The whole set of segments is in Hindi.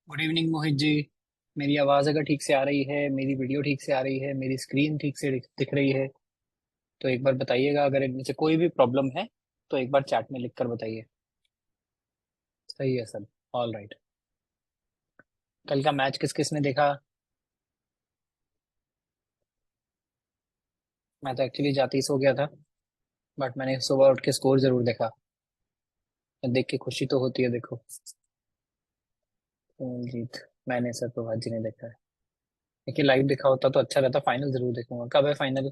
Good evening Mohit ji. मेरी आवाज़ अगर ठीक से आ रही है, मेरी वीडियो ठीक से आ रही है, मेरी स्क्रीन ठीक से दिख रही है, तो एक बार बताइएगा। अगर इनमें से कोई भी प्रॉब्लम है तो एक बार चैट में लिख कर बताइए। सही है सर। All right. कल का मैच किस किस ने देखा? मैं तो एक्चुअली जाती सो गया था, बट मैंने सुबह उठ के स्कोर जरूर देखा। देख के खुशी तो होती है, देखो। जीत। मैंने सर प्रभात जी ने देखा है। देखिए, लाइव देखा होता तो अच्छा रहता। फाइनल जरूर देखूंगा। कब है फाइनल?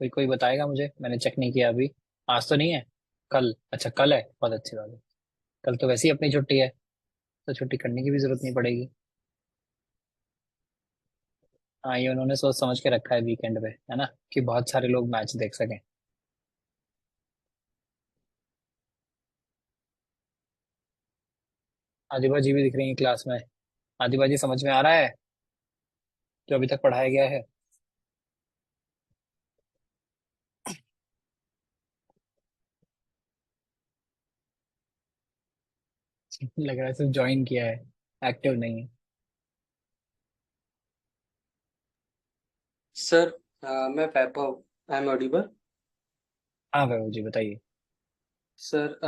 कोई कोई बताएगा मुझे? मैंने चेक नहीं किया अभी। आज तो नहीं है। कल? अच्छा, कल है। बहुत अच्छी बात है। कल तो वैसे ही अपनी छुट्टी है, तो छुट्टी करने की भी जरूरत नहीं पड़ेगी। हाँ, ये उन्होंने सोच समझ के रखा है वीकेंड पे, है ना, कि बहुत सारे लोग मैच देख सकें। आदिबा जी भी दिख रही है क्लास में। आदिबा जी, समझ में आ रहा है जो अभी तक पढ़ाया गया है? लग रहा है सिर्फ ज्वाइन किया है, एक्टिव नहीं है। सर मैं वैभव। I am audible. हाँ वैभव जी, बताइए। सर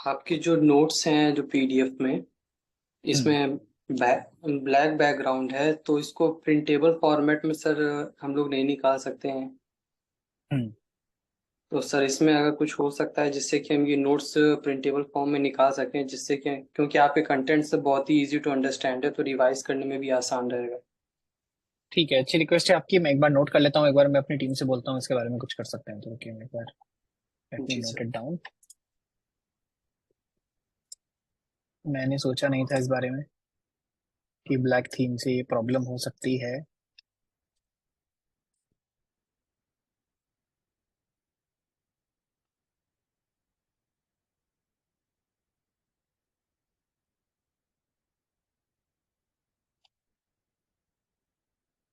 आपके जो नोट्स हैं जो पीडीएफ में, हम्म। इसमें ब्लैक बैकग्राउंड है, तो इसको प्रिंटेबल फॉर्मेट में सर हम लोग नहीं निकाल सकते हैं। हम्म। तो सर इसमें अगर कुछ हो सकता है जिससे कि हम ये नोट्स प्रिंटेबल फॉर्म में निकाल सकें, जिससे कि क्योंकि आपके कंटेंट से बहुत ही इजी टू अंडरस्टैंड है, तो रिवाइज करने में भी आसान रहेगा। ठीक है, अच्छी रिक्वेस्ट है आपकी। मैं एक बार नोट कर लेता हूँ, एक बार मैं अपनी टीम से बोलता हूँ इसके बारे में कुछ कर सकते हैं तो। रुकिए, मैं एक बार लेट मी जी नोट सर। It down. मैंने सोचा नहीं था इस बारे में कि ब्लैक थीम से ये प्रॉब्लम हो सकती है।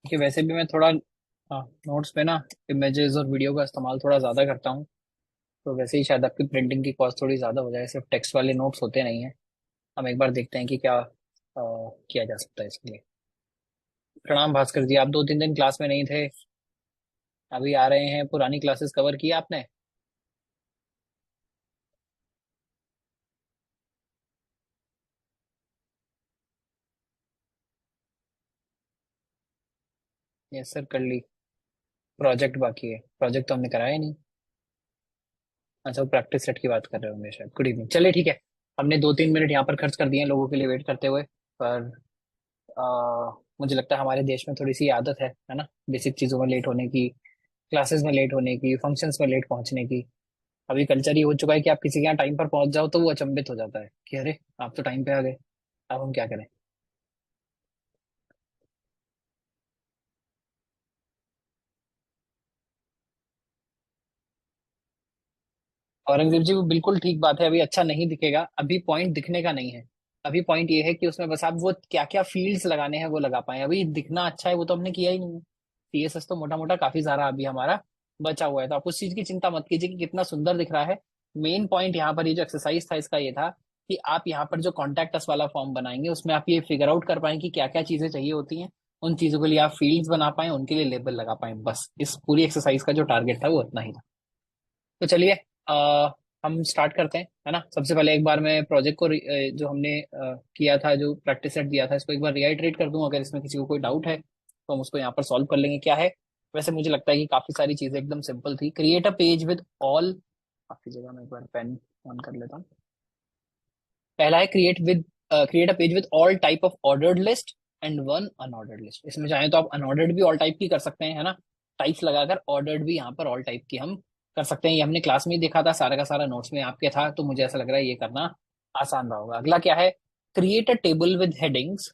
कि वैसे भी मैं थोड़ा, हाँ, नोट्स पे ना इमेजेस और वीडियो का इस्तेमाल थोड़ा ज़्यादा करता हूँ। तो वैसे ही शायद आपकी प्रिंटिंग की कॉस्ट थोड़ी ज़्यादा हो जाए। सिर्फ टेक्स्ट वाले नोट्स होते नहीं है। हम एक बार देखते हैं कि क्या किया जा सकता है इसके लिए। प्रणाम भास्कर जी, आप 2-3 दिन क्लास में नहीं थे, अभी आ रहे हैं। पुरानी क्लासेस कवर की आपने? यस सर, कर ली। प्रोजेक्ट बाकी है। प्रोजेक्ट तो हमने कराया ही नहीं। अच्छा, वो प्रैक्टिस सेट की बात कर रहे होंगे शायद। Good evening. चलिए ठीक है। हमने 2-3 मिनट यहाँ पर खर्च कर दिए हैं लोगों के लिए वेट करते हुए। पर मुझे लगता है हमारे देश में थोड़ी सी आदत है ना, बेसिक चीज़ों में लेट होने की, क्लासेस में लेट होने की, फंक्शंस में लेट पहुंचने की। अभी कल्चर ही हो चुका है कि आप किसी के यहाँ टाइम पर पहुंच जाओ तो वो अचंभित हो जाता है कि अरे, आप तो टाइम पे आ गए। अब हम क्या करें? औरंगजेब जी, वो बिल्कुल ठीक बात है। अभी अच्छा नहीं दिखेगा, अभी पॉइंट दिखने का नहीं है। अभी पॉइंट ये है कि उसमें बस आप वो क्या क्या फील्ड्स लगाने हैं वो लगा पाए। अभी दिखना अच्छा है वो तो हमने किया ही नहीं है। सीएसएस तो मोटा मोटा काफी सारा अभी हमारा बचा हुआ है, तो आप उस चीज की चिंता मत कीजिए कि कितना सुंदर दिख रहा है। मेन पॉइंट यहाँ पर ये जो एक्सरसाइज था इसका ये था कि आप यहाँ पर जो कॉन्टैक्ट अस वाला फॉर्म बनाएंगे उसमें आप ये फिगर आउट कर पाए कि क्या क्या चीजें चाहिए होती हैं। उन चीजों के लिए आप फील्ड्स बना पाए, उनके लिए लेबल लगा पाए। बस इस पूरी एक्सरसाइज का जो टारगेट था वो उतना ही था। तो चलिए, हम स्टार्ट करते हैं, है ना। सबसे पहले एक बार मैं प्रोजेक्ट को जो हमने किया था, जो प्रैक्टिस सेट दिया था, इसको एक बार रिआइटरेट कर दूं। अगर इसमें किसी को कोई डाउट है तो हम उसको यहाँ पर सॉल्व कर लेंगे। क्या है? वैसे मुझे लगता है कि काफी सारी चीजें एकदम सिंपल थी। Create a page with all. काफी जगह मैं एक बार पेन ऑन कर लेता हूँ। पहला है create a page with all type of ordered list and one unordered list. इसमें चाहें तो आप अनऑर्डर्ड भी ऑल टाइप की कर सकते हैं, है ना। टाइप्स लगाकर ऑर्डर्ड भी यहाँ पर ऑल टाइप की हम कर सकते हैं। ये हमने क्लास में ही देखा था, सारा का सारा नोट्स में आपके था, तो मुझे ऐसा लग रहा है ये करना आसान रहा होगा। अगला क्या है? Create a table with headings,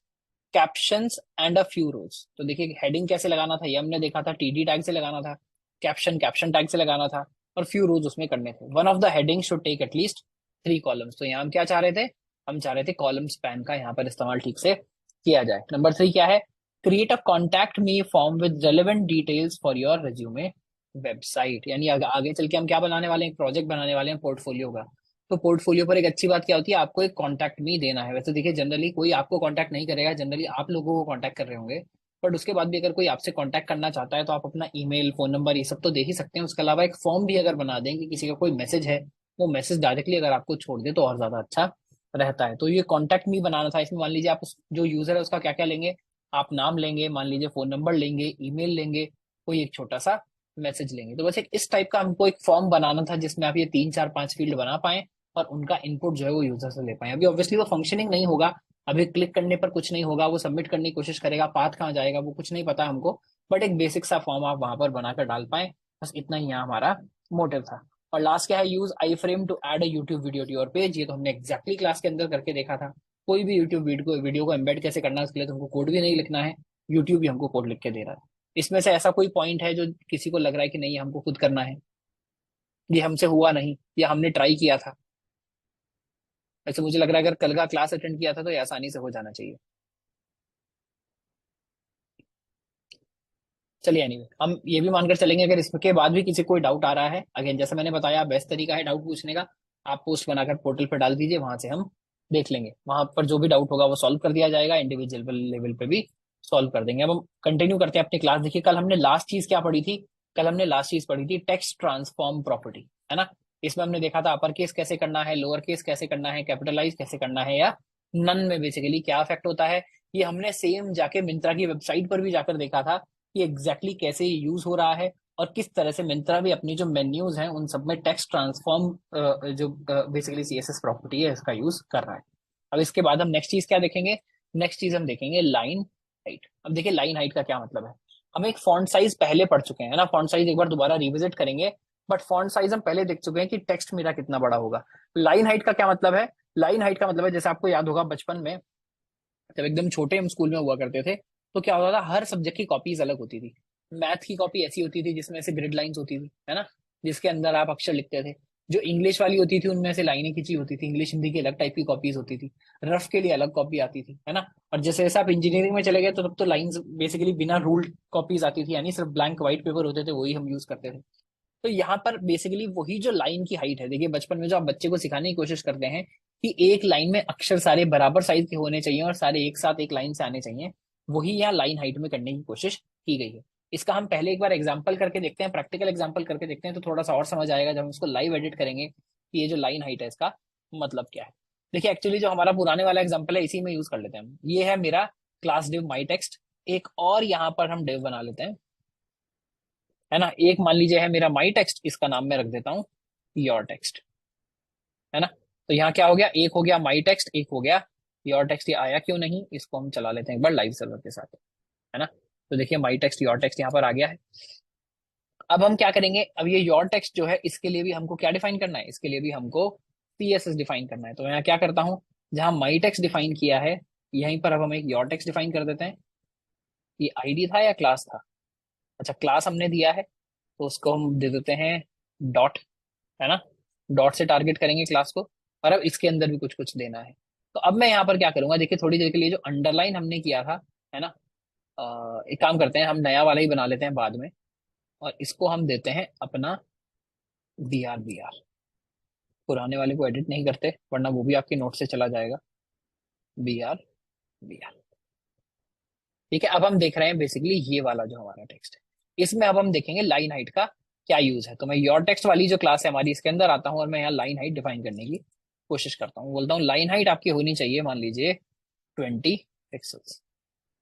captions and a few rows. तो देखिए, हेडिंग कैसे लगाना था ये हमने देखा था, टीडी टैग से लगाना था। कैप्शन कैप्शन टैग से लगाना था। और फ्यू रोज उसमें करने थे। One of the heading should take at least 3 columns. तो यहाँ हम क्या चाह रहे थे? हम चाह रहे थे कॉलम स्पैन का यहाँ पर इस्तेमाल ठीक से किया जाए। नंबर 3 क्या है? Create a contact me form with relevant details for your resume website. यानी आगे चल के हम क्या बनाने वाले हैं? एक प्रोजेक्ट बनाने वाले हैं पोर्टफोलियो का। तो पोर्टफोलियो पर एक अच्छी बात क्या होती है, आपको एक कॉन्टैक्ट मी देना है। वैसे देखिए जनरली कोई आपको कॉन्टैक्ट नहीं करेगा, जनरली आप लोगों को कॉन्टैक्ट कर रहे होंगे, बट उसके बाद भी अगर कोई आपसे कॉन्टैक्ट करना चाहता है तो आप अपना ईमेल, फोन नंबर ये सब तो दे ही सकते हैं। उसके अलावा एक फॉर्म भी अगर बना दें कि किसी का कोई मैसेज है, वो मैसेज डायरेक्टली अगर आपको छोड़ दे तो और ज्यादा अच्छा रहता है। तो ये कॉन्टैक्ट मी बनाना था। इसमें मान लीजिए आप जो यूजर है उसका क्या क्या लेंगे, आप नाम लेंगे, मान लीजिए फोन नंबर लेंगे, ईमेल लेंगे, कोई एक छोटा सा मैसेज लेंगे। तो बस एक इस टाइप का हमको एक फॉर्म बनाना था जिसमें आप ये 3 4 5 फील्ड बना पाए और उनका इनपुट जो है वो यूजर से ले पाए। अभी ऑब्वियसली वो फंक्शनिंग नहीं होगा, अभी क्लिक करने पर कुछ नहीं होगा, वो सबमिट करने की कोशिश करेगा, पाथ कहाँ जाएगा वो कुछ नहीं पता हमको, बट एक बेसिक सा फॉर्म आप वहां पर बनाकर डाल पाए। बस इतना ही यहाँ हमारा मोटिव था। और लास्ट क्या है, use iframe to add a YouTube video to your page. ये तो हमने एग्जैक्टली क्लास के अंदर करके देखा था। कोई भी यूट्यूब वीडियो को एम्बेड कैसे करना है उसके लिए तुमको कोड भी नहीं लिखना है, यूट्यूब भी हमको कोड लिख के दे रहा है। इसमें से ऐसा कोई पॉइंट है जो किसी को लग रहा है कि नहीं हमको खुद करना है, ये हमसे हुआ नहीं, या हमने ट्राई किया था? वैसे मुझे लग रहा है अगर कल का क्लास अटेंड किया था तो ये आसानी से हो जाना चाहिए। चलिए एनीवे, हम ये भी मानकर चलेंगे अगर इसके बाद भी किसी को कोई डाउट आ रहा है, अगेन जैसे मैंने बताया बेस्ट तरीका है डाउट पूछने का, आप पोस्ट बनाकर पोर्टल पर डाल दीजिए, वहां से हम देख लेंगे, वहां पर जो भी डाउट होगा वो सॉल्व कर दिया जाएगा, इंडिविजुअल लेवल पे भी सॉल्व कर देंगे। अब हम कंटिन्यू करते हैं अपनी क्लास। देखिए कल हमने लास्ट चीज क्या पढ़ी थी, कल हमने लास्ट चीज पढ़ी थी टेक्स्ट ट्रांसफॉर्म प्रॉपर्टी, है ना। इसमें हमने देखा था अपर केस कैसे करना है, लोअर केस कैसे करना है, कैपिटलाइज कैसे करना है, या नन में बेसिकली क्या इफेक्ट होता है। ये हमने सेम जाके मिंत्रा की वेबसाइट पर भी जाकर देखा था कि एग्जैक्टली exactly कैसे ये यूज हो रहा है, और किस तरह से मिंत्रा भी अपनी जो मेन्यूज हैं उन सब में टेक्स्ट ट्रांसफॉर्म जो बेसिकली सीएसएस प्रॉपर्टी है इसका यूज कर रहा है। अब इसके बाद हम नेक्स्ट चीज क्या देखेंगे, नेक्स्ट चीज हम देखेंगे लाइन हाइट। अब देखिए लाइन हाइट का क्या मतलब है, हम एक फॉन्ट साइज पहले पढ़ चुके हैं ना, फॉन्ट साइज एक बार दोबारा रिविजिट करेंगे, बट फॉन्ट साइज हम पहले देख चुके हैं कि टेक्स्ट मेरा कितना बड़ा होगा। लाइन हाइट का क्या मतलब है, लाइन हाइट का मतलब है जैसे आपको याद होगा बचपन में जब एकदम छोटे हम स्कूल में हुआ करते थे तो क्या होता था, हर सब्जेक्ट की कॉपीज अलग होती थी। मैथ की कॉपी ऐसी होती थी जिसमें ऐसे ग्रिड लाइंस होती थी, है ना, जिसके अंदर आप अक्षर लिखते थे। जो इंग्लिश वाली होती थी उनमें से लाइनें खींची होती थी, इंग्लिश हिंदी की अलग टाइप की कॉपीज होती थी, रफ के लिए अलग कॉपी आती थी, है ना। और जैसे जैसे आप इंजीनियरिंग में चले गए तो तब तो लाइंस बेसिकली बिना रूल्ड कॉपीज आती थी, यानी सिर्फ ब्लैंक व्हाइट पेपर होते थे वही हम यूज करते थे। तो यहाँ पर बेसिकली वही जो लाइन की हाइट है, देखिए बचपन में जो आप बच्चे को सिखाने की कोशिश करते हैं कि एक लाइन में अक्षर सारे बराबर साइज के होने चाहिए और सारे एक साथ एक लाइन से आने चाहिए, वही यहाँ लाइन हाइट में करने की कोशिश की गई है। इसका हम पहले एक बार एग्जाम्पल करके देखते हैं, प्रैक्टिकल एग्जाम्पल करके देखते हैं तो थोड़ा सा और समझ आएगा जब हम इसको लाइव एडिट करेंगे कि ये जो लाइन हाइट है इसका मतलब क्या है। देखिए एक्चुअली जो हमारा पुराने वाला एग्जाम्पल है इसी में यूज कर लेते हैं हम। ये है मेरा क्लास डिव माई टेक्स्ट, एक और यहाँ पर हम डिव बना लेते हैं, है ना। एक मान लीजिए है मेरा माई टेक्स्ट, इसका नाम मैं रख देता हूँ योर टेक्स्ट, है ना। तो यहाँ क्या हो गया, एक हो गया माई टेक्स्ट, एक हो गया योर टेक्स्ट। ये आया क्यों नहीं, इसको हम चला लेते हैं एक बार लाइव सर्वर के साथ, है ना। तो देखिए माई टेक्स्ट योर टेक्स्ट यहाँ पर आ गया है। अब हम क्या करेंगे, अब ये योर टेक्स्ट जो है इसके लिए भी हमको क्या डिफाइन करना है, इसके लिए भी हमको सीएसएस डिफाइन करना है। तो मैं यहाँ क्या करता हूँ, जहां माई टेक्स्ट डिफाइन किया है यहीं पर अब हम एक योर टेक्स्ट डिफाइन कर देते हैं। ये आईडी था या क्लास था, अच्छा क्लास हमने दिया है तो उसको हम दे देते हैं डॉट, है ना। डॉट से टारगेट करेंगे क्लास को, और अब इसके अंदर भी कुछ कुछ देना है। तो अब मैं यहाँ पर क्या करूंगा, देखिए थोड़ी देर के लिए जो अंडरलाइन हमने किया था, है ना, एक काम करते हैं हम नया वाला ही बना लेते हैं बाद में, और इसको हम देते हैं अपना br। पुराने वाले को एडिट नहीं करते वरना वो भी आपके नोट से चला जाएगा, br। ठीक है, अब हम देख रहे हैं बेसिकली ये वाला जो हमारा टेक्स्ट है, इसमें अब हम देखेंगे लाइन हाइट का क्या यूज है। तो मैं योर टेक्स्ट वाली जो क्लास है हमारी इसके अंदर आता हूँ और मैं यहाँ लाइन हाइट डिफाइन करने की कोशिश करता हूँ, बोलता हूँ लाइन हाइट आपकी होनी चाहिए मान लीजिए 20 पिक्सल्स।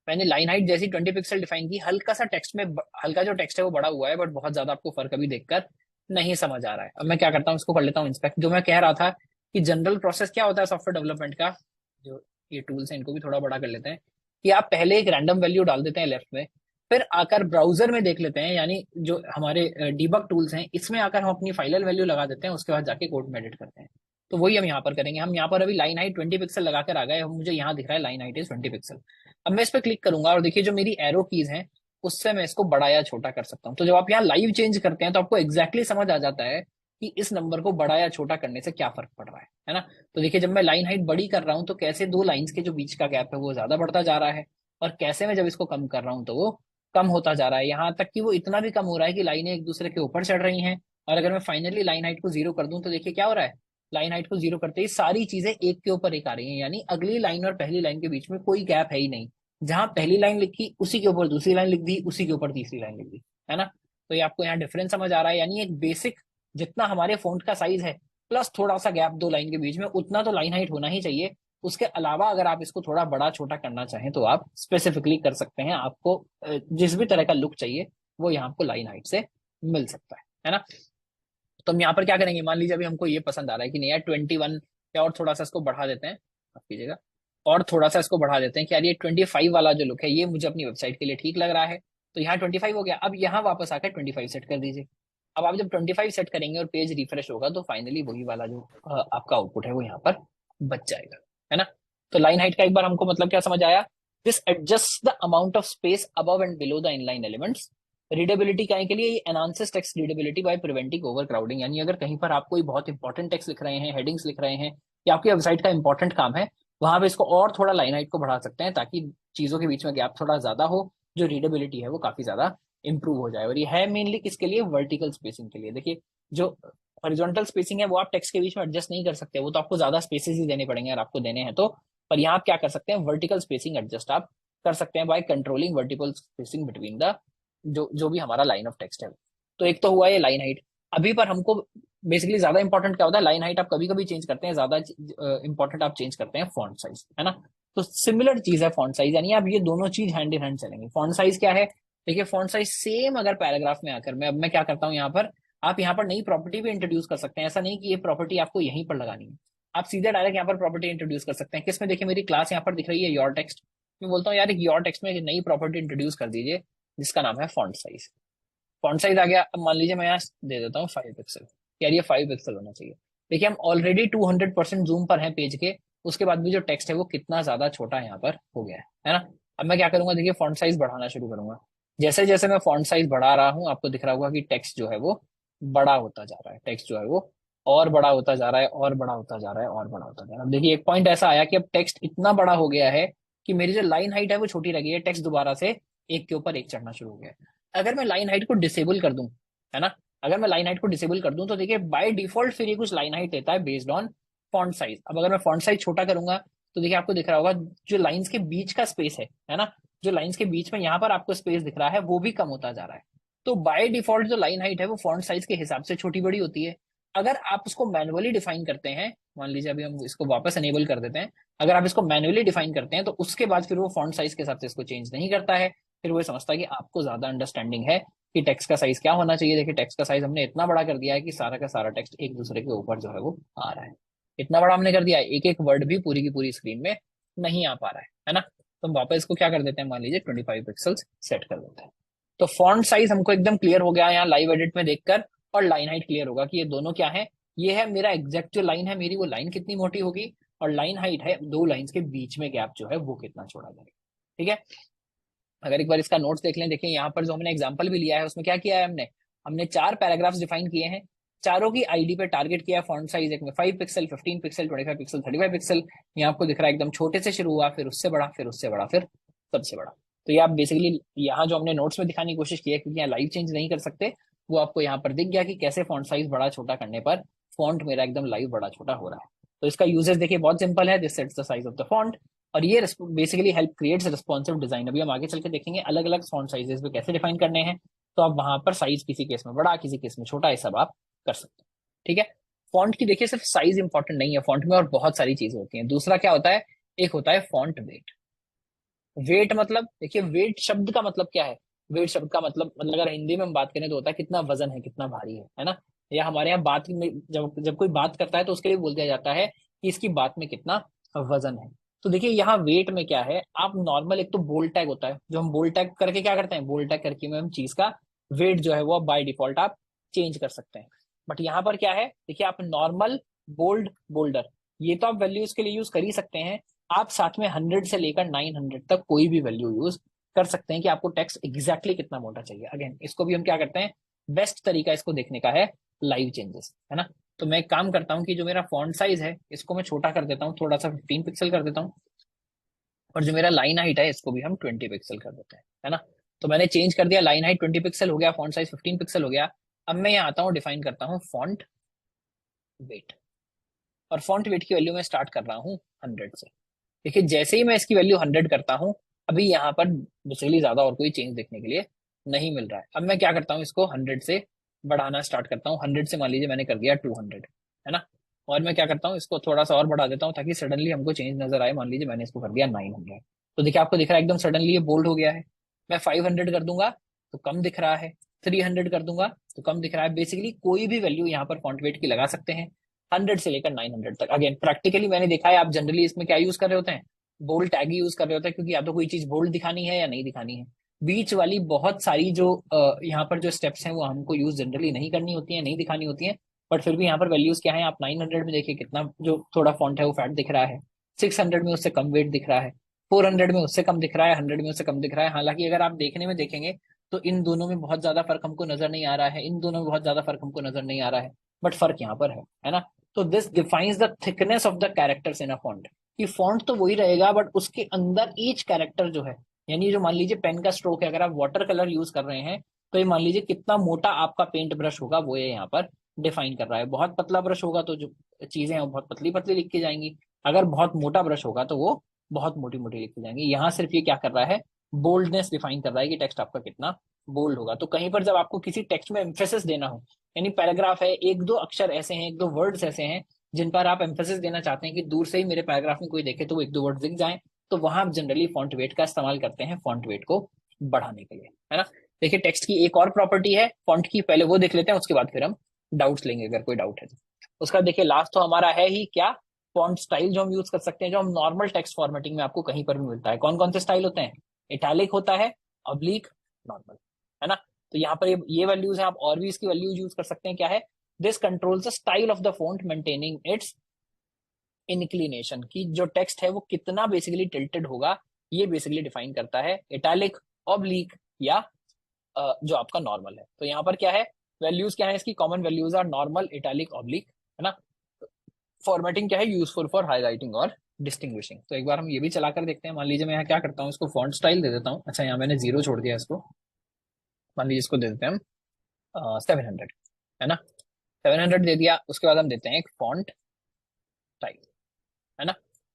मैंने लाइन हाइट जैसी 20 पिक्सल डिफाइन की, हल्का सा टेक्स्ट में हल्का जो टेक्स्ट है वो बड़ा हुआ है, बट बहुत ज्यादा आपको फर्क अभी देखकर नहीं समझ आ रहा है। अब मैं क्या करता हूँ, इसको कर लेता हूँ इंस्पेक्ट। जो मैं कह रहा था कि जनरल प्रोसेस क्या होता है सॉफ्टवेयर डेवलपमेंट का, जो ये टूल्स हैं इनको भी थोड़ा बड़ा कर लेते हैं, कि आप पहले एक रैंडम वैल्यू डाल देते हैं लेफ्ट में, फिर आकर ब्राउजर में देख लेते हैं, यानी जो हमारे डीबग टूल्स हैं इसमें आकर हम अपनी फाइनल वैल्यू लगा देते हैं, उसके बाद जाके कोड में एडिट करते हैं। तो वही हम यहाँ पर करेंगे। हम यहाँ पर अभी लाइन हाइट 20 पिक्सल लगाकर आ गए, मुझे यहाँ दिख रहा है लाइन हाइट इज 20 पिक्सल। अब मैं इस पर क्लिक करूंगा और देखिए जो मेरी एरो कीज हैं उससे मैं इसको बड़ा या छोटा कर सकता हूँ। तो जब आप यहाँ लाइव चेंज करते हैं तो आपको एग्जैक्टली समझ आ जाता है कि इस नंबर को बड़ा या छोटा करने से क्या फर्क पड़ रहा है ना। तो देखिए जब मैं लाइन हाइट बड़ी कर रहा हूँ तो कैसे दो लाइंस के जो बीच का गैप है वो ज्यादा बढ़ता जा रहा है, और कैसे मैं जब इसको कम कर रहा हूँ तो वो कम होता जा रहा है, यहाँ तक कि वो इतना भी कम हो रहा है कि लाइनें एक दूसरे के ऊपर चढ़ रही हैं। और अगर मैं फाइनली लाइन हाइट को 0 कर दूं तो देखिए क्या हो रहा है, लाइन हाइट को 0 करते ही सारी चीजें एक के ऊपर एक आ रही हैं, यानी अगली लाइन और पहली लाइन के बीच में कोई गैप है ही नहीं। जहां पहली लाइन लिखी उसी के ऊपर दूसरी लाइन लिख दी, उसी के ऊपर तीसरी लाइन लिख दी, है ना। तो ये आपको यहाँ डिफरेंस समझ आ रहा है, यानी एक बेसिक जितना हमारे फॉन्ट का साइज है प्लस थोड़ा सा गैप दो लाइन के बीच में, उतना तो लाइन हाइट होना ही चाहिए। उसके अलावा अगर आप इसको थोड़ा बड़ा छोटा करना चाहें तो आप स्पेसिफिकली कर सकते हैं। आपको जिस भी तरह का लुक चाहिए वो यहाँ आपको लाइन हाइट से मिल सकता है ना। तो हम यहाँ पर क्या करेंगे, मान लीजिए अभी हमको ये पसंद आ रहा है कि नहीं यार 21, या और थोड़ा सा इसको बढ़ा देते हैं, माफ कीजिएगा, और थोड़ा सा इसको बढ़ा देते हैं कि यार ये 25 वाला जो लुक है ये मुझे अपनी वेबसाइट के लिए ठीक लग रहा है। तो यहाँ 25 हो गया, अब यहाँ वापस आकर 25 सेट कर दीजिए। अब आप जब 25 सेट करेंगे और पेज रिफ्रेश होगा तो फाइनली वही वाला जो आपका आउटपुट है वो यहाँ पर बच जाएगा, है ना। तो लाइन हाइट का एक बार हमको मतलब क्या समझ आया, this adjust the amount of space above and below the inline elements. Readability क्या है के लिए, ये enhances text readability by preventing over crowding, यानी अगर कहीं पर आप कोई बहुत इंपॉर्टेंट टेक्स्ट लिख रहे हैं, हेडिंग्स लिख रहे हैं, या आपकी वेबसाइट का इंपॉर्टेंट काम है, वहां पे इसको और थोड़ा लाइन हाइट को बढ़ा सकते हैं ताकि चीजों के बीच में गैप थोड़ा ज्यादा हो, जो रीडेबिलिटी है वो काफी ज्यादा इंप्रूव हो जाए। और ये है मेनली किसके लिए, वर्टिकल स्पेसिंग के लिए। देखिए जो हॉरिजॉन्टल स्पेसिंग है वो आप टेक्स्ट के बीच में एडजस्ट नहीं कर सकते, वो तो आपको ज्यादा स्पेसेस ही देने पड़ेंगे अगर आपको देने हैं तो। पर यहाँ आप क्या कर सकते हैं, वर्टिकल स्पेसिंग एडजस्ट आप कर सकते हैं by controlling vertical spacing between the जो जो भी हमारा लाइन ऑफ टेक्स्ट है। तो एक तो हुआ ये लाइन हाइट। अभी पर हमको बेसिकली ज्यादा इंपॉर्टेंट क्या होता है, लाइन हाइट आप कभी कभी चेंज करते हैं, ज्यादा इंपॉर्टेंट आप चेंज करते हैं फॉन्ट साइज, है ना। तो सिमिलर चीज है फॉन्ट साइज, यानी आप ये दोनों चीज हैंड इन हैंड चलेंगे। फॉन्ट साइज क्या है, देखिए फॉन्ट साइज सेम अगर पैराग्राफ में आकर मैं क्या करता हूँ यहाँ पर, आप यहाँ पर नई प्रॉपर्टी भी इंट्रोड्यूस कर सकते हैं। ऐसा नहीं कि ये प्रॉपर्टी आपको यहीं पर लगानी है, आप सीधे डायरेक्ट यहाँ पर प्रॉपर्टी इंट्रोड्यूस कर सकते हैं। किसमें, देखिए मेरी क्लास यहाँ पर दिख रही है योर टेक्स्ट, मैं बोलता हूँ यार एक योर टेक्स्ट में एक नई प्रॉपर्टी इंट्रोड्यूस कर दीजिए जिसका नाम है फॉन्ट साइज। फॉन्ट साइज आ गया, अब मान लीजिए मैं यहाँ दे देता हूँ 5 पिक्सल, यार ये 5 पिक्सल होना चाहिए। देखिए हम ऑलरेडी 200% जूम पर हैं पेज के, उसके बाद भी जो टेक्स्ट है वो कितना ज्यादा छोटा यहाँ पर हो गया है ना। अब मैं क्या करूंगा, देखिए फॉन्ट साइज बढ़ाना शुरू करूंगा। जैसे जैसे मैं फॉन्ट साइज बढ़ा रहा हूँ आपको दिख रहा होगा कि टेक्स्ट जो है वो बड़ा होता जा रहा है, टेक्स्ट जो है वो और बड़ा होता जा रहा है, और बड़ा होता जा रहा है, और बड़ा होता जा रहा है। अब देखिए एक पॉइंट ऐसा आया कि अब टेक्स्ट इतना बड़ा हो गया है कि मेरी जो लाइन हाइट है वो छोटी लगी है, टेक्स्ट दोबारा से एक के ऊपर एक चढ़ना शुरू हो गया है। अगर मैं लाइन हाइट को डिसेबल कर दूं, है ना, अगर मैं लाइन हाइट को डिसेबल कर दूं तो देखिए बाय डिफॉल्ट फिर ये कुछ लाइन हाइट देता है बेस्ड ऑन फॉन्ट साइज। अब अगर मैं फॉन्ट साइज छोटा करूंगा तो देखिए आपको दिख रहा होगा जो लाइंस के बीच का स्पेस है ना, जो लाइंस के बीच में यहाँ पर आपको स्पेस दिख रहा है वो भी कम होता जा रहा है। तो बाय डिफॉल्ट जो लाइन हाइट है वो फॉन्ट साइज के हिसाब से छोटी बड़ी होती है। अगर आप उसको मैनुअली डिफाइन करते हैं, मान लीजिए अभी हम इसको वापस एनेबल कर देते हैं, अगर आप इसको मैनुअली डिफाइन करते हैं तो उसके बाद फिर वो फॉन्ट साइज के हिसाब से इसको चेंज नहीं करता है। फिर वो समझता है कि आपको ज्यादा अंडरस्टैंडिंग है कि टेक्स्ट का साइज क्या होना चाहिए। देखिए टेक्स्ट का साइज हमने इतना बड़ा कर दिया है कि सारा का सारा टेक्स्ट एक दूसरे के ऊपर जो है वो आ रहा है। इतना बड़ा हमने कर दिया है, एक एक वर्ड भी पूरी की पूरी स्क्रीन में नहीं आ पा रहा है ना। तो हम वापस इसको क्या कर देते हैं, मान लीजिए 25 पिक्सल्स सेट कर देते हैं। तो फॉन्ट साइज हमको एकदम क्लियर हो गया यहाँ लाइव एडिट में देखकर, और लाइन हाइट क्लियर होगा कि ये दोनों क्या है। ये है मेरा एग्जैक्ट जो लाइन है मेरी, वो लाइन कितनी मोटी होगी, और लाइन हाइट है दो लाइंस के बीच में गैप जो है वो कितना छोड़ा जाएगा। ठीक है, अगर एक बार इसका नोट्स देख लें, देखिए यहाँ पर जो हमने एग्जांपल भी लिया है उसमें क्या किया है हमने, हमने 4 पैराग्राफ्स डिफाइन किए हैं, चारों की आईडी पे टारगेट किया है फॉन्ट साइज। एक में 5 पिक्सल, 15 पिक्सल, 25 पिक्सल, 35 पिक्सल। यहाँ आपको दिख रहा है एकदम छोटे से शुरू हुआ, फिर उससे बड़ा, फिर उससे बड़ा, फिर सबसे बड़ा। तो ये आप बेसिकली यहाँ जो हमने नोट्स में दिखाने की कोशिश की है, क्योंकि यहाँ लाइव चेंज नहीं कर सकते, वो आपको यहाँ पर दिख गया कि कैसे फॉन्ट साइज बड़ा छोटा करने पर फॉन्ट मेरा एकदम लाइव बड़ा छोटा हो रहा है। तो इसका यूजेस देखिए बहुत सिंपल है, this sets the size of the font, और ये basically help creates responsive design. अभी हम आगे चल के देखेंगे अलग अलग फॉन्ट साइजेस पे कैसे डिफाइन करने हैं। तो आप वहां पर साइज किसी केस में बड़ा, किसी केस में छोटा, ये सब आप कर सकते हैं। ठीक है, फॉन्ट की देखिए सिर्फ साइज इंपॉर्टेंट नहीं है, फॉन्ट में और बहुत सारी चीजें होती हैं। दूसरा क्या होता है, एक होता है फॉन्ट वेट। वेट मतलब देखिए, वेट शब्द का मतलब क्या है, वेट शब्द का मतलब अगर हिंदी में हम बात करें तो होता है कितना वजन है, कितना भारी है ना। या हमारे यहाँ बात में जब जब कोई बात करता है तो उसके लिए बोल दिया जाता है कि इसकी बात में कितना वजन है। तो देखिए यहाँ वेट में क्या है, आप नॉर्मल एक तो बोल्ड टैग होता है, जो हम बोल्ड टैग करके क्या करते हैं, बोल्ड टैग करके में हम चीज का वेट जो है वो बाय डिफॉल्ट आप चेंज कर सकते हैं। बट यहाँ पर क्या है, देखिए आप नॉर्मल, बोल्ड, बोल्डर, ये तो आप वैल्यूज के लिए यूज कर ही सकते हैं। आप साथ में 100 से लेकर 900 तक कोई भी वैल्यू यूज कर सकते हैं कि आपको टेक्स्ट एग्जैक्टली कितना मोटा चाहिए। अगेन इसको भी हम क्या करते हैं, बेस्ट तरीका इसको देखने का है लाइव चेंजेस, है ना। तो मैं एक काम करता हूँ कि जो मेरा फॉन्ट साइज है इसको मैं छोटा कर देता हूँ, थोड़ा सा 15 पिक्सल कर देता हूँ, और जो मेरा लाइन हाइट है इसको भी हम 20 पिक्सल कर देते हैं, है ना। तो मैंने चेंज कर दिया, लाइन हाइट 20 पिक्सल हो गया, फॉन्ट साइज 15 पिक्सल हो गया। अब मैं यहाँ आता हूँ, डिफाइन करता हूँ फॉन्ट वेट। और फॉन्ट वेट की वैल्यू मैं स्टार्ट कर रहा हूँ 100 से। देखिए जैसे ही मैं इसकी वैल्यू 100 करता हूँ, अभी यहाँ पर बेसिकली ज्यादा और कोई चेंज देखने के लिए नहीं मिल रहा है। अब मैं क्या करता हूँ, इसको 100 से बढ़ाना स्टार्ट करता हूँ। 100 से मान लीजिए मैंने कर दिया 200, है ना। और मैं क्या करता हूँ, इसको थोड़ा सा और बढ़ा देता हूँ ताकि सडनली हमको चेंज नजर आए। मान लीजिए मैंने इसको कर दिया 900, तो देखिए आपको दिख रहा है एकदम सडनली ये बोल्ड हो गया है। मैं 500 कर दूंगा तो कम दिख रहा है, 300 कर दूंगा तो कम दिख रहा है। बेसिकली कोई भी वैल्यू यहाँ पर फॉन्ट वेट की लगा सकते हैं, 100 से लेकर 900 तक। अगेन प्रैक्टिकली मैंने देखा है, आप जनरली इसमें क्या यूज कर रहे होते हैं, बोल्ड टैग यूज कर रहे होते हैं, क्योंकि या तो कोई चीज बोल्ड दिखानी है या नहीं दिखानी है। बीच वाली बहुत सारी जो यहाँ पर जो स्टेप्स हैं वो हमको यूज जनरली नहीं करनी होती है, नहीं दिखानी होती है। बट फिर भी यहाँ पर वैल्यूज क्या है, आप 900 में देखिए कितना जो थोड़ा फॉन्ट है वो फैट दिख रहा है, 600 में उससे कम वेट दिख रहा है, 400 में उससे कम दिख रहा है, 100 में उससे कम दिख रहा है। हालांकि अगर आप देखने में देखेंगे तो इन दोनों में बहुत ज्यादा फर्क हमको नजर नहीं आ रहा है, इन दोनों में बहुत ज्यादा फर्क हमको नजर नहीं आ रहा है, बट फर्क यहाँ पर है ना। तो this defines the thickness of the characters in a font, कि फॉन्ट तो वही रहेगा बट उसके अंदर ईच कैरेक्टर जो है, यानी जो मान लीजिए पेन का स्ट्रोक है, अगर आप वाटर कलर यूज कर रहे हैं तो ये मान लीजिए कितना मोटा आपका पेंट ब्रश होगा वो ये यहाँ पर डिफाइन कर रहा है। बहुत पतला ब्रश होगा तो जो चीजें हैं वो बहुत पतली पतली लिख के जाएंगी, अगर बहुत मोटा ब्रश होगा तो वो बहुत मोटी मोटी लिख के जाएंगी। यहाँ सिर्फ ये क्या कर रहा है, बोल्डनेस डिफाइन कर रहा है कि टेक्स्ट आपका कितना बोल्ड होगा। तो कहीं पर जब आपको किसी टेक्स्ट में एम्फेसिस देना हो, यानी पैराग्राफ है, एक दो अक्षर ऐसे हैं, एक दो वर्ड्स ऐसे हैं जिन पर आप एम्फेसिस देना चाहते हैं कि दूर से ही मेरे पैराग्राफ में कोई देखे तो वो एक दो वर्ड दिख जाए, तो वहां आप जनरली फॉन्ट वेट का इस्तेमाल करते हैं फॉन्ट वेट को बढ़ाने के लिए, है ना। देखिए टेक्स्ट की एक और प्रॉपर्टी है फॉन्ट की, पहले वो देख लेते हैं, उसके बाद फिर हम डाउट्स लेंगे अगर कोई डाउट है तो। उसका देखिए लास्ट तो हमारा है ही क्या, फॉन्ट स्टाइल जो हम यूज कर सकते हैं, जो हम नॉर्मल टेक्स्ट फॉर्मेटिंग में आपको कहीं पर भी मिलता है। कौन कौन से स्टाइल होते हैं, इटैलिक होता है, ऑब्लिक, नॉर्मल, है ना। तो यहाँ पर ये वैल्यूज हैं, आप और भी इसकी वैल्यूज यूज कर सकते हैं। क्या है, this controls the style of the font maintaining it's inclination, की जो टेक्स्ट है वो कितना बेसिकली टिल्टेड होगा, ये बेसिकली डिफाइन करता है इटैलिक, ऑब्लिक या जो आपका नॉर्मल है। तो यहाँ पर क्या है, वैल्यूज क्या है इसकी, common values are normal, italic, oblique, है ना। फॉर्मेटिंग क्या है, यूजफुल फॉर हाईलाइटिंग और डिस्टिंग्विशिंग। तो एक बार हम ये भी चला कर देखते हैं। मान लीजिए मैं यहाँ क्या करता हूँ, इसको फॉन्ट स्टाइल दे देता हूँ। अच्छा यहाँ मैंने जीरो छोड़ दिया इसको, मान लीजिए इसको दे देते हैं हम 700, है ना। 700 दे दिया, उसके बाद हम देते हैं एक फॉन्ट स्टाइल, है ना।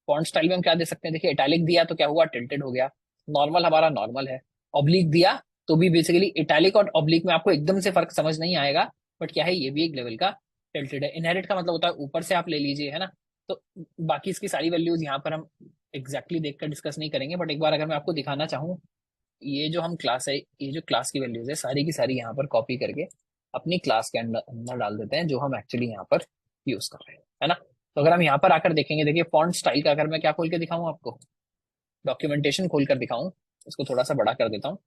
फॉन्ट स्टाइल में हम क्या दे सकते हैं, देखिए इटैलिक दिया तो क्या हुआ, टिल्टेड हो गया। नॉर्मल हमारा नॉर्मल है। ऑब्लिक दिया तो भी बेसिकली इटैलिक और ऑब्लिक में आपको एकदम से फर्क समझ नहीं आएगा, बट क्या है ये भी एक लेवल का टिल्टेड है। इनहेरिट का मतलब होता है ऊपर से आप ले लीजिए, है ना। तो बाकी इसकी सारी वैल्यूज यहाँ पर हम एग्जैक्टली देखकर डिस्कस नहीं करेंगे, बट एक बार अगर मैं आपको दिखाना चाहूँ, ये जो हम क्लास है, ये जो क्लास की वैल्यूज है सारी की सारी यहाँ पर कॉपी करके अपनी क्लास के अंदर अंदर डाल देते हैं, जो हम एक्चुअली यहाँ पर यूज कर रहे हैं, है ना। तो अगर हम यहाँ पर आकर देखेंगे, देखिए फॉन्ट स्टाइल का अगर मैं क्या खोल के दिखाऊं आपको, डॉक्यूमेंटेशन खोल कर दिखाऊं, इसको थोड़ा सा बड़ा कर देता हूँ।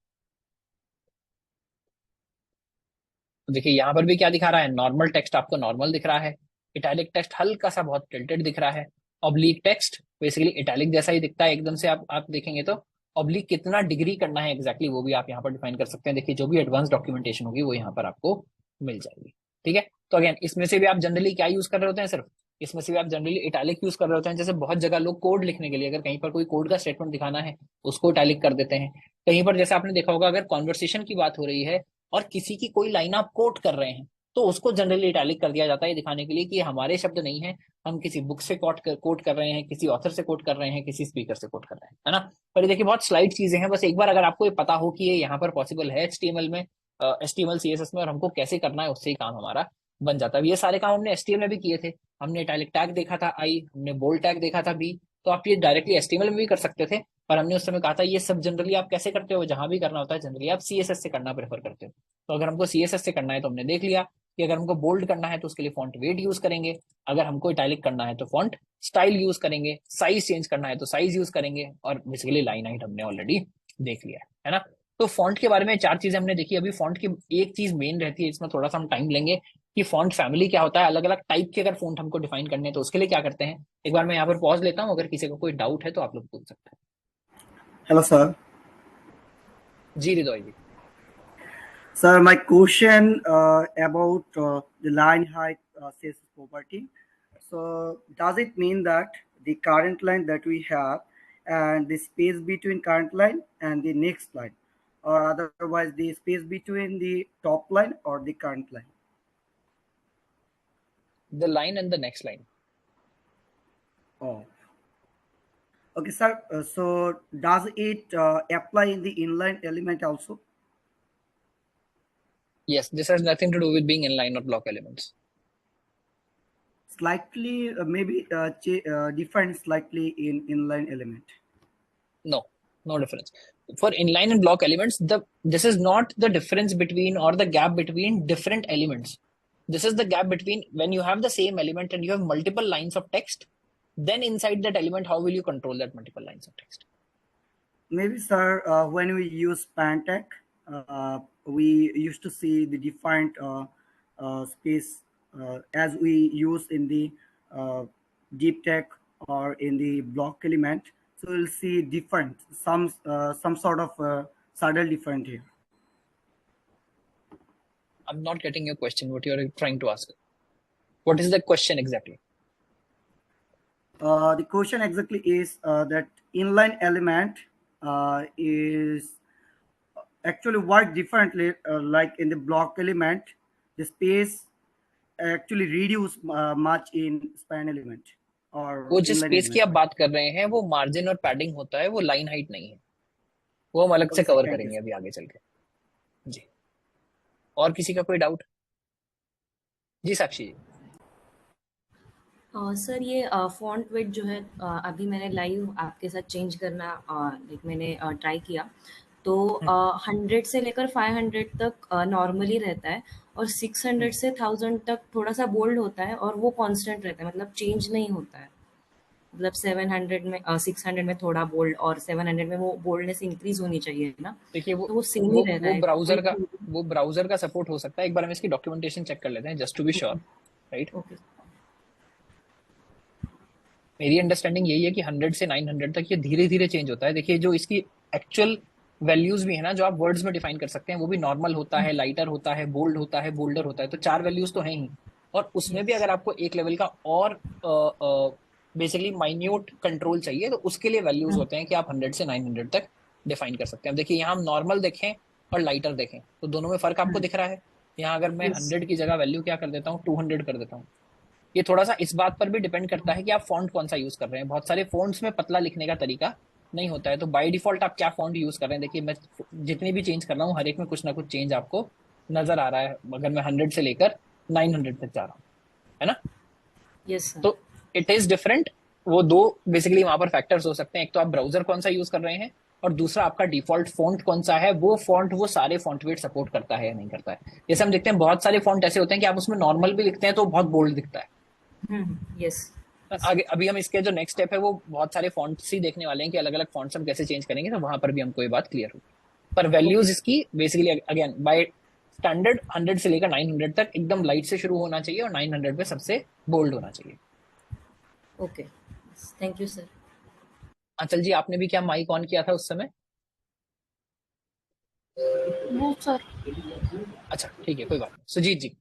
तो देखिए यहाँ पर भी क्या दिखा रहा है, नॉर्मल टेक्स्ट आपको नॉर्मल दिख रहा है, इटैलिक टेक्स्ट हल्का सा बहुत टिल्टेड दिख रहा है, ऑब्लिक टेक्स्ट बेसिकली इटैलिक जैसा ही दिखता है एकदम से। आप देखेंगे तो ऑब्लिक कितना डिग्री करना है एग्जैक्टली वो भी आप यहाँ पर डिफाइन कर सकते हैं। देखिए जो भी एडवांस डॉक्यूमेंटेशन होगी वो यहाँ पर आपको मिल जाएगी, ठीक है। तो अगेन इसमें से भी आप जनरली क्या यूज कर रहे होते हैं, सिर्फ इसमें से भी आप जनरली इटैलिक यूज कर रहे होते हैं। जैसे बहुत जगह लोग कोड लिखने के लिए अगर कहीं पर कोई कोड का स्टेटमेंट दिखाना है उसको इटैलिक कर देते हैं। कहीं पर जैसे आपने देखा होगा अगर कॉन्वर्सेशन की बात हो रही है और किसी की कोई लाइन आप कोट कर रहे हैं तो उसको जनरली इटैलिक कर दिया जाता है, दिखाने के लिए कि ये हमारे शब्द नहीं है, हम किसी बुक से कोट कर रहे हैं, किसी ऑथर से कोट कर रहे हैं, किसी स्पीकर से कोट कर रहे हैं, है ना। पर ये देखिए बहुत स्लाइड चीजें हैं, बस एक बार अगर आपको ये पता हो कि ये यहाँ पर पॉसिबल है एचटीएमएल में, एचटीएमएल सीएसएस में, और हमको कैसे करना है उससे ही काम हमारा बन जाता है। ये सारे काम हमने एचटीएमएल में भी किए थे। हमने इटैलिक टैग देखा था आई, हमने बोल्ड टैग देखा था बी, तो आप ये डायरेक्टली एचटीएमएल में भी कर सकते थे। पर हमने उस समय कहा था ये सब जनरली आप कैसे करते हो, जहां भी करना होता है जनरली आप सीएसएस से करना प्रेफर करते हो। तो अगर हमको सीएसएस से करना है तो हमने देख लिया कि अगर हमको बोल्ड करना है तो उसके लिए फॉन्ट वेट यूज करेंगे, अगर हमको इटैलिक करना है तो फॉन्ट स्टाइल यूज करेंगे, साइज चेंज करना है तो साइज यूज करेंगे, और बेसिकली लाइन हाइट हमने ऑलरेडी देख लिया है ना। तो फॉन्ट के बारे में चार चीजें हमने देखी। अभी फॉन्ट की एक चीज मेन रहती है, इसमें थोड़ा सा हम टाइम लेंगे, कि फॉन्ट फैमिली क्या होता है, अलग अलग टाइप के अगर फॉन्ट हमको डिफाइन करने हैं तो उसके लिए क्या करते हैं। एक बार मैं यहाँ पर पॉज लेता हूँ, अगर किसी को कोई डाउट है तो आप लोग पूछ सकते Hello, sir. हैं। जी रिदोई जी। Sir, my question about the line height says property. So, does it mean that the current line that we have and the space between current line and the next line, or otherwise the space between the top line or the current line? The line and the next line, Oh, okay, sir. So does it apply in the inline element also? Yes, this has nothing to do with being inline or block elements. Slightly, maybe different slightly in inline element. No, no difference. For inline and block elements, this is not the difference between or the gap between different elements. This is the gap between when you have the same element and you have multiple lines of text, then inside that element, how will you control that multiple lines of text? Maybe, sir, when we use Pantech, we used to see the defined space as we use in the uh, deep tech or in the block element. So we'll see different, some sort of subtle different here. I'm not getting your question, what you're trying to ask. What is the question exactly? The question exactly is that inline element is actually work differently, like in the block element, the space actually reduce much in span element वो or जिस inline स्पेस की element. आप बात कर रहे हैं वो मार्जिन और पैडिंग होता है, वो लाइन हाइट नहीं है। वो हम अलग से Okay, sir, cover thank you, करेंगे sir. अभी आगे चल के। जी, और किसी का कोई डाउट? जी साक्षी जी। सर ये फॉन्ट वेट जो है अभी मैंने लाइव आपके साथ चेंज करना लाइक मैंने ट्राई किया तो 100 से लेकर 500 तक नॉर्मली रहता है और 600 से 1000 तक थोड़ा सा बोल्ड होता है और वो कांस्टेंट रहता है, मतलब चेंज नहीं होता है। मतलब 700 में 600 में थोड़ा बोल्ड और 700 में वो बोल्डनेस इंक्रीज होनी चाहिए ना, देखिए तो वो सेम ही रह रहा है। वो ब्राउजर का सपोर्ट हो सकता है। एक बार हम इसकी डॉक्यूमेंटेशन चेक कर लेते हैं just to be sure, right. Okay मेरी अंडरस्टैंडिंग यही है कि 100 से 900 तक ये धीरे धीरे चेंज होता है। देखिए जो इसकी एक्चुअल वैल्यूज भी है ना, जो आप वर्ड्स में डिफाइन कर सकते हैं, वो भी नॉर्मल होता है, लाइटर होता है, बोल्ड होता है, बोल्डर होता है। तो 4 वैल्यूज तो हैं ही, और उसमें भी अगर आपको एक लेवल का और बेसिकली माइन्यूट कंट्रोल चाहिए तो उसके लिए वैल्यूज होते हैं कि आप 100 से 900 तक डिफाइन कर सकते हैं। देखिए यहाँ हम नॉर्मल देखें और लाइटर देखें तो दोनों में फर्क आपको दिख रहा है। यहाँ अगर मैं 100 की जगह वैल्यू क्या कर देता हूँ, 200 कर देता हूँ। ये थोड़ा सा इस बात पर भी डिपेंड करता है कि आप फॉन्ट कौन सा यूज कर रहे हैं। बहुत सारे फॉन्ट्स में पतला लिखने का तरीका नहीं होता है, तो बाय डिफॉल्ट आप क्या फॉन्ट यूज कर रहे हैं। देखिए मैं जितनी भी चेंज कर रहा हूँ हर एक में कुछ ना कुछ चेंज आपको नजर आ रहा है, अगर मैं 100 से लेकर 900 तक जा रहा हूँ, है ना। Yes sir. तो इट इज डिफरेंट। वो दो बेसिकली वहां पर फैक्टर्स हो सकते हैं। एक तो आप ब्राउजर कौन सा यूज कर रहे हैं, और दूसरा आपका डिफॉल्ट फॉन्ट कौन सा है। वो फॉन्ट वो सारे फॉन्ट वेट सपोर्ट करता है या नहीं करता है। जैसे हम देखते हैं बहुत सारे फॉन्ट ऐसे होते हैं कि आप उसमें नॉर्मल भी लिखते हैं तो बहुत बोल्ड दिखता है। यस आगे अभी हम इसके जो नेक्स्ट स्टेप है वो बहुत सारे फॉन्ट्स ही देखने वाले हैं कि अलग अलग फॉन्ट्स हम कैसे चेंज करेंगे, तो वहां पर भी हमको ये बात क्लियर होगी। पर वैल्यूज इसकी बेसिकली अगेन बाय स्टैंडर्ड 100 से लेकर 900 तक एकदम लाइट से शुरू होना चाहिए और 900 पे सबसे बोल्ड होना चाहिए। Okay, thank you sir. अंचल जी, आपने भी क्या माइक ऑन किया था उस समय? No sir. अच्छा ठीक है, कोई बात नहीं। सुजीत जी।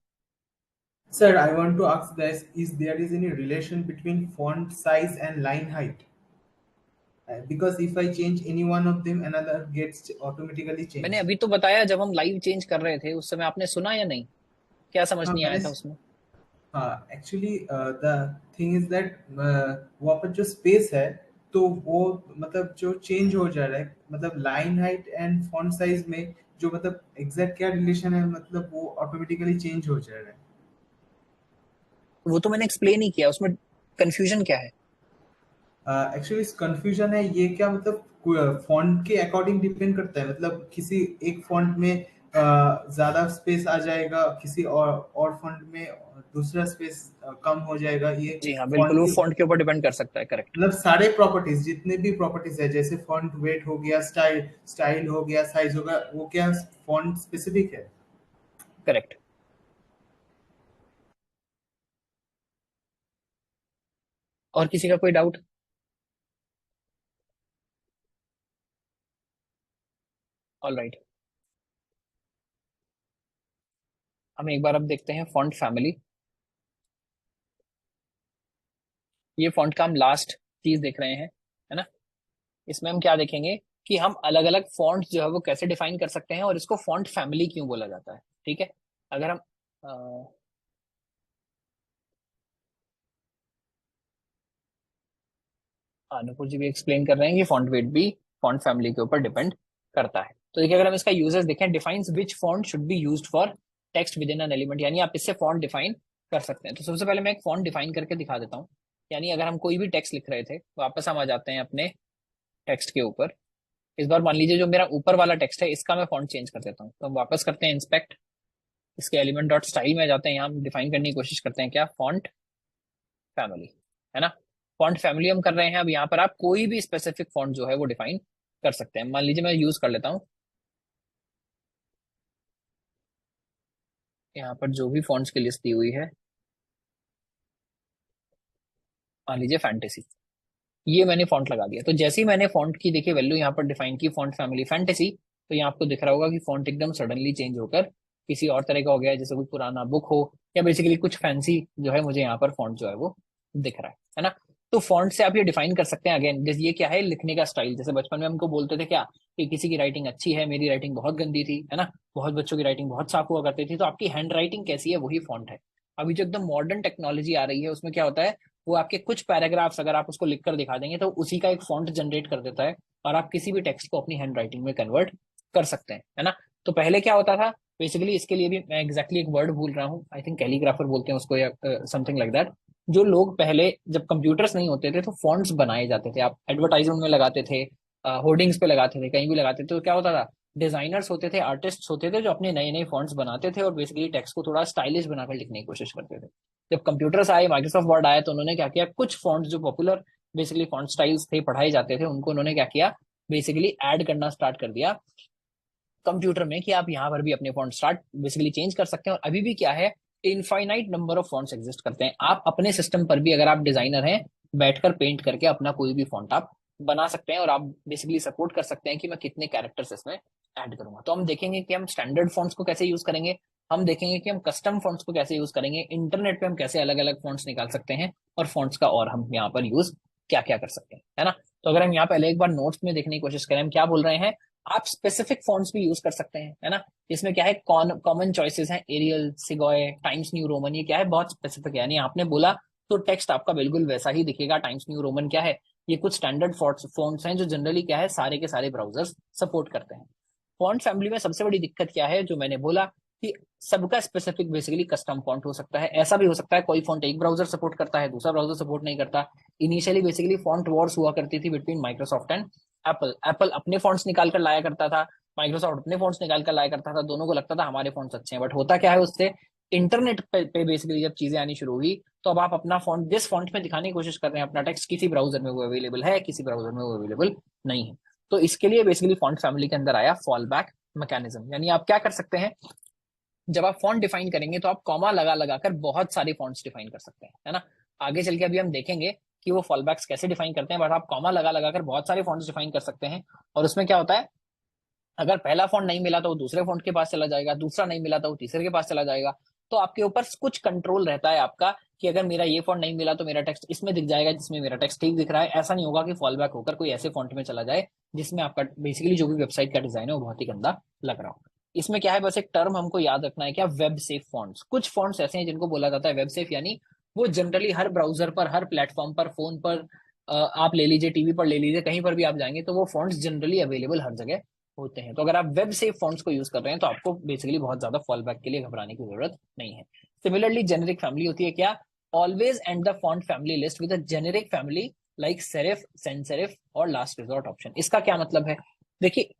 Sir, I want to ask this, is there is any relation between font size and line height? Because if I change any one of them, another gets automatically changed. मैंने अभी तो बताया, जब हम लाइव चेंज कर रहे थे उस समय आपने सुना या नहीं? क्या समझ नहीं आया था उसमें? हाँ, actually the thing is that वहाँ पर जो स्पेस है तो वो मतलब जो चेंज हो जा रहा है, मतलब line height and font size में जो मतलब एग्जैक्ट क्या रिलेशन है, मतलब वो ऑटोमेटिकली चेंज हो जा रहा है। वो तो मैंने एक्सप्लेन ही किया, उसमें कंफ्यूजन क्या है? एक्चुअली कंफ्यूजन है ये क्या, मतलब फॉन्ट के अकॉर्डिंग डिपेंड करता है। मतलब किसी एक फॉन्ट में ज्यादा स्पेस आ जाएगा, किसी और फॉन्ट में दूसरा स्पेस कम हो जाएगा। ये जी हाँ बिल्कुल, वो के फॉन्ट के ऊपर डिपेंड कर सकता है, करेक्ट। मतलब सारे प्रॉपर्टीज जितने भी प्रॉपर्टीज है, जैसे फॉन्ट वेट हो गया, स्टाइल हो गया, साइज हो गया, वो क्या फॉन्ट स्पेसिफिक है। करेक्ट। और किसी का कोई डाउट? ऑल राइट, हम एक बार अब देखते हैं फॉन्ट फैमिली। ये फॉन्ट का हम लास्ट चीज देख रहे हैं, है ना। इसमें हम क्या देखेंगे कि हम अलग अलग फॉन्ट जो है वो कैसे डिफाइन कर सकते हैं और इसको फॉन्ट फैमिली क्यों बोला जाता है। ठीक है, अगर हम अनुपुर जी भी एक्सप्लेन कर रहे हैं कि फॉन्ट वेट भी फॉन्ट फैमिली के ऊपर डिपेंड करता है। तो देखिए अगर हम इसका यूजेस देखें, defines which font should be used for text with in an element, यानी आप इससे फॉन्ट डिफाइन कर सकते हैं। तो सबसे पहले मैं एक फॉन्ट डिफाइन करके दिखा देता हूँ। यानी अगर हम कोई भी टेक्स्ट लिख रहे थे, वापस हम आ जाते हैं अपने टेक्स्ट के ऊपर। इस बार मान लीजिए जो मेरा ऊपर वाला टेक्स्ट है इसका मैं फॉन्ट चेंज कर देता हूँ। तो हम वापस करते हैं इंस्पेक्ट, इसके एलिमेंट डॉट स्टाइल में जाते हैं, यहाँ हम डिफाइन करने की कोशिश करते हैं क्या, फॉन्ट फैमिली, है ना। फॉन्ट फैमिली हम कर रहे हैं। अब यहाँ पर आप कोई भी स्पेसिफिक फॉन्ट जो है वो डिफाइन कर सकते हैं। मान लीजिए मैं यूज कर लेता हूँ यहाँ पर जो भी फॉन्ट्स की लिस्ट दी हुई है, मान लीजिए फैंटेसी, ये मैंने फॉन्ट लगा दिया। तो जैसे ही मैंने फॉन्ट की देखिए वैल्यू यहाँ पर डिफाइन की, फॉन्ट फैमिली फैंटेसी, तो यहाँ आपको दिख रहा होगा कि फॉन्ट एकदम सडनली चेंज होकर किसी और तरह का हो गया है, जैसे कोई पुराना बुक हो या बेसिकली कुछ फैंसी जो है मुझे यहाँ पर फॉन्ट जो है वो दिख रहा है ना। तो फॉन्ट से आप ये डिफाइन कर सकते हैं। अगेन जैसे ये क्या है, लिखने का स्टाइल। जैसे बचपन में हमको बोलते थे क्या कि किसी की राइटिंग अच्छी है, मेरी राइटिंग बहुत गंदी थी, है ना। बहुत बच्चों की राइटिंग बहुत साफ हुआ करती थी। तो आपकी हैंड राइटिंग कैसी है वही फॉन्ट है। अभी जो एकदम मॉडर्न टेक्नोलॉजी आ रही है उसमें क्या होता है, वो आपके कुछ पैराग्राफ्स अगर आप उसको लिख कर दिखा देंगे तो उसी का एक फॉन्ट जनरेट कर देता है और आप किसी भी टेक्स्ट को अपनी हैंड राइटिंग में कन्वर्ट कर सकते हैं, है ना। तो पहले क्या होता था बेसिकली, इसके लिए भी मैं एग्जैक्टली एक वर्ड भूल रहा हूँ, आई थिंक कैलीग्राफर बोलते हैं उसको या समथिंग लाइक दैट। जो लोग पहले जब कंप्यूटर्स नहीं होते थे तो फॉन्ट्स बनाए जाते थे, आप एडवर्टाइजमेंट में लगाते थे, होर्डिंग्स पे लगाते थे, कहीं भी लगाते थे। तो क्या होता था, डिजाइनर्स होते थे, आर्टिस्ट होते थे जो अपने नए नए फॉन्ट्स बनाते थे और बेसिकली टेक्स्ट को थोड़ा स्टाइलिश बनाकर लिखने की कोशिश करते थे। जब कंप्यूटर्स आए, माइक्रोसॉफ्ट वर्ड आया, तो उन्होंने क्या किया, कुछ फॉन्ट्स जो पॉपुलर बेसिकली फॉन्ट स्टाइल्स थे, पढ़ाए जाते थे, उनको उन्होंने क्या किया, बेसिकली ऐड करना स्टार्ट कर दिया कंप्यूटर में कि आप यहाँ पर भी अपने फॉन्ट स्टार्ट बेसिकली चेंज कर सकते हैं। और अभी भी क्या है, infinite number of fonts exist करते हैं। आप अपने सिस्टम पर भी अगर आप डिजाइनर हैं, बैठकर पेंट करके अपना कोई भी फॉन्ट आप बना सकते हैं और आप बेसिकली सपोर्ट कर सकते हैं कि मैं कितने कैरेक्टर्स इसमें ऐड करूंगा। तो हम देखेंगे कि हम स्टैंडर्ड फॉन्ट्स को कैसे यूज करेंगे, हम देखेंगे कि हम कस्टम फॉन्ट्स को कैसे यूज करेंगे, इंटरनेट पे हम कैसे अलग अलग फॉन्ट्स निकाल सकते हैं और फॉन्ट्स का और हम यहाँ पर यूज क्या क्या कर सकते हैं, है ना। तो अगर हम यहाँ पहले एक बार नोट्स में देखने की कोशिश करें, हम क्या बोल रहे हैं, आप स्पेसिफिक फॉन्ट्स भी यूज कर सकते हैं, है ना। इसमें क्या है, कॉमन चॉइसेस हैं, एरियल, सिगॉय, टाइम्स न्यू रोमन, ये क्या है, बहुत स्पेसिफिक है। यानी आपने बोला तो टेक्स्ट आपका बिल्कुल वैसा ही दिखेगा। टाइम्स न्यू रोमन क्या है, ये कुछ स्टैंडर्ड फॉन्ट्स हैं जो जनरली क्या है, सारे के सारे ब्राउजर्स सपोर्ट करते हैं। फॉन्ट फैमिली में सबसे बड़ी दिक्कत क्या है, जो मैंने बोला कि सबका स्पेसिफिक बेसिकली कस्टम फॉन्ट हो सकता है। ऐसा भी हो सकता है कोई फॉन्ट एक ब्राउजर सपोर्ट करता है, दूसरा ब्राउजर सपोर्ट नहीं करता। इनिशियली बेसिकली फॉन्ट वॉर्स हुआ करती थी between Microsoft and Apple. Apple अपने फॉन्ट्स निकाल कर लाया करता था, माइक्रोसॉफ्ट अपने फॉन्ट्स निकाल कर लाया करता था, दोनों को लगता था हमारे फॉन्ट्स अच्छे हैं। बट होता क्या है, उससे इंटरनेट पे बेसिकली जब चीजें आनी शुरू हुई, तो अब आप अपना फॉन्ट जिस फॉन्ट में दिखाने की कोशिश कर रहे हैं अपना टेक्स्ट, किसी ब्राउजर में वो अवेलेबल है, किसी ब्राउजर में वो अवेलेबल नहीं है। तो इसके लिए बेसिकली फॉन्ट फैमिली के अंदर आया फॉल बैक मैकेनिज्म। यानी आप क्या कर सकते हैं, जब आप फॉन्ट डिफाइन करेंगे तो आप कॉमा लगा लगा कर बहुत सारे फॉन्ट्स डिफाइन कर सकते हैं, है ना। आगे चल के अभी हम देखेंगे कि वो फॉल बैक्स कैसे डिफाइन करते हैं, बट आप कॉमा लगा लगा कर बहुत सारे फॉन्ट्स डिफाइन कर सकते हैं। और उसमें क्या होता है, अगर पहला फॉन्ट नहीं मिला तो वो दूसरे फॉन्ट के पास चला जाएगा, दूसरा नहीं मिला तो वो तीसरे के पास चला जाएगा। तो आपके ऊपर कुछ कंट्रोल रहता है आपका कि अगर मेरा ये फॉन्ट नहीं मिला तो मेरा टेक्स्ट इसमें दिख जाएगा जिसमें मेरा टेक्स्ट ठीक दिख रहा है। ऐसा नहीं होगा कि फॉल बैक होकर कोई ऐसे फॉन्ट में चला जाए जिसमें आपका बेसिकली जो भी वेबसाइट का डिजाइन है वो बहुत ही गंदा लग रहा हो। इसमें क्या है, बस एक टर्म हमको याद रखना है, क्या, वेब सेफ फॉन्ट्स। कुछ फॉन्ट्स ऐसे हैं जिनको बोला जाता है वेब सेफ, यानी वो जनरली हर ब्राउजर पर, हर प्लेटफॉर्म पर, फोन पर, आप ले लीजिए, टीवी पर ले लीजिए, कहीं पर भी आप जाएंगे तो वो फॉन्ट्स जनरली अवेलेबल हर जगह होते हैं। तो अगर आप वेब सेफ फॉन्ट्स को यूज कर रहे हैं तो आपको बेसिकली बहुत ज्यादा फॉल बैक के लिए घबराने की जरूरत नहीं है। सिमिलरली जेनेरिक फैमिली होती है क्या, always and the font family list with a generic family like serif, sans serif और लास्ट रिजॉर्ट ऑप्शन। इसका क्या मतलब है, देखिए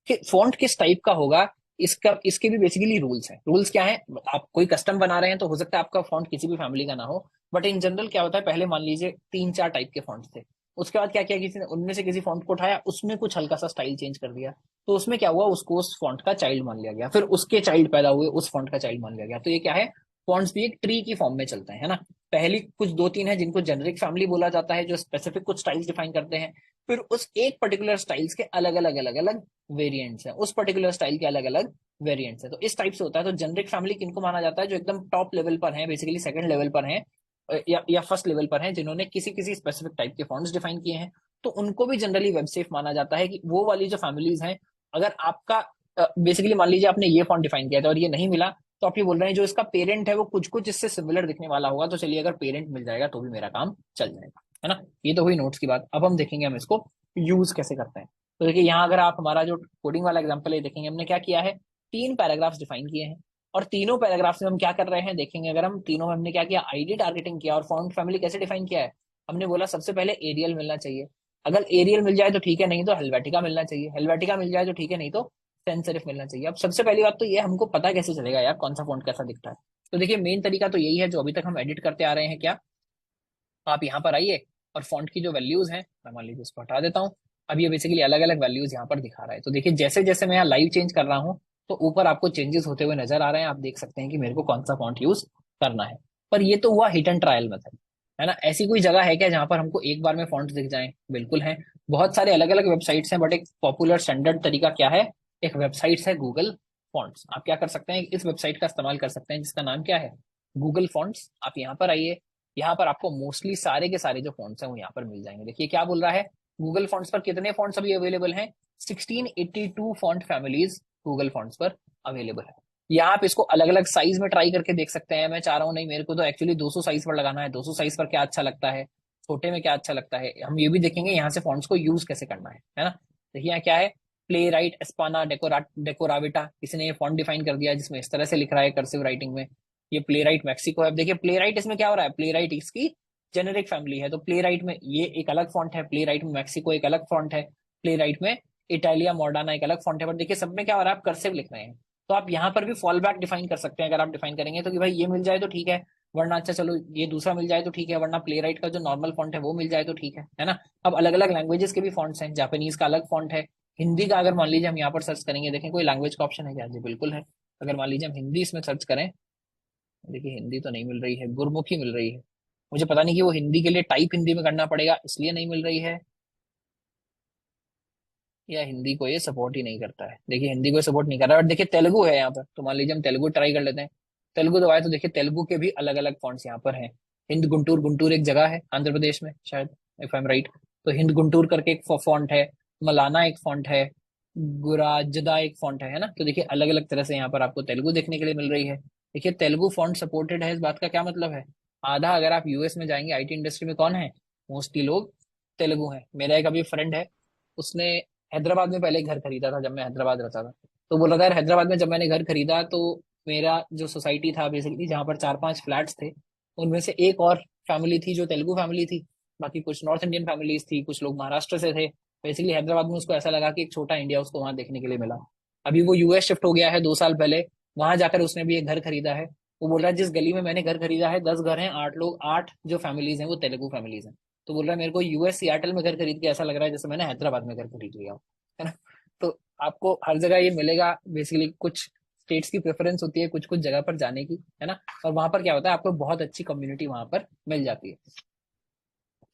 कि फॉन्ट किस टाइप का होगा, इसका इसके भी बेसिकली रूल्स हैं। रूल्स क्या है, आप कोई कस्टम बना रहे हैं तो हो सकता है आपका फॉन्ट किसी भी फैमिली का ना हो, बट इन जनरल क्या होता है, पहले मान लीजिए 3-4 टाइप के फॉन्ट्स थे, उसके बाद क्या किया, किसी ने उनमें से किसी फॉन्ट को उठाया, उसमें कुछ हल्का सा स्टाइल चेंज कर दिया, तो उसमें क्या हुआ, उसको उस फॉन्ट का चाइल्ड मान लिया गया, फिर उसके चाइल्ड पैदा हुए, उस फॉन्ट का चाइल्ड मान लिया गया। तो ये क्या है, फॉन्ट्स भी एक ट्री की फॉर्म में चलते हैं, है ना। पहली कुछ 2-3 है जिनको जेनेरिक फैमिली बोला जाता है, जो स्पेसिफिक कुछ स्टाइल्स डिफाइन करते हैं, फिर उस एक पर्टिकुलर स्टाइल्स के अलग अलग अलग अलग वेरिएंट्स हैं, उस पर्टिकुलर स्टाइल के अलग अलग वेरिएंट्स है। तो इस टाइप से होता है। तो जेनेरिक फैमिली किनको माना जाता है, जो एकदम टॉप लेवल पर है, बेसिकली सेकंड लेवल पर है या फर्स्ट लेवल पर है, जिन्होंने किसी किसी स्पेसिफिक टाइप के फॉन्ट्स डिफाइन किए हैं, तो उनको भी जनरली वेब सेफ माना जाता है। कि वो वाली जो फैमिलीज हैं, अगर आपका बेसिकली मान लीजिए आपने ये फॉन्ट डिफाइन किया था और ये नहीं मिला, तो आप ये बोल रहे हैं जो इसका पेरेंट है वो कुछ कुछ इससे सिमिलर दिखने वाला होगा, तो चलिए अगर पेरेंट मिल जाएगा तो भी मेरा काम चल जाएगा। है ना। ये तो हुई नोट्स की बात। अब हम देखेंगे हम इसको यूज कैसे करते हैं। तो देखिए यहाँ अगर आप हमारा जो कोडिंग वाला एग्जाम्पल है देखेंगे, हमने क्या किया है, 3 पैराग्राफ्स डिफाइन किए हैं, और तीनों पैराग्राफ्स में हम क्या कर रहे हैं देखेंगे। अगर हम तीनों में हमने क्या किया, आईडी टारगेटिंग किया, और फॉन्ट फैमिली कैसे डिफाइन किया है। हमने बोला सबसे पहले एरियल मिलना चाहिए, अगर एरियल मिल जाए तो ठीक है, नहीं तो हेल्वेटिका मिलना चाहिए, हेल्वेटिका मिल जाए तो ठीक है, नहीं तो सेंस सेरिफ मिलना चाहिए। अब सबसे पहली बात तो ये, हमको पता कैसे चलेगा यार कौन सा फॉन्ट कैसा दिखता है। तो देखिए मेन तरीका तो यही है जो अभी तक हम एडिट करते आ रहे हैं। क्या, आप यहाँ पर आइए और फॉन्ट की जो वैल्यूज हैं, मैं मान लीजिए इसको हटा देता हूँ। अब ये बेसिकली अलग अलग वैल्यूज यहाँ पर दिखा रहा है। तो देखिए जैसे जैसे मैं यहाँ लाइव चेंज कर रहा हूँ तो ऊपर आपको चेंजेस होते हुए नजर आ रहे हैं। आप देख सकते हैं कि मेरे को कौन सा फॉन्ट यूज करना है। पर ये तो हुआ हिट एंड ट्रायल मेथड, है ना। ऐसी कोई जगह है क्या जहां पर हमको एक बार में फॉन्ट दिख जाए? बिल्कुल है, बहुत सारे अलग अलग वेबसाइट्स हैं, बट एक पॉपुलर स्टैंडर्ड तरीका क्या है, एक वेबसाइट है गूगल फॉन्ट्स। आप क्या कर सकते हैं, इस वेबसाइट का इस्तेमाल कर सकते हैं जिसका नाम क्या है, गूगल फॉन्ट्स। आप यहाँ पर आइए, यहाँ पर आपको मोस्टली सारे के सारे जो फॉन्ट्स हैं वो यहाँ पर मिल जाएंगे। देखिए क्या बोल रहा है, गूगल फॉन्ट्स पर कितने फॉन्ट्स अभी अवेलेबल हैं, 1682 फॉन्ट फैमिलीज गूगल फॉन्ट्स पर अवेलेबल है। यहाँ आप इसको अलग अलग साइज में ट्राई करके देख सकते हैं। मैं चाह रहा हूँ नहीं, मेरे को तो एक्चुअली 200 साइज पर लगाना है, 200 साइज पर क्या अच्छा लगता है, छोटे में क्या अच्छा लगता है। हम ये भी देखेंगे यहाँ से फॉन्ट्स को यूज कैसे करना है ना। देखिए यहाँ क्या है, प्ले राइट एस्पाना डेकोराविटा, किसी ने ये फॉन्ट डिफाइन कर दिया जिसमें इस तरह से लिख रहा है कर्सिव राइटिंग में। ये प्ले राइट मैक्सिको है। अब देखिए प्ले राइट इसमें क्या हो रहा है, प्ले राइट इसकी जेनेरिक फैमिली है, तो प्ले राइट में ये एक अलग फॉन्ट है, प्ले राइट में मैक्सिको एक अलग फॉन्ट है, प्ले राइट में इटालिया मॉडर्ना एक अलग फॉन्ट है। बट देखिए सब में क्या हो रहा है, आप कर्सिव लिख रहे हैं। तो आप यहाँ पर भी फॉल बैक डिफाइन कर सकते हैं। अगर आप डिफाइन करेंगे तो कि भाई ये मिल जाए तो ठीक है, वरना अच्छा चलो ये दूसरा मिल जाए तो ठीक है, वरना प्ले राइट का जो नॉर्मल फॉन्ट है वो मिल जाए तो ठीक है ना। अब अलग अलग लैंग्वेजेस के भी फॉन्ट्स हैं, जापानीज का अलग फॉन्ट है, हिंदी का अगर मान लीजिए हम यहाँ पर सर्च करेंगे, देखें कोई लैंग्वेज का ऑप्शन है क्या, जी बिल्कुल है। अगर मान लीजिए हम हिंदी इसमें सर्च करें, देखिए हिंदी तो नहीं मिल रही है, गुरमुखी मिल रही है। मुझे पता नहीं कि वो हिंदी के लिए टाइप हिंदी में करना पड़ेगा इसलिए नहीं मिल रही है, या हिंदी को ये सपोर्ट ही नहीं करता है। देखिए हिंदी को सपोर्ट नहीं कर रहा है। बट देखिए तेलुगु है यहाँ पर, तो मान लीजिए हम तेलुगु ट्राई कर लेते हैं। तेलुगु दबाए तो देखिए तेलुगु के भी अलग अलग फॉन्ट्स यहाँ पर हैं। हिंद गुंटूर, गुंटूर एक जगह है आंध्र प्रदेश में शायद, इफ आई एम राइट। तो हिंद गुंटूर करके एक फॉन्ट है, मलाना एक फॉन्ट है, गुराजदा एक फॉन्ट है ना। तो देखिए अलग अलग तरह से यहाँ पर आपको तेलुगु देखने के लिए मिल रही है। देखिए तेलुगु फॉन्ट सपोर्टेड है, इस बात का क्या मतलब है, आधा अगर आप यूएस में जाएंगे आईटी इंडस्ट्री में कौन है, मोस्टली लोग तेलुगु हैं। मेरा एक अभी फ्रेंड है, उसने हैदराबाद में पहले घर खरीदा था जब मैं हैदराबाद रहता था। तो बोला था यार हैदराबाद में जब मैंने घर खरीदा तो मेरा जो सोसाइटी था बेसिकली जहाँ पर 4-5 फ्लैट्स थे, उनमें से एक और फैमिली थी जो तेलुगु फैमिली थी, बाकी कुछ नॉर्थ इंडियन फैमिलीज थी, कुछ लोग महाराष्ट्र से थे। बेसिकली हैदराबाद में उसको ऐसा लगा कि एक छोटा इंडिया उसको वहां देखने के लिए मिला। अभी वो यूएस शिफ्ट हो गया है 2 साल पहले, वहां जाकर उसने भी एक घर खरीदा है। वो बोल रहा है जिस गली में मैंने घर खरीदा है 10 घर हैं, 8 लोग, 8 जो फैमिलीज हैं वो तेलुगु फैमिलीज हैं। तो बोल रहा है मेरे को यूएस सियाटल में घर खरीद के ऐसा लग रहा है जैसे मैंने हैदराबाद में घर खरीद लिया हो, है ना। तो आपको हर जगह ये मिलेगा। बेसिकली कुछ स्टेट्स की प्रेफरेंस होती है कुछ कुछ जगह पर जाने की, है ना। और वहां पर क्या होता है, आपको बहुत अच्छी कम्युनिटी वहां पर मिल जाती है।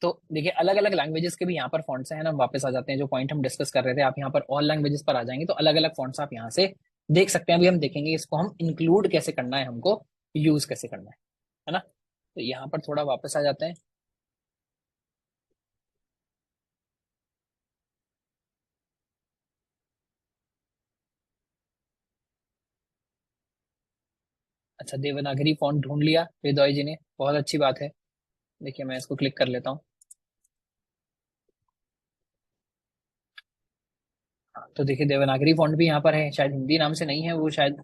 तो देखिए अलग अलग लैंग्वेजेस के भी यहाँ पर फॉन्ट्स हैं ना। हम वापस आ जाते हैं जो पॉइंट हम डिस्कस कर रहे थे, आप यहाँ पर ऑल लैंग्वेजेस पर आ जाएंगे तो अलग अलग फॉन्ट्स आप यहाँ से देख सकते हैं। अभी हम देखेंगे इसको हम इंक्लूड कैसे करना है, हमको यूज कैसे करना है ना। तो यहाँ पर थोड़ा वापस आ जाते हैं। अच्छा देवनागरी फॉन्ट ढूंढ लिया वेदोय जी ने, बहुत अच्छी बात है। देखिए मैं इसको क्लिक कर लेता हूँ। हाँ, तो देखिए देवनागरी फॉन्ट भी यहाँ पर है, शायद हिंदी नाम से नहीं है वो, शायद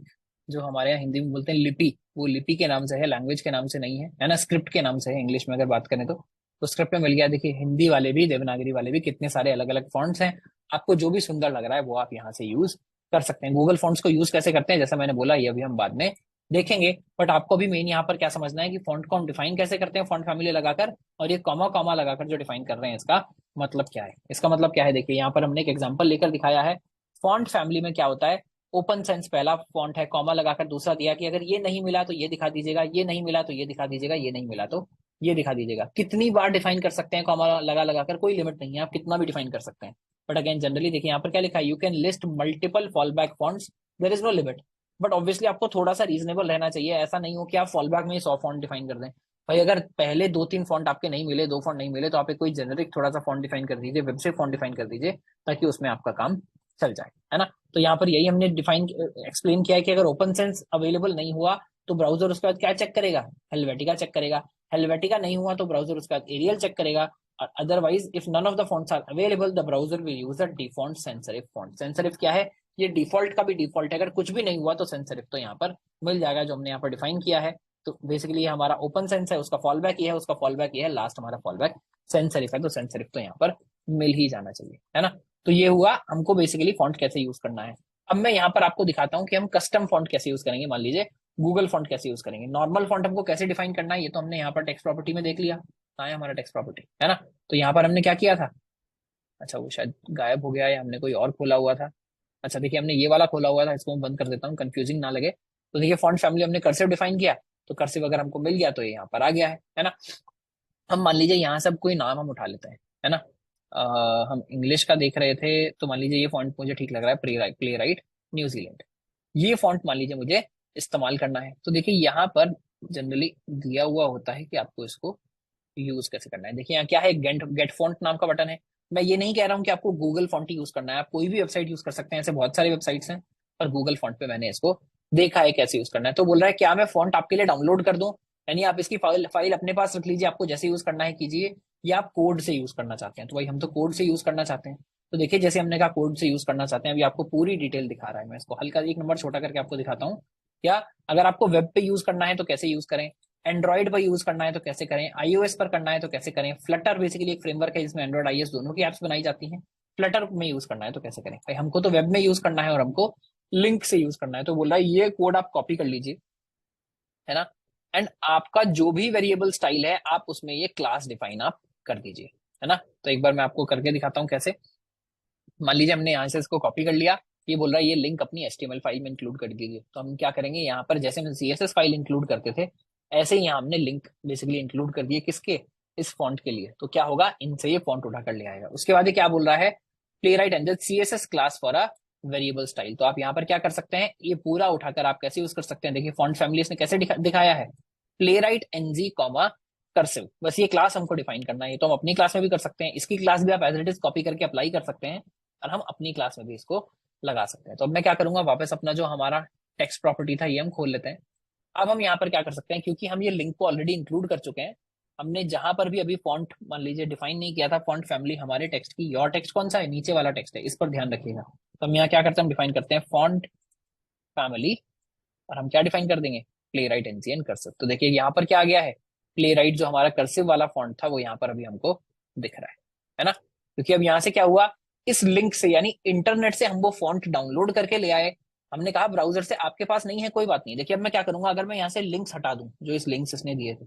जो हमारे यहाँ हिंदी में बोलते हैं लिपि, वो लिपि के नाम से है, लैंग्वेज के नाम से नहीं है ना, स्क्रिप्ट के नाम से है इंग्लिश में अगर बात करें तो स्क्रिप्ट में मिल गया। देखिए हिंदी वाले भी देवनागरी वाले भी कितने सारे अलग अलग फॉन्ट्स हैं। आपको जो भी सुंदर लग रहा है वो आप यहाँ से यूज कर सकते हैं। गूगल फॉन्ट्स को यूज कैसे करते हैं जैसा मैंने बोला ये अभी हम बाद में देखेंगे। बट आपको भी मेन यहाँ पर क्या समझना है कि फॉन्ट को हम डिफाइन कैसे करते हैं, फॉन्ट फैमिली लगाकर, और ये कॉमा कॉमा लगाकर जो डिफाइन कर रहे हैं इसका मतलब क्या है। इसका मतलब क्या है, देखिए यहाँ पर हमने एक एग्जाम्पल लेकर दिखाया है। फॉन्ट फैमिली में क्या होता है, ओपन सेंस पहला फॉन्ट है, कॉमा लगाकर दूसरा दिया कि अगर ये नहीं मिला तो ये दिखा दीजिएगा, ये नहीं मिला तो ये दिखा दीजिएगा, ये नहीं मिला तो ये दिखा दीजिएगा। कितनी बार डिफाइन कर सकते हैं कॉमा लगा लगाकर, कोई लिमिट नहीं है, आप कितना भी डिफाइन कर सकते हैं। बट अगेन जनरली देखिए यहाँ पर क्या लिखा है, you can list multiple fallback fonts, there is no limit. But obviously आपको थोड़ा सा रीजनेबल रहना चाहिए, ऐसा नहीं हो कि आप फॉल बैक में ही 100 फॉन्ट डिफाइन कर दें। भाई अगर पहले 2-3 फॉन्ट आपके नहीं मिले, 2 फॉन्ट नहीं मिले, तो आप एक कोई जेनरिक थोड़ा सा फॉन्ट डिफाइन कर दीजिए, वेबसाइट फॉन्ट डिफाइन कर दीजिए, ताकि उसमें आपका काम चल जाए, है ना। तो यहाँ पर यही हमने डिफाइन एक्सप्लेन किया है कि अगर ओपन सेंस अवेलेबल नहीं हुआ तो ब्राउजर उसके बाद क्या चेक करेगा, हेल्वेटिका चेक करेगा। हेल्वेटिका नहीं हुआ तो ब्राउजर उसके बाद एरियल चेक करेगा। Otherwise if none of the fonts are available the browser will use the default sans serif font. sans serif क्या है, ये डिफॉल्ट का भी डिफॉल्ट है, अगर कुछ भी नहीं हुआ तो sans serif तो यहाँ पर मिल जाएगा जो हमने यहाँ पर डिफाइन किया है। तो बेसिकली ये हमारा ओपन सेंस है, उसका फॉल बैक ये है, उसका फॉल बैक ये है, लास्ट हमारा फॉल बैक sans serif है, तो sans serif तो यहाँ पर मिल ही जाना चाहिए, है ना। तो ये हुआ हमको बेसिकली फॉन्ट कैसे यूज करना है। अब मैं यहाँ पर आपको दिखाता हूँ कि हम कस्टम फॉन्ट कैसे यूज करेंगे। मान लीजिए गूगल फॉन्ट कैसे यूज करेंगे। नॉर्मल फॉन्ट हमको कैसे डिफाइन करना है ये तो हमने यहाँ पर टेक्स्ट प्रॉपर्टी में देख लिया, कहाँ है हमारा टेक्स्ट प्रॉपर्टी, है ना। तो यहाँ पर हमने क्या किया था, अच्छा वो शायद गायब हो गया या हमने कोई और खोला हुआ था। अच्छा देखिए हमने ये वाला खोला हुआ था, इसको मैं बंद कर देता हूँ कंफ्यूजिंग ना लगे। तो देखिए फॉन्ट फैमिली हमने कर्सिव डिफाइन किया, तो कर्सिव अगर हमको मिल गया तो ये यहाँ पर आ गया है ना। हम मान लीजिए यहाँ से अब कोई नाम हम उठा लेते हैं, है ना। हम इंग्लिश का देख रहे थे, तो मान लीजिए ये फॉन्ट मुझे ठीक लग रहा है, प्ले राइट न्यूजीलैंड। ये फॉन्ट मान लीजिए मुझे इस्तेमाल करना है। तो देखिए यहाँ पर जनरली दिया हुआ होता है कि आपको इसको यूज कैसे करना है। देखिए यहाँ क्या है, गेट फॉन्ट नाम का बटन है। मैं ये नहीं कह रहा हूँ कि आपको गूगल फॉन्ट यूज करना है, आप कोई भी वेबसाइट यूज कर सकते हैं, ऐसे बहुत सारी वेबसाइट्स हैं, पर गूगल फॉन्ट पे मैंने इसको देखा है कैसे यूज करना है। तो बोल रहा है क्या मैं फॉन्ट आपके लिए डाउनलोड कर दूं, यानी आप इसकी फाइल अपने पास रख लीजिए, आपको जैसे यूज करना है कीजिए, या आप कोड से यूज करना चाहते हैं। तो भाई हम तो कोड से यूज करना चाहते हैं। तो देखिए जैसे हमने कहा कोड से यूज करना चाहते हैं, अभी आपको पूरी डिटेल दिखा रहा है, मैं इसको हल्का एक नंबर छोटा करके आपको दिखाता हूँ। क्या अगर आपको वेब पे यूज करना है तो कैसे यूज करें, एंड्रॉइड पर यूज करना है तो कैसे करें, आईओएस पर करना है तो कैसे करें, फ्लटर बेसिकली एक फ्रेमवर्क है जिसमें एंड्रॉइड आईओएस दोनों की एप्स बनाई जाती हैं, फ्लटर में यूज करना है तो कैसे करें। भाई हमको तो वेब में यूज करना है और हमको लिंक से यूज करना है। तो बोल रहा है ये कोड आप कॉपी कर लीजिए, है ना, एंड आपका जो भी वेरिएबल स्टाइल है आप उसमें ये क्लास डिफाइन आप कर दीजिए, है ना। तो एक बार मैं आपको करके दिखाता हूँ कैसे। मान लीजिए हमने यहाँ से इसको कॉपी कर लिया, ये बोल रहा है ये लिंक अपनी HTML फाइल में इंक्लूड कर दीजिए। तो हम क्या करेंगे, यहाँ पर जैसे हम CSS फाइल इंक्लूड करते थे ऐसे ही यहाँ हमने लिंक बेसिकली इंक्लूड कर दिए, किसके, इस फॉन्ट के लिए। तो क्या होगा, इनसे ये फॉन्ट उठा कर ले आएगा। उसके बाद ये क्या बोल रहा है, play right angel CSS class for a variable style. तो आप यहाँ पर क्या कर सकते हैं, ये पूरा उठाकर आप कैसे यूज कर सकते हैं। देखिए फॉन्ट फैमिली इसने कैसे दिखाया है, play right NG comma cursive, बस ये क्लास हमको डिफाइन करना है। ये तो हम अपनी क्लास में भी कर सकते हैं, इसकी क्लास भी आप एज इट इज कॉपी करके अप्लाई कर सकते हैं, और हम अपनी क्लास में भी इसको लगा सकते हैं। तो अब मैं क्या करूंगा, वापस अपना जो हमारा टेक्स्ट प्रॉपर्टी था ये हम खोल लेते हैं। अब हम यहाँ पर क्या कर सकते हैं, क्योंकि हम ये लिंक को ऑलरेडी इंक्लूड कर चुके हैं, हमने जहां पर भी अभी फॉन्ट मान लीजिए डिफाइन नहीं किया था, फॉन्ट फैमिली हमारे टेक्स्ट की, योर टेक्स्ट कौन सा है, नीचे वाला टेक्स्ट है, इस पर ध्यान रखिएगा। तो हम यहाँ क्या करते हैं, हम डिफाइन करते हैं फॉन्ट फैमिली, और हम क्या डिफाइन कर देंगे, play right NG and cursive. तो देखिए यहाँ पर क्या आ गया है, प्ले राइट जो हमारा कर्सिव वाला फॉन्ट था वो यहाँ पर अभी हमको दिख रहा है ना। क्योंकि अब यहाँ से क्या हुआ, इस लिंक से यानी इंटरनेट से हम वो फॉन्ट डाउनलोड करके ले आए। हमने कहा ब्राउजर से आपके पास नहीं है कोई बात नहीं। देखिए अब मैं क्या करूंगा, अगर मैं यहाँ से लिंक्स हटा दूं, जो इस लिंक्स इसने दिए थे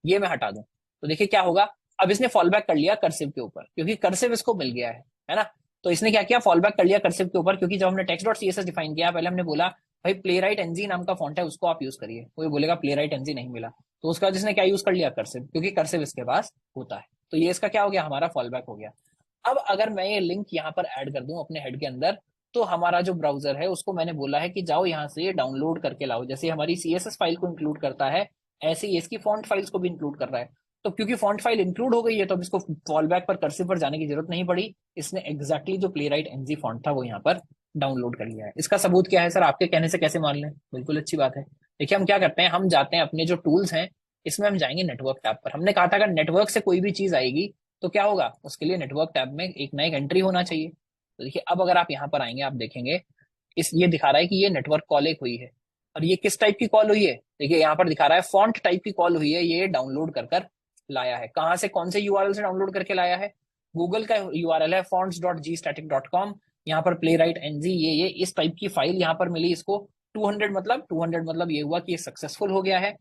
ये मैं हटा दूं, तो देखिए क्या होगा, अब इसने फॉल बैक कर लिया कर्सिव के ऊपर, क्योंकि कर्सिव इसको मिल गया है ना। तो इसने क्या किया, फॉल बैक कर लिया कर्सिव के ऊपर, क्योंकि जब हमने text.css डिफाइन किया पहले हमने बोला भाई प्ले राइट NG नाम का फॉन्ट है उसको आप यूज करिए, वो ये बोलेगा प्ले राइट NG नहीं मिला, तो उसका जिसने क्या यूज कर लिया, कर्सिव, क्योंकि कर्सिव इसके पास होता है। तो ये इसका क्या हो गया, हमारा फॉल बैक हो गया। अब अगर मैं ये लिंक यहाँ पर ऐड कर दूं अपने हेड के अंदर, तो हमारा जो ब्राउजर है उसको मैंने बोला है कि जाओ यहाँ से डाउनलोड करके लाओ, जैसे हमारी CSS फाइल को इंक्लूड करता है ऐसे ही इसकी फॉन्ट फाइल्स को भी इंक्लूड कर रहा है। तो क्योंकि फॉन्ट फाइल इंक्लूड हो गई है तो अब इसको फॉल बैक पर कर्सिव पर जाने की जरूरत नहीं पड़ी, इसने एग्जैक्टली जो प्ले राइट NG फॉन्ट था वो यहाँ पर डाउनलोड कर लिया है। इसका सबूत क्या है सर, आपके कहने से कैसे मान लें, बिल्कुल अच्छी बात है। देखिए हम क्या करते हैं, हम जाते हैं अपने जो टूल्स हैं इसमें हम जाएंगे नेटवर्क टैब पर। हमने कहा था अगर नेटवर्क से कोई भी चीज आएगी तो क्या होगा, उसके लिए नेटवर्क टैब में एक ना एक एंट्री होना चाहिए। तो देखिए अब अगर आप यहाँ पर आएंगे आप देखेंगे इस ये दिखा रहा है कि ये नेटवर्क कॉल एक हुई है, और ये किस टाइप की कॉल हुई है, देखिए यहाँ पर दिखा रहा है फॉन्ट टाइप की कॉल हुई है, ये डाउनलोड कर लाया है। कहाँ से, कौन से URL से डाउनलोड करके लाया है, गूगल का URL है fonts.gstatic.com। यहाँ पर प्ले राइट NG ये इस टाइप की फाइल यहाँ पर मिली इसको 200 मतलब ये हुआ कि ये सक्सेसफुल हो गया है,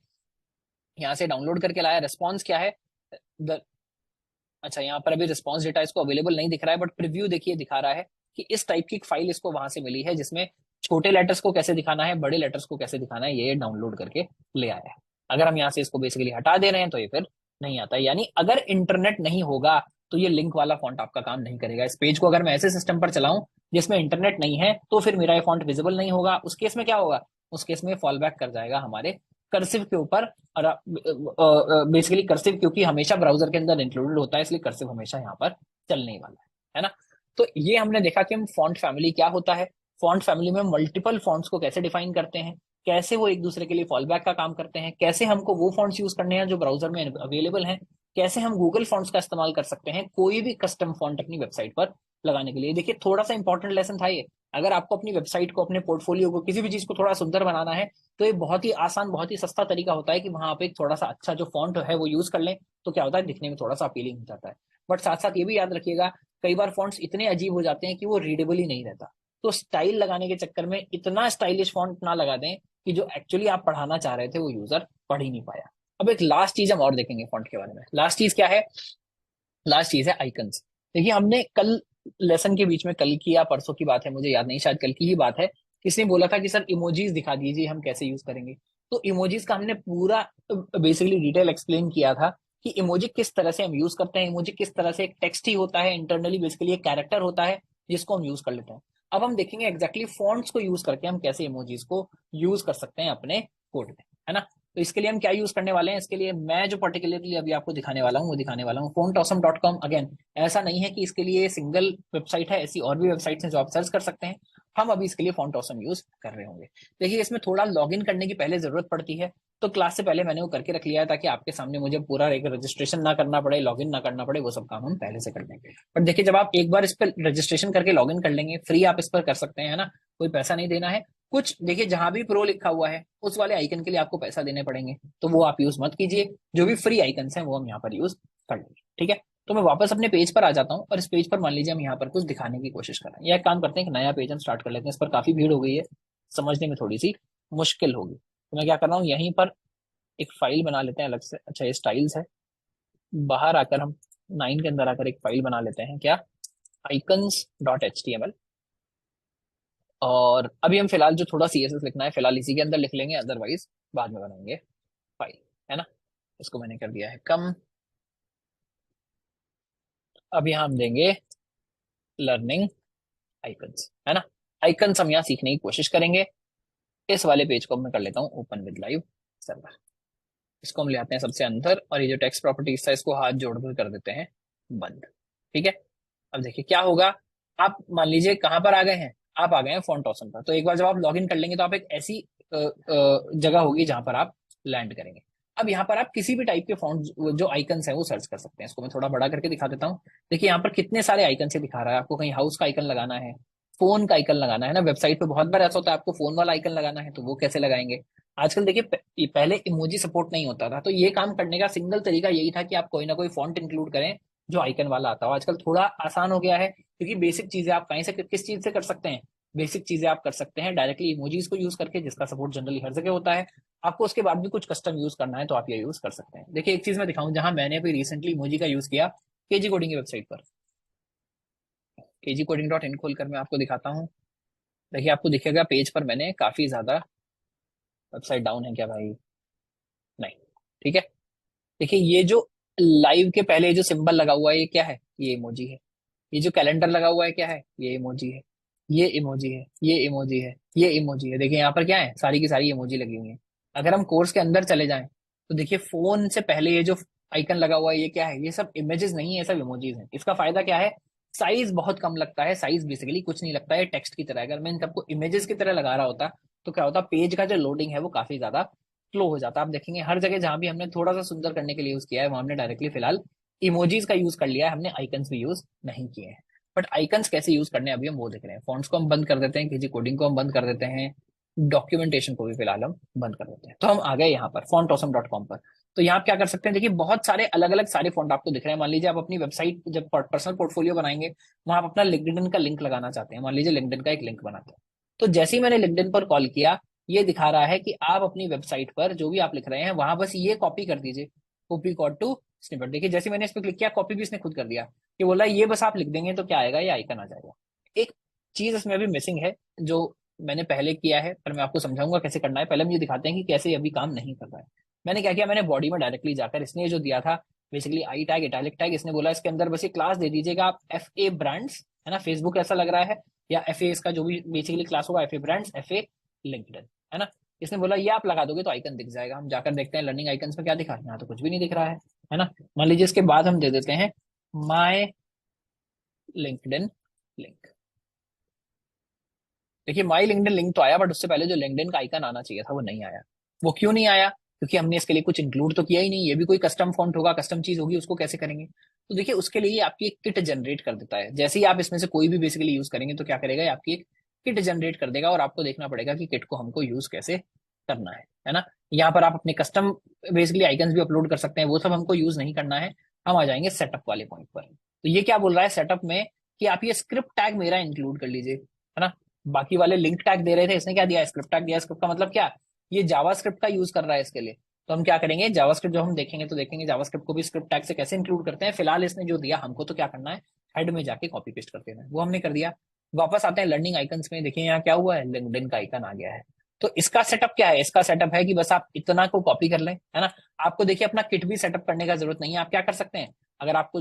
यहाँ से डाउनलोड करके लाया। रिस्पॉन्स क्या है, अच्छा यहाँ पर अभी रिस्पॉन्स डेटा इसको अवेलेबल नहीं दिख रहा है, बट प्रीव्यू देखिए दिखा रहा है कि इस टाइप की फाइल इसको वहां से मिली है, जिसमें छोटे लेटर्स को कैसे दिखाना है, बड़े लेटर्स को कैसे दिखाना है, ये डाउनलोड करके ले आया है। अगर हम यहाँ से इसको बेसिकली हटा दे रहे हैं तो ये फिर नहीं आता है। यानी अगर इंटरनेट नहीं होगा तो ये लिंक वाला फॉन्ट आपका काम नहीं करेगा। इस पेज को अगर मैं ऐसे सिस्टम पर चलाऊं जिसमें इंटरनेट नहीं है तो फिर मेरा ये फॉन्ट विजिबल नहीं होगा। उस केस में क्या होगा, उस केस में फॉल बैक कर जाएगा हमारे कर्सिव के ऊपर। और बेसिकली कर्सिव क्योंकि हमेशा ब्राउजर के अंदर इंक्लूडेड होता है, इसलिए कर्सिव हमेशा यहाँ पर चलने वाला है ना। तो ये हमने देखा कि हम फॉन्ट फैमिली क्या होता है, फॉन्ट फैमिली में मल्टीपल फॉन्ट्स को कैसे डिफाइन करते हैं, कैसे वो एक दूसरे के लिए फॉल बैक का काम करते हैं, कैसे हमको वो फॉन्ट्स यूज करने हैं जो ब्राउजर में अवेलेबल हैं, कैसे हम गूगल फॉन्ट्स का इस्तेमाल कर सकते हैं कोई भी कस्टम फॉन्ट अपनी वेबसाइट पर लगाने के लिए। देखिए थोड़ा सा इंपॉर्टेंट लेसन था ये। अगर आपको अपनी वेबसाइट को, अपने पोर्टफोलियो को, किसी भी चीज को थोड़ा सुंदर बनाना है तो ये बहुत ही आसान, बहुत ही सस्ता तरीका होता है कि वहां आप एक थोड़ा सा अच्छा जो फॉन्ट है वो यूज कर लें। तो क्या होता है, दिखने में थोड़ा सा अपीलिंग हो जाता है। बट साथ साथ ये भी याद रखिएगा, कई बार फॉन्ट्स इतने अजीब हो जाते हैं कि वो रीडेबल ही नहीं रहता। तो स्टाइल लगाने के चक्कर में इतना स्टाइलिश फॉन्ट ना लगा दें कि जो एक्चुअली आप पढ़ाना चाह रहे थे वो यूजर पढ़ ही नहीं पाया। अब एक लास्ट चीज हम और देखेंगे फॉन्ट के बारे में। लास्ट चीज क्या है? लास्ट चीज है आइकन्स। देखिए हमने कल लेसन के बीच में, कल की या परसों की बात है मुझे याद नहीं, शायद कल की ही बात है, किसने बोला था कि सर इमोजीज दिखा दीजिए हम कैसे यूज करेंगे। तो इमोजीज का हमने पूरा बेसिकली डिटेल एक्सप्लेन किया था कि इमोजी किस तरह से हम यूज करते हैं। इमोजी किस तरह से एक टेक्स्ट ही होता है, इंटरनली बेसिकली एक कैरेक्टर होता है जिसको हम यूज कर लेते हैं। अब हम देखेंगे एग्जैक्टली फॉन्ट्स को यूज करके हम कैसे इमोजीज को यूज कर सकते हैं अपने कोड में, है ना। तो इसके लिए हम क्या यूज करने वाले हैं, इसके लिए मैं जो पर्टिकुलरली अभी आपको दिखाने वाला हूँ वो दिखाने वाला हूँ fontawesome.com। अगेन ऐसा नहीं है कि इसके लिए सिंगल वेबसाइट है, ऐसी और भी वेबसाइट्स हैं जो आप सर्च कर सकते हैं। हम अभी इसके लिए फॉन्ट ऑसम यूज कर रहे होंगे। देखिए इसमें थोड़ा लॉगिन करने की पहले जरूरत पड़ती है, तो क्लास से पहले मैंने वो करके रख लिया है ताकि आपके सामने मुझे पूरा एक रजिस्ट्रेशन ना करना पड़े, लॉगिन ना करना पड़े, वो सब काम हम पहले से कर लेंगे। पर देखिए जब आप एक बार इस पर रजिस्ट्रेशन करके लॉगिन कर लेंगे, फ्री आप इस पर कर सकते हैं, है ना, कोई पैसा नहीं देना है कुछ। देखिए जहां भी प्रो लिखा हुआ है उस वाले आइकन के लिए आपको पैसा देने पड़ेंगे, तो वो आप यूज मत कीजिए। जो भी फ्री आइकन्स हैं वो हम यहाँ पर यूज कर लेंगे, ठीक है। तो मैं वापस अपने पेज पर आ जाता हूँ और इस पेज पर मान लीजिए हम यहाँ पर कुछ दिखाने की कोशिश कर रहे हैं, या एक काम करते हैं एक नया पेज हम स्टार्ट कर लेते हैं। इस पर काफी भीड़ हो गई है, समझने में थोड़ी सी मुश्किल होगी, तो मैं क्या कर रहा हूँ, यहीं पर एक फाइल बना लेते हैं अलग से। अच्छा ये स्टाइल्स है, बाहर आकर हम 9 के अंदर आकर एक फाइल बना लेते हैं, क्या, icons.html। और अभी हम फिलहाल जो थोड़ा CSS लिखना है फिलहाल इसी के अंदर लिख लेंगे, अदरवाइज बाद में बनाएंगे फाइल, है ना। इसको मैंने कर दिया है कम। अब यहाँ हम देंगे लर्निंग आइकन्स, है ना। आइकन्स हम यहाँ सीखने की कोशिश करेंगे। इस वाले पेज को मैं कर लेता हूँ ओपन विद लाइव सर्वर। इसको हम ले आते हैं सबसे अंदर, और ये जो टेक्स्ट प्रॉपर्टीज था इसको हाथ जोड़कर कर देते हैं बंद, ठीक है। अब देखिए क्या होगा, आप मान लीजिए कहां पर आ गए हैं, आप आ गए हैं फॉन्ट ऑसम पर। तो एक बार जब आप लॉगिन कर लेंगे तो आप एक ऐसी जगह होगी जहां पर आप लैंड करेंगे। अब यहाँ पर आप किसी भी टाइप के फॉन्ट जो आइकन्स हैं वो सर्च कर सकते हैं। इसको मैं थोड़ा बड़ा करके दिखा देता हूँ। देखिए यहाँ पर कितने सारे आइकन से दिखा रहा है आपको। कहीं हाउस का आइकन लगाना है, फोन का आइकन लगाना है ना, वेबसाइट पे बहुत बार ऐसा होता है आपको फोन वाला आइकन लगाना है, तो वो कैसे लगाएंगे। आजकल देखिए पहले इमोजी सपोर्ट नहीं होता था, तो ये काम करने का सिंगल तरीका यही था कि आप कोई ना कोई फॉन्ट इंक्लूड करें जो आइकन वाला आता हो। आजकल थोड़ा आसान हो गया है क्योंकि बेसिक चीजें आप कहीं से किस चीज से कर सकते हैं, बेसिक चीजें आप कर सकते हैं डायरेक्टली इमोजीज को यूज करके, जिसका सपोर्ट जनरली हर जगह होता है। आपको उसके बाद भी कुछ कस्टम यूज करना है तो आप ये यूज कर सकते हैं। देखिए एक चीज मैं दिखाऊं जहां मैंने अभी रिसेंटली इमोजी का यूज किया, केजी कोडिंग की वेबसाइट पर। kgcoding.in खोलकर मैं आपको दिखाता हूँ। देखिए आपको दिखेगा पेज पर मैंने काफी ज्यादा, वेबसाइट डाउन है क्या भाई, नहीं, ठीक है। देखिए ये जो लाइव के पहले जो सिंबल लगा हुआ है ये क्या है, ये इमोजी है। ये जो कैलेंडर लगा हुआ है क्या है, ये इमोजी है। ये इमोजी है, ये इमोजी है, ये इमोजी है। देखिए यहाँ पर क्या है, सारी की सारी इमोजी लगी हुई है। अगर हम कोर्स के अंदर चले जाएं तो देखिए फोन से पहले ये जो आइकन लगा हुआ है ये क्या है, ये सब इमेजेस नहीं है, ये सब इमोजीज हैं। इसका फायदा क्या है, साइज बहुत कम लगता है, साइज बेसिकली कुछ नहीं लगता है टेक्स्ट की तरह। अगर मैं इन सबको इमेजेस की तरह लगा रहा होता तो क्या होता, पेज का जो लोडिंग है वो काफी ज्यादा स्लो हो जाता। आप देखेंगे हर जगह जहां भी हमने थोड़ा सा सुंदर करने के लिए यूज किया है वहां हमने डायरेक्टली फिलहाल इमोजीज का यूज कर लिया है, हमने आइकन्स भी यूज नहीं किए हैं। बट आइकन्स कैसे यूज करने हैं अभी हम वो देख रहे हैं। फॉन्ट्स को हम बंद कर देते हैं, किसी कोडिंग को हम बंद कर देते हैं, डॉक्यूमेंटेशन को भी फिलहाल हम बंद कर देते हैं। तो हम आ गए यहाँ पर fontawesome.com पर। तो यहाँ आप क्या कर सकते हैं, देखिए बहुत सारे अलग अलग सारे फॉन्ट आपको दिख रहे हैं। मान लीजिए आप अपनी वेबसाइट जब पर्सनल पोर्टफोलियो बनाएंगे वहां आप अपना लिंक्डइन का लिंक लगाना चाहते हैं। मान लीजिए लिंक्डइन का एक लिंक बनाते हैं, तो जैसे ही मैंने लिंक्डइन पर कॉल किया ये दिखा रहा है कि आप अपनी वेबसाइट पर जो भी आप लिख रहे हैं वहां बस ये कॉपी कर दीजिए, कॉपी कोड टू स्निपेट। देखिए जैसे मैंने इस पर क्लिक किया कॉपी भी इसने खुद कर दिया, कि बोला ये बस आप लिख देंगे तो क्या आएगा, ये आइकन आ जाएगा। एक चीज इसमें अभी मिसिंग है जो मैंने पहले किया है, पर मैं आपको समझाऊंगा कैसे करना है। पहले मुझे दिखाते हैं कि कैसे अभी काम नहीं कर रहा है। मैंने क्या किया, मैंने बॉडी में डायरेक्टली जाकर इसने जो दिया था basically I tag italic tag, इसने बोला इसके अंदर बस ये क्लास दे दीजिएगा आप FA ब्रांड्स, है ना, फेसबुक ऐसा लग रहा है, या FA इसका जो भी बेसिकली क्लास होगा FA ब्रांड्स FA लिंक्डइन, है ना। इसने बोला ये आप लगा दोगे तो आइकन दिख जाएगा। हम जाकर देखते हैं लर्निंग आइकन्स में क्या दिखा, यहाँ तो कुछ भी नहीं दिख रहा है ना। मान लीजिए इसके बाद हम दे देते हैं माय लिंक्डइन लिंक। देखिए माई लिंक्डइन लिंक तो आया, बट उससे पहले जो लिंक्डइन का आइकन आना चाहिए था वो नहीं आया। वो क्यों नहीं आया, क्योंकि हमने इसके लिए कुछ इंक्लूड तो किया ही नहीं, ये भी कोई कस्टम फॉन्ट होगा, कस्टम चीज होगी, उसको कैसे करेंगे? तो देखिए उसके लिए ये आपकी एक किट जनरेट कर देता है। जैसे ही आप इसमें से कोई भी बेसिकली यूज करेंगे तो क्या करेगा, ये आपकी एक किट जनरेट कर देगा, और आपको देखना पड़ेगा कि किट को हमको यूज कैसे करना है ना। यहाँ पर आप अपने कस्टम बेसिकली आइकन्स भी अपलोड कर सकते हैं, वो सब हमको यूज नहीं करना है। हम आ जाएंगे सेटअप वाले पॉइंट पर। तो ये क्या बोल रहा है सेटअप में, कि आप ये स्क्रिप्ट टैग मेरा इंक्लूड कर लीजिए, है ना। बाकी वाले लिंक टैग दे रहे थे, इसने क्या दिया, स्क्रिप्ट टैग दिया। स्क्रिप्ट का मतलब क्या, ये जावास्क्रिप्ट का यूज कर रहा है इसके लिए। तो हम क्या करेंगे, जावास्क्रिप्ट जब हम देखेंगे तो देखेंगे जावास्क्रिप्ट को भी स्क्रिप्ट टैग से कैसे इंक्लूड करते हैं। फिलहाल इसने जो दिया हमको तो क्या करना है, हेड में जाके कॉपी पेस्ट कर देना है, वो हमने कर दिया। वापस आते हैं लर्निंग आइकन्स में, देखिए यहाँ क्या हुआ है, लिंक्डइन का आइकन आ गया है। तो इसका सेटअप क्या है, इसका सेटअप है कि बस आप इतना को कॉपी कर लें, है ना। आपको देखिए अपना किट भी सेटअप करने का जरूरत नहीं है। आप क्या कर सकते हैं, अगर आपको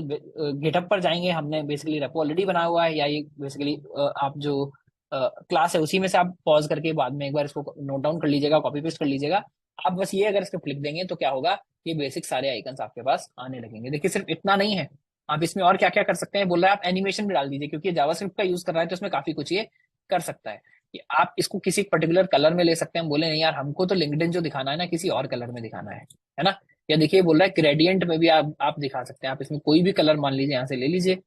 गिटहब पर जाएंगे, हमने बेसिकली रेपो ऑलरेडी बनाया हुआ है, या ये बेसिकली आप जो क्लास है उसी में से आप पॉज करके बाद में एक बार इसको नोट डाउन कर लीजिएगा, कॉपी पेस्ट कर लीजिएगा। आप बस ये अगर स्क्रिप्ट लिख देंगे तो क्या होगा, ये बेसिक सारे आइकन्स आपके पास आने लगेंगे। देखिए सिर्फ इतना नहीं है, आप इसमें और क्या क्या कर सकते हैं, बोल रहा है आप एनिमेशन भी डाल दीजिए, क्योंकि जावास्क्रिप्ट का यूज कर रहा है तो इसमें काफी कुछ ये कर सकता है। कि आप इसको किसी पर्टिकुलर कलर में ले सकते हैं, हम बोले नहीं यार हमको तो लिंक्डइन जो दिखाना है ना किसी और कलर में दिखाना है ना। या देखिए बोल रहा है ग्रेडियंट में भी आप दिखा सकते हैं, आप इसमें कोई भी कलर मान लीजिए यहाँ से ले लीजिए,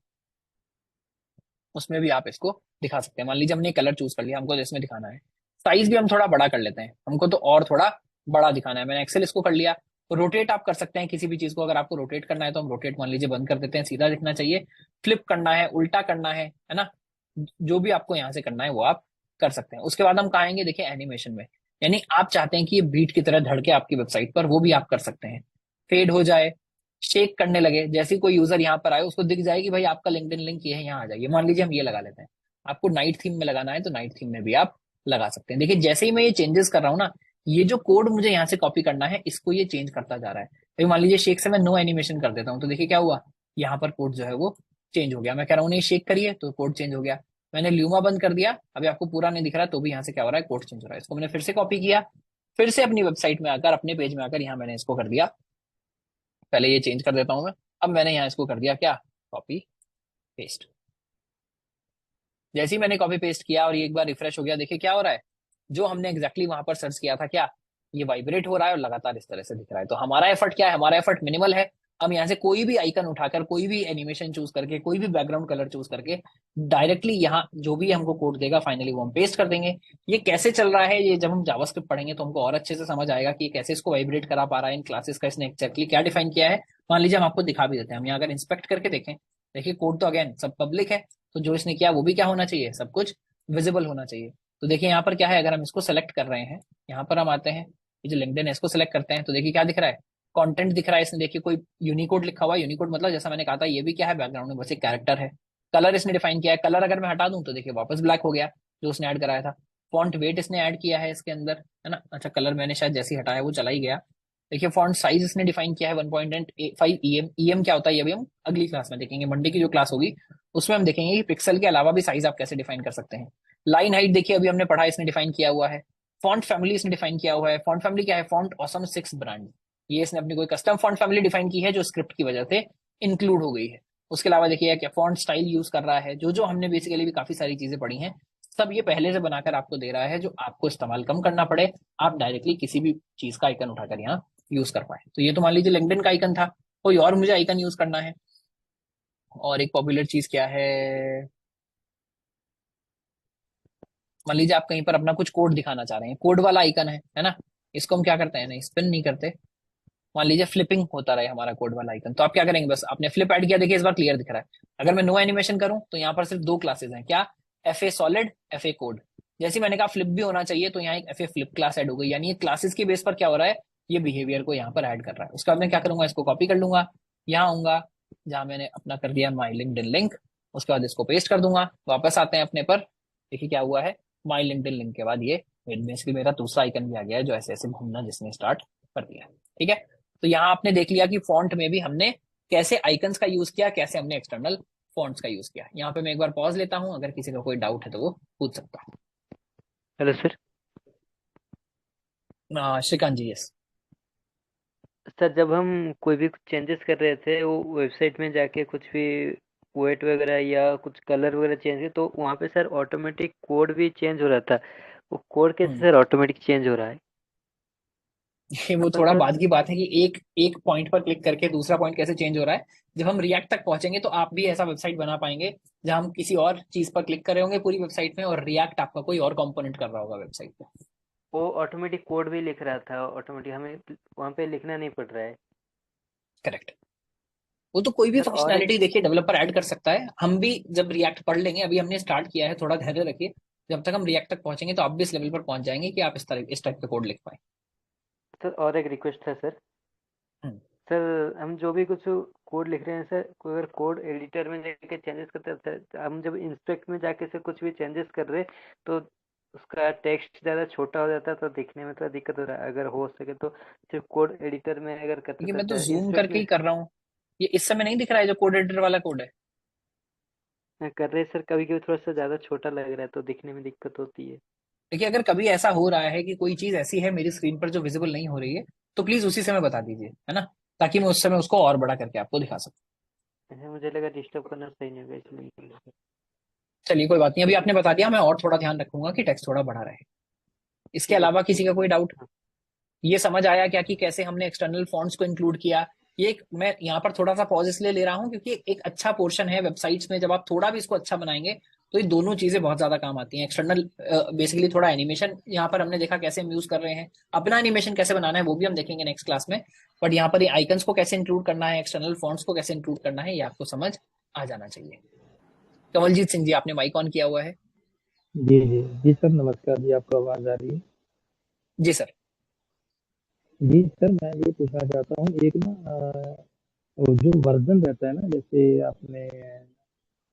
उसमें भी आप इसको दिखा सकते हैं। मान लीजिए हमने कलर चूज कर लिया, हमको तो इसमें दिखाना है। साइज भी हम थोड़ा बड़ा कर लेते हैं, हमको तो और थोड़ा बड़ा दिखाना है। मैंने एक्सेल इसको कर लिया। रोटेट आप कर सकते हैं किसी भी चीज को, अगर आपको रोटेट करना है तो हम रोटेट मान लीजिए बंद कर देते हैं, सीधा दिखना चाहिए। फ्लिप करना है, उल्टा करना है ना, जो भी आपको यहाँ से करना है वो आप कर सकते हैं। उसके बाद हम कहाँ आएंगे, देखिए एनिमेशन में, यानी आप चाहते हैं कि ये बीट की तरह धड़के आपकी वेबसाइट पर, वो भी आप कर सकते हैं। फेड हो जाए, शेक करने लगे, जैसे ही कोई यूजर यहाँ पर आए उसको दिख जाए कि भाई आपका लिंक्डइन लिंक ये है, यहाँ आ जाइए। मान लीजिए हम ये लगा लेते हैं, आपको नाइट थीम में लगाना है तो नाइट थीम में भी आप लगा सकते हैं। देखिए जैसे ही मैं ये चेंजेस कर रहा हूँ ना, ये जो कोड मुझे यहाँ से कॉपी करना है इसको ये चेंज करता जा रहा है। तो मान लीजिए शेक से मैं नो एनिमेशन कर देता हूँ, तो देखिए क्या हुआ, यहाँ पर कोड जो है वो चेंज हो गया। मैं कह रहा हूँ नहीं शेक करिए तो कोड चेंज हो गया। मैंने ल्यूमा बंद कर दिया, अभी आपको पूरा नहीं दिख रहा तो भी यहाँ से क्या हो रहा है, कोड चेंज हो रहा है। इसको मैंने फिर से कॉपी किया, फिर से अपनी वेबसाइट में आकर, अपने पेज में आकर यहाँ मैंने इसको कर दिया, पहले ये चेंज कर देता हूं मैं। अब मैंने यहाँ इसको कर दिया क्या, कॉपी पेस्ट। जैसे ही मैंने कॉपी पेस्ट किया और ये एक बार रिफ्रेश हो गया, देखिए क्या हो रहा है, जो हमने एग्जैक्टली वहां पर सर्च किया था क्या, ये वाइब्रेट हो रहा है और लगातार इस तरह से दिख रहा है। तो हमारा एफर्ट क्या है, हमारा एफर्ट मिनिमल है। हम यहाँ से कोई भी आइकन उठाकर, कोई भी एनिमेशन चूज करके, कोई भी बैकग्राउंड कलर चूज करके डायरेक्टली यहाँ जो भी हमको कोड देगा फाइनली वो हम पेस्ट कर देंगे। ये कैसे चल रहा है, ये जब हम जावास्क्रिप्ट पढ़ेंगे तो हमको और अच्छे से समझ आएगा कि ये कैसे इसको वाइब्रेट करा पा रहा है। इन क्लासेस का इसने एक्जैक्टली क्या डिफाइन किया है, मान लीजिए हम आपको दिखा भी देते हैं। हम यहाँ अगर इंस्पेक्ट करके देखें, देखिए कोड तो अगेन सब पब्लिक है, तो जो इसने किया वो भी क्या होना चाहिए, सब कुछ विजिबल होना चाहिए। तो देखिए यहाँ पर क्या है, अगर हम इसको सेलेक्ट कर रहे हैं, यहाँ पर हम आते हैं, ये जो लिंक्डइन है इसको सेलेक्ट करते हैं, तो देखिए क्या दिख रहा है, कंटेंट दिख रहा है। इसने देखिए कोई यूनिकोड लिखा हुआ है, यूनिकोड मतलब जैसा मैंने कहा था ये भी क्या है, बैकग्राउंड में बस एक कैरेक्टर है। कलर इसने डिफाइन किया है, कलर अगर मैं हटा दूं तो देखिए वापस ब्लैक हो गया, जो उसने ऐड कराया था। फॉन्ट वेट इसने ऐड किया है इसके अंदर, है ना। अच्छा कलर मैंने शायद जैसे ही हटाया वो चला ही गया। देखिए फॉन्ट साइज इसने डिफाइन किया है 1.5 EM। ईएम क्या होता है ये अभी हम अगली क्लास में देखेंगे, मंडे की जो क्लास होगी उसमें हम देखेंगे कि पिक्सल के अलावा भी साइज आप कैसे डिफाइन कर सकते हैं। लाइन हाइट देखिए अभी हमने पढ़ा, इसने डिफाइन किया हुआ है। फॉन्ट फैमिली इसने डिफाइन किया हुआ है। फॉन्ट फैमिली क्या है, फॉन्ट ऑसम 6 ब्रांड, ये इसने अपनी कोई कस्टम फॉन्ट फैमिली डिफाइन की है जो स्क्रिप्ट की वजह से इंक्लूड हो गई है। उसके अलावा देखिए क्या फॉन्ट स्टाइल यूज कर रहा है, जो जो हमने बेसिकली भी काफी सारी चीजें पढ़ी हैं, सब ये पहले से बनाकर आपको दे रहा है, जो आपको इस्तेमाल कम करना पड़े, आप डायरेक्टली किसी भी चीज का आइकन उठाकर यहाँ यूज कर पाए। तो ये तो मान लीजिए लिंक्डइन का आइकन था, कोई और मुझे आइकन यूज करना है। और एक पॉपुलर चीज क्या है, मान लीजिए आप कहीं पर अपना कुछ कोड दिखाना चाह रहे हैं, कोड वाला आइकन है ना। इसको हम क्या करते हैं, नहीं स्पिन नहीं करते। मान लीजिए फ्लिपिंग होता रहे हमारा कोड वाला आइकन, तो आप क्या करेंगे, बस आपने फ्लिप ऐड किया, देखिए इस बार क्लियर दिख रहा है। अगर मैं नो एनिमेशन करूं तो यहाँ पर सिर्फ दो क्लासेस हैं, क्या, F A solid, F A code. जैसे मैंने कहा फ्लिप भी होना चाहिए, तो यहाँ एक F A flip class add हो गई, यानी ये क्लासेस की बेस पर क्या हो रहा है, ये बिहेवियर को यहाँ पर ऐड कर रहा है। उसके बाद मैं क्या करूंगा, इसको कॉपी कर लूंगा, यहाँ आऊंगा जहां मैंने अपना कर दिया माई लिंक्डइन लिंक, उसके बाद इसको पेस्ट कर दूंगा। वापस आते हैं अपने पर, देखिए क्या हुआ है, माई लिंक्डइन लिंक के बाद ये बेसिकली मेरा दूसरा आइकन भी आ गया है, जो ऐसे ऐसे घूमना जिसने स्टार्ट कर दिया। ठीक है, तो यहाँ आपने देख लिया कि फॉन्ट में भी हमने कैसे आइकन्स का यूज किया, कैसे हमने एक्सटर्नल फॉन्ट्स का यूज किया। यहाँ पे मैं एक बार पॉज लेता हूँ, अगर किसी का कोई डाउट है तो वो पूछ सकता हेलो सर। है। श्रीकांत जी, यस। सर जब हम कोई भी चेंजेस कर रहे थे वो वेबसाइट में जाके कुछ भी वेट वगैरह या कुछ कलर वगैरह चेंज किए तो वहाँ पे सर ऑटोमेटिक कोड भी चेंज हो रहा था। वो कोड कैसे हम्म सर ऑटोमेटिक चेंज हो रहा है? ये वो पर थोड़ा सर बाद की बात है कि एक एक पॉइंट पर क्लिक करके दूसरा पॉइंट कैसे चेंज हो रहा है। जब हम रिएक्ट तक पहुंचेंगे तो आप भी ऐसा वेबसाइट बना पाएंगे जहां हम किसी और चीज पर क्लिक कर रहे होंगे पूरी वेबसाइट में, और रिएक्ट आपका कोई और कंपोनेंट कर रहा होगा वेबसाइट पे। वो ऑटोमेटिक कोड भी लिख रहा था, ऑटोमेटिक हमें वहाँ पे लिखना नहीं पड़ रहा है। करेक्ट। वो तो कोई भी सर और एक फंक्शनैलिटी देखिए डेवलपर ऐड कर सकता है। हम भी जब रिएक्ट पढ़ लेंगे, अभी हमने स्टार्ट किया है, थोड़ा धैर्य रखिए। जब तक हम रिएक्ट तक पहुंचेंगे तो आप भी इस लेवल पर पहुंच जाएंगे कि आप इस टाइप का कोड लिख पाए। सर और एक रिक्वेस्ट है सर। हम्म। सर हम जो भी कुछ कोड लिख रहे हैं सर, कोई अगर कोड एडिटर में जाके चेंजेस करते हैं सर, हम जब इंस्पेक्ट में जाके से कुछ भी चेंजेस कर रहे हैं तो उसका टेक्स्ट ज़्यादा छोटा हो जाता है, तो दिखने में थोड़ा दिक्कत हो रहा है। अगर हो सके तो सिर्फ कोड एडिटर में अगर करते देखिए मैं तो तो जूम इंस्पेक्ट करके में ही कर रहा हूँ। ये इस समय नहीं दिख रहा है जो कोड एडिटर वाला कोड है? कर रहे सर, कभी कभी थोड़ा सा ज़्यादा छोटा लग रहा है तो दिखने में दिक्कत होती है। देखिए अगर कभी ऐसा हो रहा है कि कोई चीज ऐसी है मेरी स्क्रीन पर जो विजिबल नहीं हो रही है, तो प्लीज उसी समय बता दीजिए, है ना, ताकि मैं उस समय उसको और बड़ा करके आपको दिखा सकूं। ऐसे मुझे लगा डिस्टर्ब करना सही नहीं होगा, इसलिए नहीं बोला सर। चलिए कोई बात नहीं, अभी आपने बता दिया, मैं और थोड़ा ध्यान रखूंगा कि टेक्स्ट थोड़ा बड़ा रहे। इसके ठीक है अलावा सर, किसी ठीक का कोई डाउट? है। ये समझ आया क्या कि कैसे हमने एक्सटर्नल फॉन्ट्स को इंक्लूड किया? ये मैं यहाँ पर थोड़ा सा पॉज इसलिए ले रहा हूँ क्योंकि एक अच्छा पोर्शन है वेबसाइट्स में, जब आप थोड़ा भी इसको अच्छा बनाएंगे तो ये दोनों चीजें बहुत ज्यादा काम आती हैं। एक्सटर्नल बेसिकली थोड़ा एनिमेशन यहाँ पर हमने देखा कैसे हम यूज कर रहे हैं, अपना एनिमेशन कैसे बनाना है वो भी हम देखेंगे नेक्स्ट क्लास में। बट यहाँ पर ये आइकन्स को कैसे इंक्लूड करना है, एक्सटर्नल फॉन्ट्स को कैसे इंक्लूड करना है, ये आपको समझ आ जाना चाहिए। कमलजीत सिंह जी, आपने माइक ऑन किया हुआ है। जी जी जी सर, नमस्कार जी, आपको आवाज आ रही है? जी सर। जी सर, मैं ये पूछना चाहता हूँ, एक ना वो जो वर्जन रहता है ना, जैसे आपने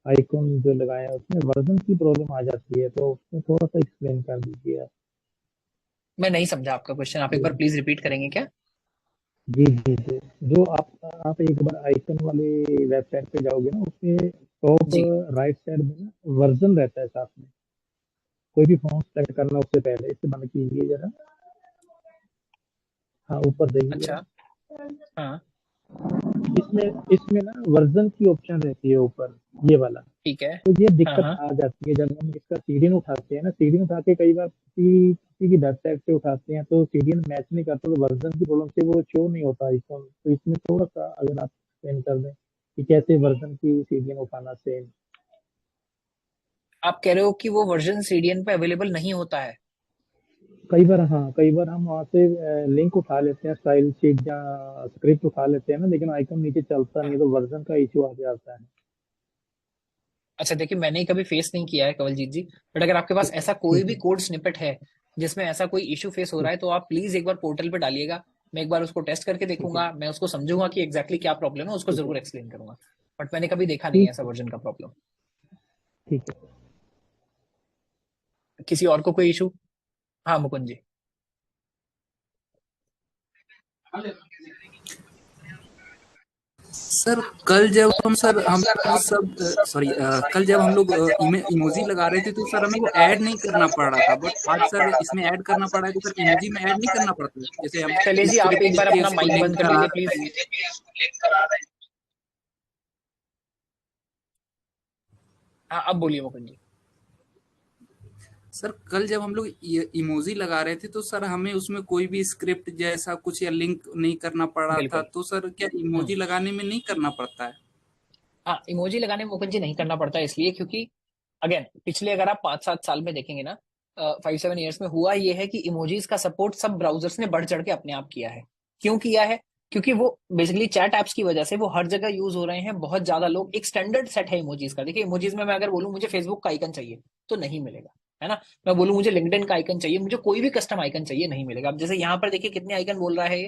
आइकॉन जो लगाया है उसमें वर्जन की प्रॉब्लम आ जाती है, तो उसमें थोड़ा सा एक्सप्लेन कर दीजिए आप। मैं नहीं समझा आपका क्वेश्चन, आप एक बार जी प्लीज रिपीट करेंगे क्या? जी जी जी। जो आप एक बार आइकन वाले वेबसाइट पे जाओगे ना, उसमें टॉप जी। राइट साइड में ना वर्जन रहता है साथ में। कोई भी फॉन्ट सेलेक्ट करना उससे पहले इसे बंद कीजिए जरा। हाँ, ऊपर देखिए जरा। अच्छा। हाँ। इसमें इसमें ना वर्जन की ऑप्शन रहती है ऊपर, ये वाला। ठीक है। तो ये हाँ दिक्कत हाँ। आ जाती है जब हम इसका सीडीएन उठाते हैं ना, सीडीएन उठा के कई बार किसी किसी की वेबसाइट से उठाते हैं तो सीडीएन मैच नहीं करता, तो वर्जन की प्रॉब्लम से वो शो नहीं होता आइकॉन। तो इसमें थोड़ा सा अगर आप एक्सप्लेन कर दें कि कैसे वर्जन की सीडीएन उठाना सेम। आप कह रहे हो कि वो वर्जन सीडीएन पे अवेलेबल नहीं होता है? कई बार, हाँ, कई बार हम वहाँ से लिंक उठा लेते हैं, स्टाइल शीट या स्क्रिप्ट उठा लेते हैं ना, लेकिन आइकन नीचे चलता नहीं है, तो वर्जन का इश्यू आ जाता है। अच्छा देखिए, मैंने कभी फेस नहीं किया है कवलजीत जी, बट अगर आपके पास ऐसा कोई ठीक भी है। कोड स्निपेट है जिसमें ऐसा कोई इशू फेस हो रहा ठीक। है तो आप प्लीज एक बार पोर्टल पे डालिएगा। मैं एक बार उसको टेस्ट करके ठीक है। देखूंगा, मैं उसको समझूंगा कि एग्जैक्टली क्या प्रॉब्लम है, उसको ठीक है। जरूर एक्सप्लेन करूंगा। बट मैंने कभी देखा नहीं है ठीक ऐसा है। वर्जन का प्रॉब्लम। ठीक है। किसी और को कोई इशू? हाँ मुकुंद जी। सर कल जब हम लोग सब सॉरी कल जब हम लोग इमोजी लगा रहे थे तो सर हमें वो ऐड नहीं करना पड़ रहा था, बट आज सर इसमें ऐड करना पड़ा है, तो सर इमोजी में ऐड नहीं करना पड़ता है, जैसे हम चलिए जी, आप स्क्रिप्ट एक लिख बार के अपना उसको माइक लिंक बंद कर करा लीजिए रहे प्लीज। हैं। हाँ अब बोलिए मुकुंद जी। सर कल जब हम लोग इमोजी लगा रहे थे तो सर हमें उसमें कोई भी स्क्रिप्ट जैसा कुछ या लिंक नहीं करना पड़ रहा था, बिल्कुल। तो सर क्या हम्म। इमोजी लगाने में नहीं करना पड़ता है? हाँ इमोजी लगाने में मुकुंद जी नहीं करना पड़ता, इसलिए क्योंकि अगेन पिछले अगर आप 5-7 साल में देखेंगे ना, 5-7 ईयर्स में हुआ ये है कि इमोजीज का सपोर्ट सब ब्राउजर्स ने बढ़ चढ़ के अपने आप किया है। क्यों किया है? क्योंकि वो बेसिकली चैट एप्स की वजह से वो हर जगह यूज हो रहे हैं, बहुत ज्यादा लोग, एक स्टैंडर्ड सेट है इमोजीज का। देखिए इमोजीज में मैं अगर बोलूं मुझे फेसबुक का आइकन चाहिए तो नहीं मिलेगा, है ना। मैं बोलूं मुझे लिंक्डइन का आइकन चाहिए, मुझे कोई भी कस्टम आइकन चाहिए, नहीं मिलेगा। अब जैसे यहाँ पर देखिए कितने आइकन बोल रहा है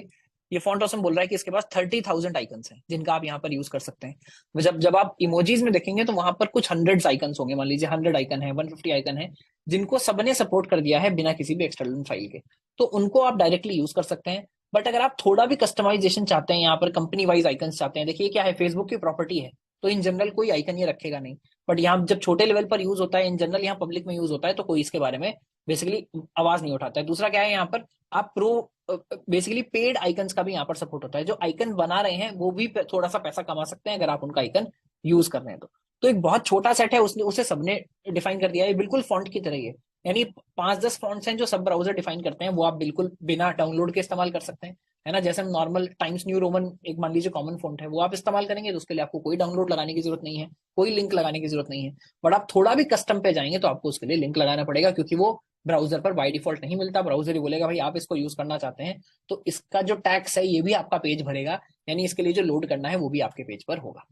ये फॉन्ट ऑसम बोल रहा है कि इसके पास 30,000 आइकन्स हैं जिनका आप यहाँ पर यूज कर सकते हैं। जब जब आप इमोजीज में देखेंगे तो वहां पर कुछ हंड्रेड्स आइकन्स होंगे, मान लीजिए 100 आइकन है, 150 आइकन है, जिनको सबने सपोर्ट कर दिया है बिना किसी भी एक्सटर्नल फाइल के। तो उनको आप डायरेक्टली यूज कर सकते हैं। बट अगर आप थोड़ा भी कस्टमाइजेशन चाहते हैं, यहाँ पर कंपनी वाइज आइकन्स चाहते हैं, देखिए क्या है, फेसबुक की प्रॉपर्टी है तो इन जनरल कोई आइकन ये रखेगा नहीं। बट यहाँ जब छोटे लेवल पर यूज होता है, इन जनरल यहाँ पब्लिक में यूज होता है, तो कोई इसके बारे में बेसिकली आवाज नहीं उठाता है। दूसरा क्या है, यहाँ पर आप प्रो बेसिकली पेड आइकन्स का भी यहाँ पर सपोर्ट होता है। जो आइकन बना रहे हैं वो भी थोड़ा सा पैसा कमा सकते हैं अगर आप उनका आइकन यूज कर रहे हैं तो। एक बहुत छोटा सेट है, उसने उसे सबने डिफाइन कर दिया है, बिल्कुल फॉन्ट की तरह ही है। यानी 5-10 फॉन्ट्स हैं जो सब ब्राउजर डिफाइन करते हैं, वो आप बिल्कुल बिना डाउनलोड के इस्तेमाल कर सकते हैं, है ना। जैसे हम नॉर्मल टाइम्स न्यू रोमन एक मान लीजिए कॉमन फॉन्ट है, वो आप इस्तेमाल करेंगे तो उसके लिए आपको कोई डाउनलोड लगाने की जरूरत नहीं है, कोई लिंक लगाने की जरूरत नहीं है। बट आप थोड़ा भी कस्टम पे जाएंगे तो आपको उसके लिए लिंक लगाना पड़ेगा, क्योंकि वो ब्राउजर पर बाय डिफॉल्ट नहीं मिलता। ब्राउजर ही बोलेगा भाई आप इसको यूज करना चाहते हैं तो इसका जो टैक्स है ये भी आपका पेज भरेगा, यानी इसके लिए जो लोड करना है वो भी आपके पेज पर होगा।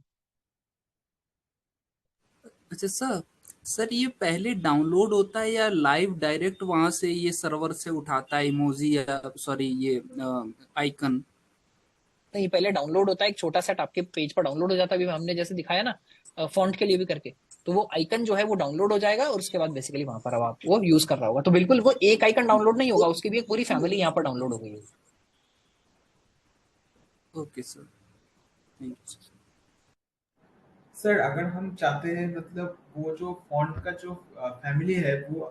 अच्छा सर ये पहले डाउनलोड होता है या लाइव डायरेक्ट वहां से ये सर्वर से उठाता है इमोजी या सॉरी ये आइकन? नहीं, पहले डाउनलोड होता है, एक छोटा सेट आपके पेज पर डाउनलोड हो जाता है, अभी हमने जैसे दिखाया ना फॉन्ट के लिए भी करके, तो वो आइकन जो है वो डाउनलोड हो जाएगा और उसके बाद बेसिकली वहां पर अब आप वो यूज कर रहा होगा। तो बिल्कुल वो एक आइकन डाउनलोड नहीं होगा, उसकी भी एक पूरी फैमिली यहाँ पर डाउनलोड हो गई है। Okay sir, thank you sir अगर हम चाहते हैं मतलब वो जो फॉन्ट का जो फैमिली है वो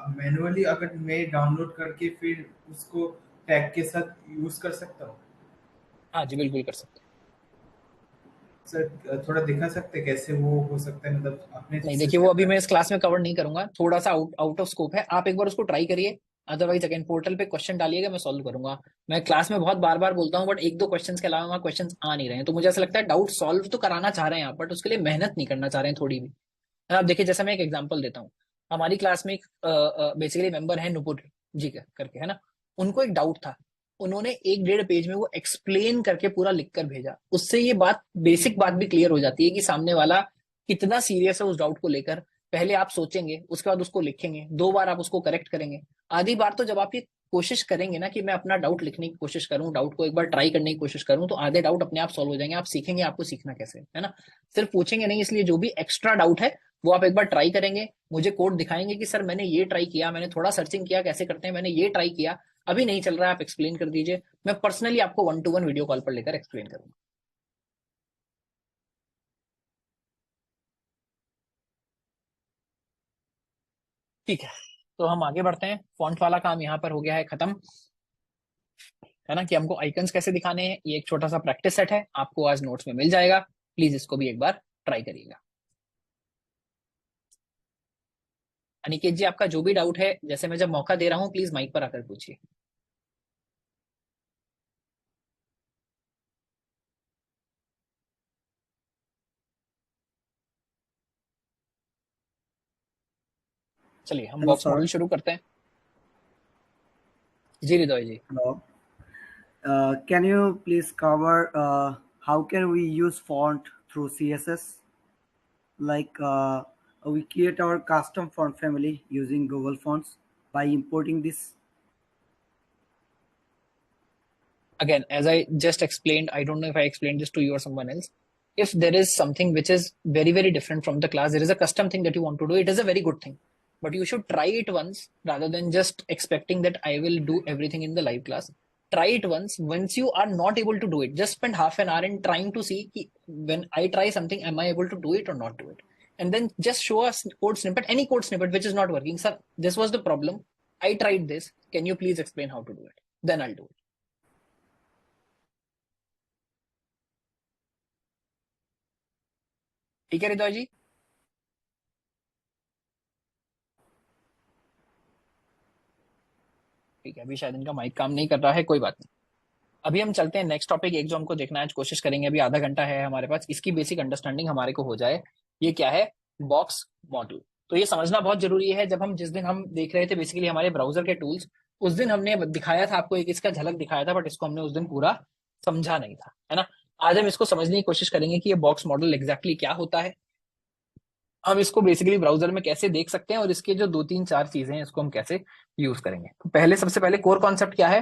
मैनुअली अगर मैं डाउनलोड करके फिर उसको टैग के साथ यूज कर सकता हूँ? हाँ जी बिल्कुल कर सकते हैं। सर थोड़ा दिखा सकते हैं कैसे वो हो सकता है, मतलब अपने नहीं देखिए, वो अभी मैं इस क्लास में कवर नहीं करूंगा, थोड़ा सा आउट ऑफ स्कोप है, आप एक बार उसको ट्राई करिए, अदरवाइज अगेन पोर्टल पे क्वेश्चन डालिएगा, मैं सॉल्व करूंगा। मैं क्लास में बहुत बार बार बोलता हूँ बट 1-2 क्वेश्चंस के अलावा वहाँ क्वेश्चंस आ नहीं रहे हैं, तो मुझे ऐसा लगता है डाउट सॉल्व तो कराना चाह रहे हैं आप, बट उसके लिए मेहनत नहीं करना चाह रहे हैं थोड़ी भी। अब देखिए, जैसे मैं एक एग्जांपल देता हूँ, हमारी क्लास में एक बेसिकली मेंबर है नुपुर जी करके, है ना। उनको एक डाउट था, उन्होंने 1-1.5 पेज में वो एक्सप्लेन करके पूरा लिख कर भेजा। उससे ये बात बेसिक बात भी क्लियर हो जाती है कि सामने वाला कितना सीरियस है उस डाउट को लेकर। पहले आप सोचेंगे, उसके बाद उसको लिखेंगे, 2 बार आप उसको करेक्ट करेंगे। आधी बार तो जब आप ये कोशिश करेंगे ना कि मैं अपना डाउट लिखने की कोशिश करूं, डाउट को एक बार ट्राई करने की कोशिश करूं, तो आधे डाउट अपने आप सॉल्व हो जाएंगे। आप सीखेंगे आपको सीखना कैसे है ना, सिर्फ पूछेंगे नहीं। इसलिए जो भी एक्स्ट्रा डाउट है वो आप एक बार ट्राई करेंगे, मुझे कोड दिखाएंगे कि सर मैंने ये ट्राई किया, मैंने थोड़ा सर्चिंग किया कैसे करते हैं, मैंने ये ट्राई किया, अभी नहीं चल रहा है, आप एक्सप्लेन कर दीजिए। मैं पर्सनली आपको 1-to-1 वीडियो कॉल पर लेकर एक्सप्लेन करूंगा। ठीक है, तो हम आगे बढ़ते हैं। फॉन्ट वाला काम यहाँ पर हो गया है खत्म, है ना, कि हमको आइकन्स कैसे दिखाने हैं। ये एक छोटा सा प्रैक्टिस सेट है, आपको आज नोट्स में मिल जाएगा, प्लीज इसको भी एक बार ट्राई करिएगा। अनिकेत जी, आपका जो भी डाउट है, जैसे मैं जब मौका दे रहा हूँ प्लीज माइक पर आकर पूछिए। चलिए हम Hello, बॉक्स sir. मॉडल शुरू करते हैं। जी हृदय जी। Hello. Can you please cover how can we use font through CSS? Like we create our custom font family using Google Fonts by importing this. Again, as I just explained, I don't know if I explained this to you or someone else. If there is something which is very, very different from the class, there is a custom thing that you want to do, it is a very good thing. But you should try it once rather than just expecting that I will do everything in the live class. Try it once. Once you are not able to do it, just spend half an hour in trying to see when I try something, am I able to do it or not do it? And then just show us code snippet, any code snippet which is not working. Sir, this was the problem. I tried this. Can you please explain how to do it? Then I'll do it. ठीक है हृदय जी। ठीक है, अभी शायद इनका माइक काम नहीं कर रहा है, कोई बात नहीं। अभी हम चलते हैं नेक्स्ट टॉपिक, एक जो हमको देखना है, आज कोशिश करेंगे, अभी आधा घंटा है हमारे पास, इसकी बेसिक अंडरस्टैंडिंग हमारे को हो जाए। ये क्या है? Box model. तो ये समझना बहुत जरूरी है। जब हम जिस दिन हम देख रहे थे बेसिकली हमारे ब्राउजर के टूल्स, उस दिन हमने दिखाया था आपको, एक इसका झलक दिखाया था, बट इसको हमने उस दिन पूरा समझा नहीं था, है ना। आज हम इसको समझने की कोशिश करेंगे कि ये बॉक्स मॉडल एग्जैक्टली क्या होता है, हम इसको बेसिकली ब्राउजर में कैसे देख सकते हैं, और इसके जो 2-3-4 चीजें हैं इसको हम कैसे यूज करेंगे। तो पहले सबसे पहले कोर कॉन्सेप्ट क्या है?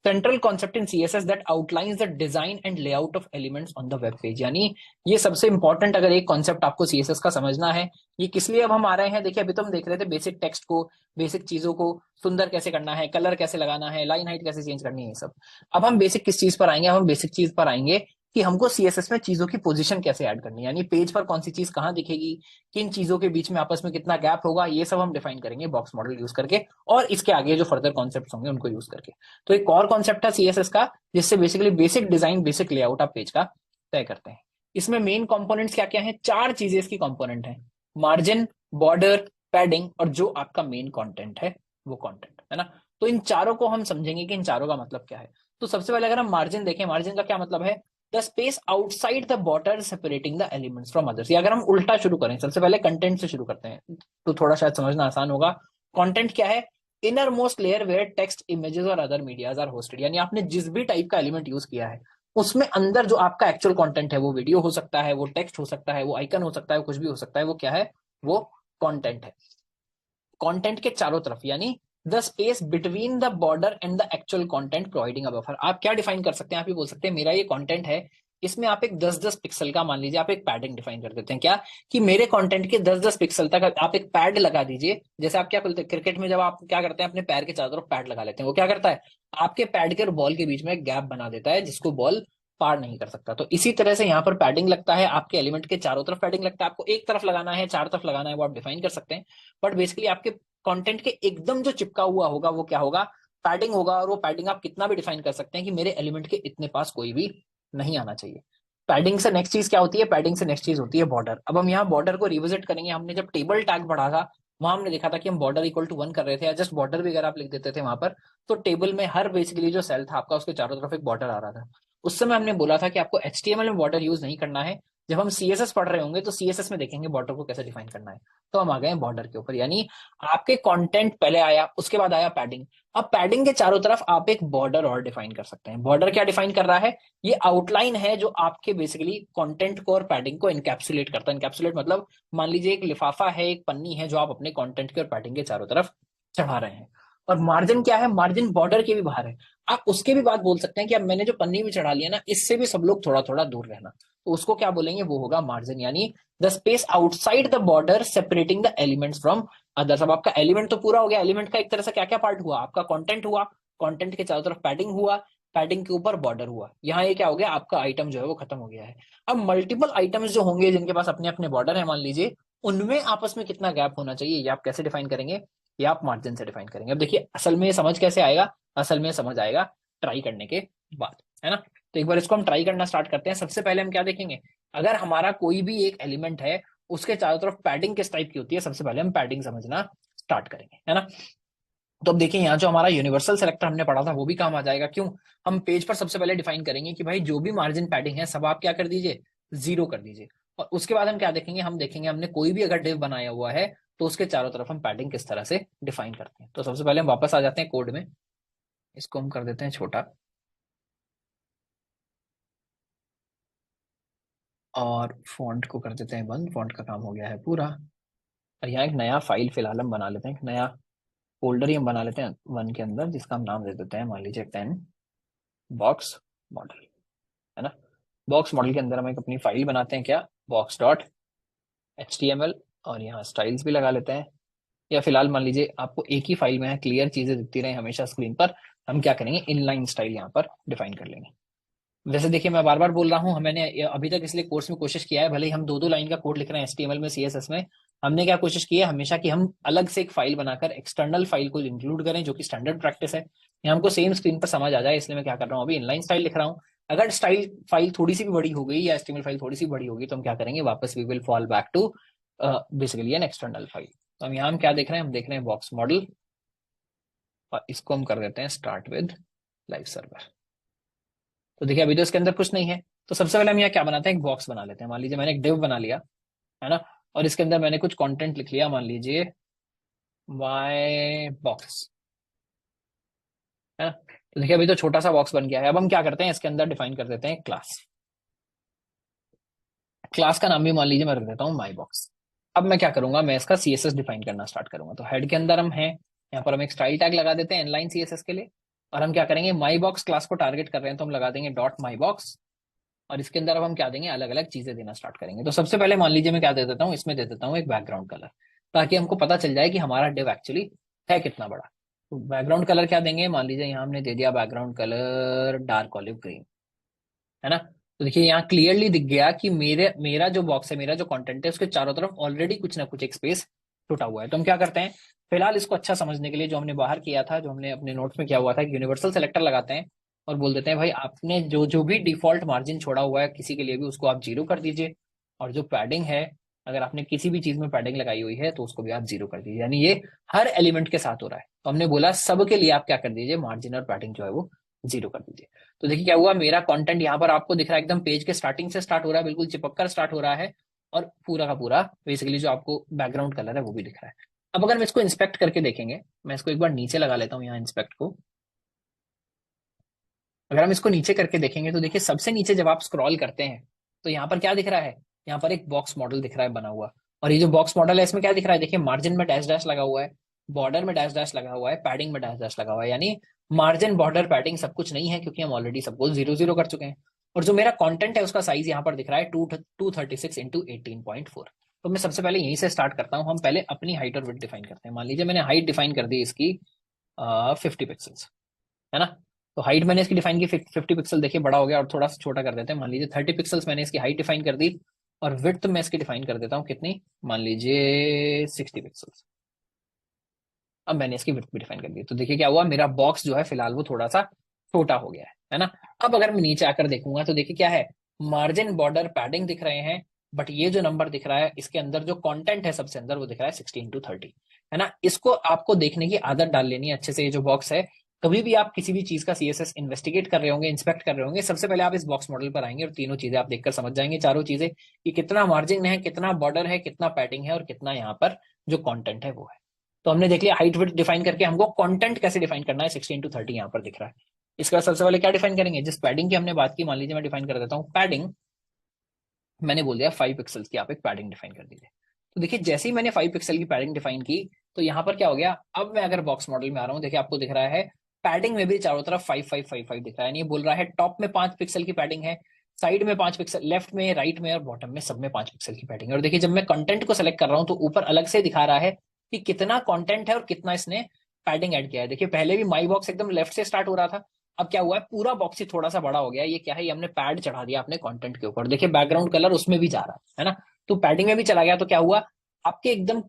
Central concept in CSS that outlines the design and layout of elements on the web page. यानी ये सबसे इंपॉर्टेंट अगर एक कॉन्सेप्ट आपको सीएसएस का समझना है। ये किस लिए अब हम आ रहे हैं? देखिए, अभी तो हम देख रहे थे बेसिक टेक्स्ट को, बेसिक चीजों को सुंदर कैसे करना है, कलर कैसे लगाना है, लाइन हाइट कैसे चेंज करनी है, ये सब। अब हम बेसिक किस चीज पर आएंगे? हम बेसिक चीज पर आएंगे कि हमको सीएसएस में चीजों की पोजीशन कैसे ऐड करनी है, यानी पेज पर कौन सी चीज कहां दिखेगी, किन चीजों के बीच में आपस में कितना गैप होगा, ये सब हम डिफाइन करेंगे बॉक्स मॉडल यूज करके, और इसके आगे जो फर्दर कॉन्सेप्ट होंगे उनको यूज करके। तो एक और कॉन्सेप्ट है सीएसएस का, जिससे basically basic design, basic layout आप पेज का तय करते हैं। इसमें मेन कंपोनेंट्स क्या क्या हैं? 4 चीजें इसकी कंपोनेंट हैं: मार्जिन, बॉर्डर, पैडिंग और जो आपका मेन कंटेंट है वो कंटेंट है ना। तो इन चारों को हम समझेंगे कि इन चारों का मतलब क्या है। तो सबसे पहले अगर हम मार्जिन देखें, मार्जिन का क्या मतलब है, the space outside the border separating the elements from others. या अगर हम उल्टा शुरू करें, सबसे पहले कंटेंट से शुरू करते हैं तो थोड़ा शायद समझना आसान होगा। कंटेंट क्या है, innermost layer where text images और अदर मीडियाज आर होस्टेड। यानी आपने जिस भी टाइप का एलिमेंट यूज किया है उसमें अंदर जो आपका एक्चुअल कंटेंट है, वो वीडियो हो सकता है, वो टेक्स्ट हो सकता है, वो आइकन हो सकता है, कुछ भी हो सकता है, वो क्या है, वो कंटेंट है। कंटेंट के चारों तरफ यानी the space between the border and the actual content providing a buffer. आप क्या डिफाइन कर सकते हैं, आप ये बोल सकते हैं मेरा ये कंटेंट है, इसमें आप एक 10-10 पिक्सल का, मान लीजिए आप एक पैडिंग डिफाइन कर देते हैं, क्या कि मेरे कंटेंट के 10-10 पिक्सल तक आप एक पैड लगा दीजिए। जैसे आप क्या बोलते हैं क्रिकेट में, जब आप क्या करते हैं अपने पैर के चारों तरफ पैड लगा लेते हैं, वो क्या करता है, आपके पैड के और बॉल के बीच में एक गैप बना देता है जिसको बॉल पार नहीं कर सकता। तो इसी तरह से यहाँ पर पैडिंग लगता है, आपके एलिमेंट के चारों तरफ पैडिंग लगता है। आपको एक तरफ लगाना है, चार तरफ लगाना है, वो आप डिफाइन कर सकते हैं। बट बेसिकली आपके कंटेंट के एकदम जो चिपका हुआ होगा वो क्या होगा, पैडिंग होगा। और वो पैडिंग आप कितना भी डिफाइन कर सकते हैं कि मेरे एलिमेंट के इतने पास कोई भी नहीं आना चाहिए। पैडिंग से नेक्स्ट चीज क्या होती है, पैडिंग से नेक्स्ट चीज होती है बॉर्डर। अब हम यहाँ बॉर्डर को रिविजिट करेंगे। हमने जब टेबल टैग पढ़ा था वहां हमने देखा था कि हम बॉर्डर इक्वल टू 1 कर रहे थे, या जस्ट बॉर्डर भी अगर आप लिख देते थे वहां पर, तो टेबल में हर बेसिकली जो सेल था आपका उसके चारों तरफ एक बॉर्डर आ रहा था। उस समय हमने बोला था कि आपको HTML में बॉर्डर यूज नहीं करना है, जब हम CSS पढ़ रहे होंगे तो CSS में देखेंगे बॉर्डर को कैसे डिफाइन करना है। तो हम आ गए बॉर्डर के ऊपर, यानी आपके कंटेंट पहले आया, उसके बाद आया पैडिंग। अब पैडिंग के चारों तरफ आप एक बॉर्डर और डिफाइन कर सकते हैं। बॉर्डर क्या डिफाइन कर रहा है, ये आउटलाइन है जो आपके बेसिकली कंटेंट को और पैडिंग को इनकैप्सुलेट करता है। इनकैप्सुलेट मतलब मान लीजिए एक लिफाफा है, एक पन्नी है जो आप अपने कंटेंट के और पैडिंग के चारों तरफ चढ़ा रहे हैं। और मार्जिन क्या है, मार्जिन बॉर्डर के भी बाहर है। आप उसके भी बात बोल सकते हैं कि अब मैंने जो पन्नी भी चढ़ा लिया ना, इससे भी सब लोग थोड़ा थोड़ा दूर रहना, तो उसको क्या बोलेंगे, वो होगा मार्जिन। यानी the space outside the border separating the elements from others. अब आपका एलिमेंट तो पूरा हो गया, एलिमेंट का एक तरह से क्या क्या पार्ट हुआ, आपका कंटेंट हुआ, कंटेंट के चारों तरफ पैडिंग हुआ, पैडिंग के ऊपर बॉर्डर हुआ। यहाँ ये क्या हो गया, आपका आइटम जो है वो खत्म हो गया है। अब मल्टीपल आइटम्स जो होंगे जिनके पास अपने अपने बॉर्डर है मान लीजिए, उनमें आपस में कितना गैप होना चाहिए, ये आप कैसे डिफाइन करेंगे, ये आप मार्जिन से डिफाइन करेंगे। अब देखिए असल में समझ कैसे आएगा, असल में समझ आएगा ट्राई करने के बाद, है ना। तो एक बार इसको हम ट्राई करना स्टार्ट करते हैं। सबसे पहले हम क्या देखेंगे, अगर हमारा कोई भी एक एलिमेंट है उसके चारों तरफ पैडिंग किस टाइप की होती है, सबसे पहले हम पैडिंग समझना स्टार्ट करेंगे, है ना। तो अब देखिए यहाँ जो हमारा यूनिवर्सल सेलेक्टर हमने पढ़ा था वो भी काम आ जाएगा। क्यों, हम पेज पर सबसे पहले डिफाइन करेंगे कि भाई जो भी मार्जिन पैडिंग है सब आप क्या कर दीजिए, 0 कर दीजिए। और उसके बाद हम क्या देखेंगे, हम देखेंगे हमने कोई भी अगर डिव बनाया हुआ है तो उसके चारों तरफ हम पैडिंग किस तरह से डिफाइन करते हैं। तो सबसे पहले हम वापस आ जाते हैं कोड में, इसको हम कर देते हैं छोटा और फॉन्ट को कर देते हैं बंद। फॉन्ट का काम हो गया है पूरा। और यहाँ एक नया फाइल फिलहाल हम बना लेते हैं, एक नया फोल्डर ही हम बना लेते हैं 1 के अंदर, जिसका हम नाम दे देते हैं मान लीजिए 10 बॉक्स मॉडल, है ना। बॉक्स मॉडल के अंदर हम एक अपनी फाइल बनाते हैं, क्या, box.html, और यहाँ स्टाइल्स भी लगा लेते हैं। या फिलहाल मान लीजिए आपको एक ही फाइल में है, क्लियर चीजें दिखती रहे हमेशा स्क्रीन पर, हम क्या करेंगे, इनलाइन स्टाइल यहाँ पर डिफाइन कर लेंगे। वैसे देखिए मैं बार बार बोल रहा हूँ, मैंने अभी तक इसलिए कोर्स में कोशिश किया है, भले ही हम 2-2 लाइन का कोड लिख रहे हैं HTML में, CSS में, हमने क्या कोशिश की है हमेशा कि हम अलग से एक फाइल बनाकर एक्सटर्नल फाइल को इंक्लूड करें, जो कि स्टैंडर्ड प्रैक्टिस है। ये हमको सेम स्क्रीन पर समझ आ जाए, इसलिए मैं क्या कर रहा हूँ, अभी इनलाइन स्टाइल लिख रहा हूँ। अगर स्टाइल फाइल थोड़ी सी भी बड़ी हो गई या HTML फाइल थोड़ी सी बड़ी होगी तो हम क्या करेंगे, वापस we will fall back to basically an external file. तो हम यहाँ हम क्या देख रहे हैं, हम देख रहे हैं बॉक्स मॉडल, और इसको हम कर देते हैं स्टार्ट विद लाइव सर्वर। तो देखिए अभी तो इसके अंदर कुछ नहीं है, तो सबसे पहले हम यहाँ क्या बनाते हैं, एक बॉक्स बना लेते हैं। मान लीजिए मैंने एक डिव बना लिया, है ना, और इसके अंदर मैंने कुछ कंटेंट लिख लिया, मान लीजिए माय बॉक्स, है ना। तो देखिए अभी तो छोटा सा बॉक्स बन गया है। अब हम क्या करते हैं, इसके अंदर डिफाइन कर देते हैं क्लास। क्लास का नाम भी मान लीजिए मैं रख देता हूँ माई बॉक्स। अब मैं क्या करूंगा, मैं इसका CSS डिफाइन करना स्टार्ट करूंगा। तो हेड के अंदर हम हैं, यहाँ पर हम एक स्टाइल टैग लगा देते हैं इनलाइन CSS के लिए, और हम क्या करेंगे, माई बॉक्स क्लास को टारगेट कर रहे हैं तो हम लगा देंगे डॉट माई बॉक्स, और इसके अंदर अब हम क्या देंगे, अलग अलग चीजें देना स्टार्ट करेंगे। तो सबसे पहले मान लीजिए मैं क्या दे देता हूँ, इसमें दे देता हूँ एक बैकग्राउंड कलर, ताकि हमको पता चल जाए कि हमारा डिव एक्चुअली है कितना बड़ा। तो बैकग्राउंड कलर क्या देंगे, मान लीजिए यहाँ हमने दे दिया background colour dark olive green, है ना। तो देखिए यहाँ क्लियरली दिख गया कि मेरा जो बॉक्स है, मेरा जो कंटेंट है, उसके चारों तरफ ऑलरेडी कुछ ना कुछ एक स्पेस छूटा हुआ है। तो हम क्या करते हैं, फिलहाल इसको अच्छा समझने के लिए जो हमने बाहर किया था, जो हमने अपने नोट्स में किया हुआ था, यूनिवर्सल सेलेक्टर लगाते हैं और बोल देते हैं भाई आपने जो जो भी डिफॉल्ट मार्जिन छोड़ा हुआ है किसी के लिए भी, उसको आप 0 कर दीजिए। और जो पैडिंग है अगर आपने किसी भी चीज में पैडिंग लगाई हुई है तो उसको भी आप 0 कर दीजिए, यानी ये हर एलिमेंट के साथ हो रहा है। तो हमने बोला सबके लिए आप क्या कर दीजिए, मार्जिन और पैडिंग जो है वो 0 कर दीजिए। तो देखिए क्या हुआ, मेरा कंटेंट यहाँ पर आपको दिख रहा है एकदम पेज के स्टार्टिंग से स्टार्ट हो रहा है, बिल्कुल चिपक कर स्टार्ट हो रहा है, और पूरा का पूरा बेसिकली जो आपको बैकग्राउंड कलर है वो भी दिख रहा है। अब अगर मैं इसको इंस्पेक्ट करके देखेंगे, मैं इसको एक बार नीचे लगा लेता हूँ यहाँ इंस्पेक्ट को। अगर हम इसको नीचे करके देखेंगे तो देखिए सबसे नीचे जब आप स्क्रॉल करते हैं तो यहाँ पर क्या दिख रहा है, यहाँ पर एक बॉक्स मॉडल दिख रहा है बना हुआ। और ये जो बॉक्स मॉडल है इसमें क्या दिख रहा है, देखिए मार्जिन में डैश डैश लगा हुआ है, बॉर्डर में डैश डैश लगा हुआ है, पैडिंग में डैश डैश लगा हुआ है, यानी मार्जिन बॉर्डर पैडिंग सब कुछ नहीं है, क्योंकि हम ऑलरेडी सबको 0 0 कर चुके हैं। और जो मेरा कंटेंट है उसका साइज यहाँ पर दिख रहा है 236 इंटू 18.4। तो मैं सबसे पहले यहीं से स्टार्ट करता हूँ। हम पहले अपनी हाइट और विड्थ डिफाइन करते हैं। मान लीजिए मैंने हाइट डिफाइन कर दी इसकी 50 पिक्सल्स, है ना। तो हाइट मैंने इसकी डिफाइन की 50 पिक्सल, देखिए बड़ा हो गया, और थोड़ा सा छोटा कर देते हैं। मान लीजिए 30 पिक्सल्स मैंने इसकी हाइट डिफाइन कर दी, और विड्थ मैं इसकी डिफाइन कर देता हूँ कितनी, मान लीजिए 60 पिक्सल्स। अब मैंने इसकी विड्थ भी डिफाइन कर दी। तो देखिए क्या हुआ, मेरा बॉक्स जो है फिलहाल वो थोड़ा सा छोटा हो गया है ना। अब अगर मैं नीचे आकर देखूंगा तो देखिए क्या है, मार्जिन बॉर्डर पैडिंग दिख रहे हैं, बट ये जो नंबर दिख रहा है इसके अंदर जो कंटेंट है सबसे अंदर वो दिख रहा है 16:30, है ना। इसको आपको देखने की आदत डाल लेनी है अच्छे से। ये जो बॉक्स है, कभी भी आप किसी भी चीज का सीएसएस इन्वेस्टिगेट कर रहे होंगे, इंस्पेक्ट कर रहे होंगे, सबसे पहले आप इस बॉक्स मॉडल पर आएंगे और तीनों चीजें आप देखकर समझ जाएंगे, चारों चीजें, कि कितना मार्जिन है, कितना बॉर्डर है, कितना पैडिंग है, और कितना यहाँ पर जो कंटेंट है वो है। तो हमने देख लिया हाइट विड्थ डिफाइन करके, हमको कंटेंट कैसे डिफाइन करना है, 16:30 यहाँ पर दिख रहा है। इसका सबसे पहले क्या डिफाइन करेंगे, जिस पैडिंग की हमने बात की, मान लीजिए मैं डिफाइन कर देता हूँ पैडिंग, मैंने बोल दिया 5 पिक्सल्स की आप एक पैडिंग डिफाइन कर दीजिए। तो देखिए जैसे ही मैंने 5 पिक्सल की पैडिंग डिफाइन की, तो यहाँ पर क्या हो गया, अब मैं अगर बॉक्स मॉडल में आ रहा हूँ, देखिए आपको दिख रहा है पैडिंग में भी चारों तरफ 5 दिख रहा है। ये बोल रहा है टॉप में 5 पिक्सल की पैडिंग है, साइड में 5 पिक्सल, लेफ्ट में, राइट में और बॉटम में सब में 5 पिक्सल की पैडिंग है। और देखिए जब मैं कंटेंट को सेलेक्ट कर रहा हूँ तो ऊपर अलग से दिखा रहा है कि कितना कंटेंट है और कितना इसने पैडिंग ऐड किया है। देखिए पहले भी माई बॉक्स एकदम लेफ्ट से स्टार्ट हो रहा था, अब क्या हुआ है, पूरा बॉक्स ही थोड़ा सा बड़ा हो गया। ये क्या है, ये हमने पैड चढ़ा दिया अपने कंटेंट के ऊपर। देखिए बैकग्राउंड कलर उसमें भी जा रहा है ना। तो पैडिंग में भी चला गया, तो क्या हुआ, आपके एकदम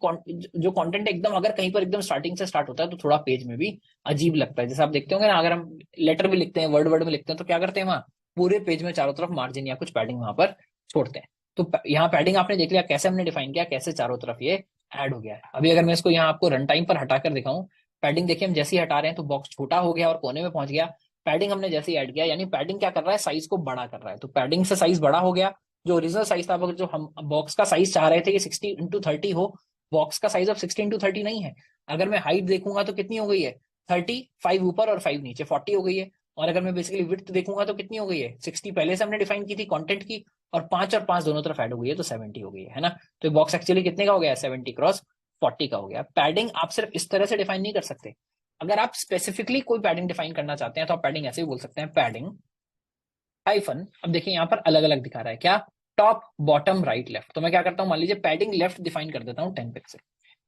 जो कंटेंट एकदम अगर कहीं पर एकदम स्टार्टिंग से स्टार्ट होता है तो थोड़ा पेज में भी अजीब लगता है। जैसे आप देखते होंगे ना, अगर हम लेटर भी लिखते हैं, वर्ड में लिखते हैं, तो क्या करते हैं, वहां पूरे पेज में चारों तरफ मार्जिन या कुछ पैडिंग वहां पर छोड़ते हैं। तो यहाँ पैडिंग आपने देख लिया कैसे हमने डिफाइन किया, कैसे चारों तरफ ये ऐड हो गया है। अभी अगर मैं इसको यहाँ आपको रन टाइम पर हटाकर दिखाऊं, पैडिंग देखिए हम जैसे ही हटा रहे हैं तो बॉक्स छोटा हो गया और कोने में पहुंच गया। पैडिंग हमने जैसे ही ऐड किया, यानी पैडिंग क्या कर रहा है, साइज को बड़ा कर रहा है। तो पैडिंग से साइज बड़ा हो गया। जो ओरिजिनल साइज था, जो हम बॉक्स का साइज चाह रहे थे कि 60:30 हो, बॉक्स का साइज अब 16:30 नहीं है। अगर मैं हाइट देखूंगा तो कितनी हो गई है, 30, 5 ऊपर और 5 नीचे, 40 हो गई है। और अगर मैं बेसिकली विड्थ देखूंगा तो कितनी हो गई है, 60 पहले से हमने डिफाइन की थी कंटेंट की, और 5 और 5 दोनों तरफ ऐड हो गई है, तो 70 हो गई है ना। तो बॉक्स एक्चुअली कितने का हो गया, 70x40 का हो गया। पैडिंग आप सिर्फ इस तरह से डिफाइन नहीं कर सकते। अगर आप स्पेसिफिकली कोई पैडिंग डिफाइन करना चाहते हैं तो आप पैडिंग ऐसे भी बोल सकते हैं, पैडिंग हाइफन, अब देखिए यहाँ पर अलग अलग दिखा रहा है क्या, टॉप, बॉटम, राइट, लेफ्ट। तो मैं क्या करता हूँ, मान लीजिए पैडिंग लेफ्ट डिफाइन कर देता हूँ 10 पिक्सल,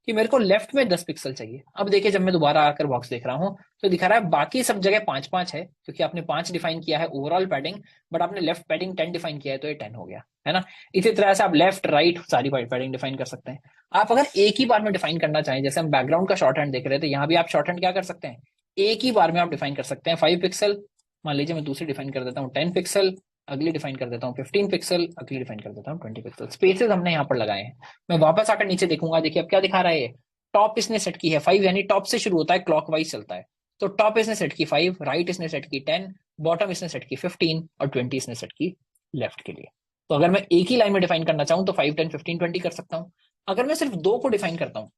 कि मेरे को लेफ्ट में 10 पिक्सल चाहिए। अब देखिए जब मैं दोबारा आकर बॉक्स देख रहा हूँ तो दिखा रहा है बाकी सब जगह 5 है, क्योंकि आपने 5 डिफाइन किया है ओवरऑल पैडिंग, बट आपने लेफ्ट पैडिंग 10 डिफाइन किया है तो ये 10 हो गया, है ना। इसी तरह से आप लेफ्ट राइट सारी पैडिंग डिफाइन कर सकते हैं। आप अगर एक ही बार में डिफाइन करना चाहें, जैसे हम बैकग्राउंड का शॉर्ट हैंड देख रहे थे, यहाँ भी आप शॉर्ट हैंड क्या कर सकते हैं, एक ही बार में आप डिफाइन कर सकते हैं 5 पिक्सल। मान लीजिए मैं दूसरी डिफाइन कर देता हूँ 10 पिक्सल, अगली डिफाइन कर देता हूँ 15 पिक्सल, अगली डिफाइन कर देता हूँ 20 पिक्सल। स्पेसेस हमने यहाँ पर लगाए हैं। मैं वापस आकर नीचे देखूंगा, देखिए अब क्या दिखा रहा है, टॉप इसने सेट की है 5, यानी टॉप से शुरू होता है, क्लॉकवाइज चलता है। तो टॉप इसने सेट की 5, राइट इसने सेट की 10, बॉटम इसने सेट की 15 और 20 इसने सेट की लेफ्ट के लिए। तो अगर मैं एक ही लाइन में डिफाइन करना चाहूँ तो 5, 10, 15, 20 कर सकता हूँ। अगर मैं सिर्फ दो को डिफाइन करता हूँ,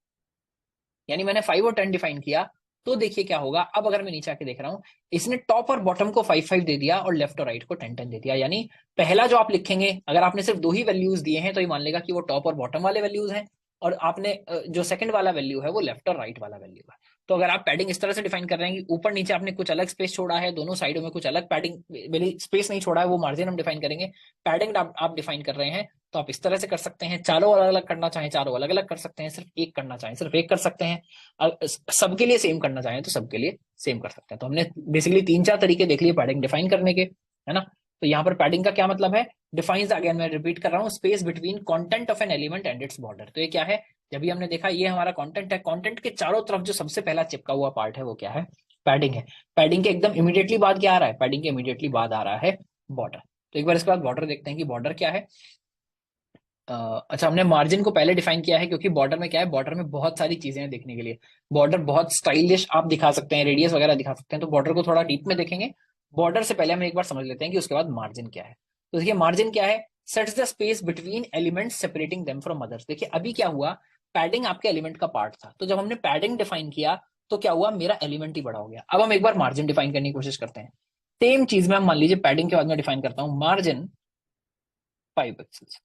यानी मैंने 5 और 10 डिफाइन किया, तो देखिए क्या होगा। अब अगर मैं नीचे आके देख रहा हूं, इसने टॉप और बॉटम को 5 दे दिया और लेफ्ट और राइट को 10 दे दिया। यानी पहला जो आप लिखेंगे, अगर आपने सिर्फ दो ही वैल्यूज दिए हैं तो ये मान लेगा कि वो टॉप और बॉटम वाले वैल्यूज हैं, और आपने जो सेकंड वाला वैल्यू है वो लेफ्ट और राइट वाला वैल्यू है। तो अगर आप पैडिंग इस तरह से डिफाइन कर रहे हैं कि ऊपर नीचे आपने कुछ अलग स्पेस छोड़ा है, दोनों साइडों में कुछ अलग पैडिंग स्पेस नहीं छोड़ा है, वो मार्जिन हम डिफाइन करेंगे। पैडिंग आप डिफाइन कर रहे हैं तो आप इस तरह से कर सकते हैं। चारों अलग अलग करना चाहें चारों अलग अलग कर सकते हैं, सिर्फ एक करना चाहें सिर्फ एक कर सकते हैं, सबके लिए सेम करना चाहें तो सबके लिए सेम कर सकते हैं। तो हमने बेसिकली 3-4 तरीके देख लिए पैडिंग डिफाइन करने के, है ना। तो यहाँ पर पैडिंग का क्या मतलब है, डिफाइंस, अगेन मैं रिपीट कर रहा हूँ, space between content of an element and its border. तो ये क्या है, जब भी हमने देखा ये हमारा कंटेंट है, कंटेंट के चारों तरफ जो सबसे पहला चिपका हुआ पार्ट है वो क्या है, पैडिंग है। पैडिंग के एकदम इमीडिएटली बाद क्या आ रहा है, पैडिंग के इमीडिएटली बाद आ रहा है बॉर्डर। तो एक बार इसके बाद बॉर्डर देखते हैं कि बॉर्डर क्या है। अच्छा, हमने मार्जिन को पहले डिफाइन किया है क्योंकि बॉर्डर में क्या है, बॉर्डर में बहुत सारी चीजें हैं देखने के लिए। बॉर्डर बहुत स्टाइलिश आप दिखा सकते हैं, रेडियस वगैरह दिखा सकते हैं, तो बॉर्डर को थोड़ा डीप में देखेंगे। बॉर्डर से पहले हम एक बार समझ लेते हैं कि उसके बाद मार्जिन क्या है। तो देखिए मार्जिन क्या है, sets the space between elements separating them from others. देखिए अभी क्या हुआ, पैडिंग आपके एलिमेंट का पार्ट था, तो जब हमने पैडिंग डिफाइन किया तो क्या हुआ, मेरा एलिमेंट ही बड़ा हो गया। अब हम एक बार मार्जिन डिफाइन करने की कोशिश करते हैं। सेम चीज में हम मान लीजिए पैडिंग के बाद में डिफाइन करता हूं मार्जिन 5 पिक्सल्स।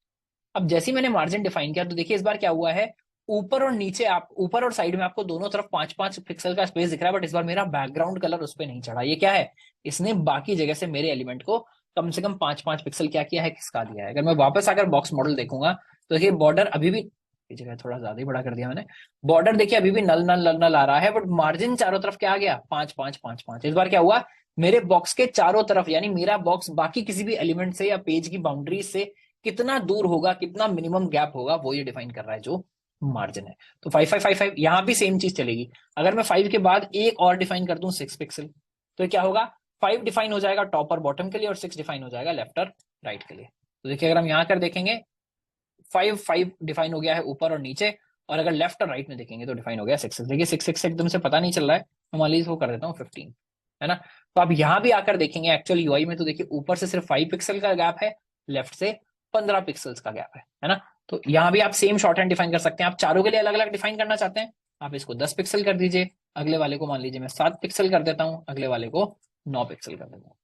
अब जैसे ही मैंने मार्जिन डिफाइन किया तो देखिए इस बार क्या हुआ है, ऊपर और नीचे आप ऊपर और साइड में आपको दोनों तरफ 5-5 पिक्सल का स्पेस दिख रहा है, बट इस बार मेरा बैकग्राउंड कलर उस पर नहीं चढ़ा। ये क्या है, इसने बाकी जगह से मेरे एलिमेंट को कम से कम 5-5 पिक्सल क्या किया है, खिसका दिया है। अगर मैं वापस आकर बॉक्स मॉडल देखूंगा तो देखिए बॉर्डर अभी भी, ये जगह थोड़ा ज्यादा ही बड़ा कर दिया मैंने, बॉर्डर देखिए अभी भी नल नल नल नल आ रहा है, बट मार्जिन चारों तरफ क्या आ गया, 5-5-5-5। इस बार क्या हुआ, मेरे बॉक्स के चारों तरफ, यानी मेरा बॉक्स बाकी किसी भी एलिमेंट से या पेज की बाउंड्री से कितना दूर होगा, कितना मिनिमम गैप होगा, वो ये डिफाइन कर रहा है जो मार्जिन है। तो 5-5-5-5 यहां भी सेम चीज चलेगी। अगर मैं 5 के बाद एक और डिफाइन कर दूं 6 पिक्सल, तो क्या होगा, 5 डिफाइन हो जाएगा टॉप और बॉटम के लिए और 6 डिफाइन हो जाएगा लेफ्ट और राइट के लिए। तो देखिए अगर हम यहां कर देखेंगे 5 डिफाइन हो गया है ऊपर और नीचे, और अगर लेफ्ट और राइट में देखेंगे तो डिफाइन हो गया 6। देखिए 6 एकदम से पता नहीं चल रहा है, मैं मान लीजिए वो कर देता हूँ 15, है ना। तो आप यहां भी आकर देखेंगे एक्चुअल यूआई में, तो देखिए ऊपर से सिर्फ 5 पिक्सल का गैप है, लेफ्ट से 15 पिक्सल्स का गैप है ना। तो यहाँ भी आप सेम शॉर्ट हैंड डिफाइन कर सकते हैं। आप चारों के लिए अलग अलग डिफाइन करना चाहते हैं, आप इसको 10 पिक्सल कर दीजिए, अगले वाले को मान लीजिए मैं 7 पिक्सल कर देता हूँ, अगले वाले को 9 पिक्सल कर देता हूँ,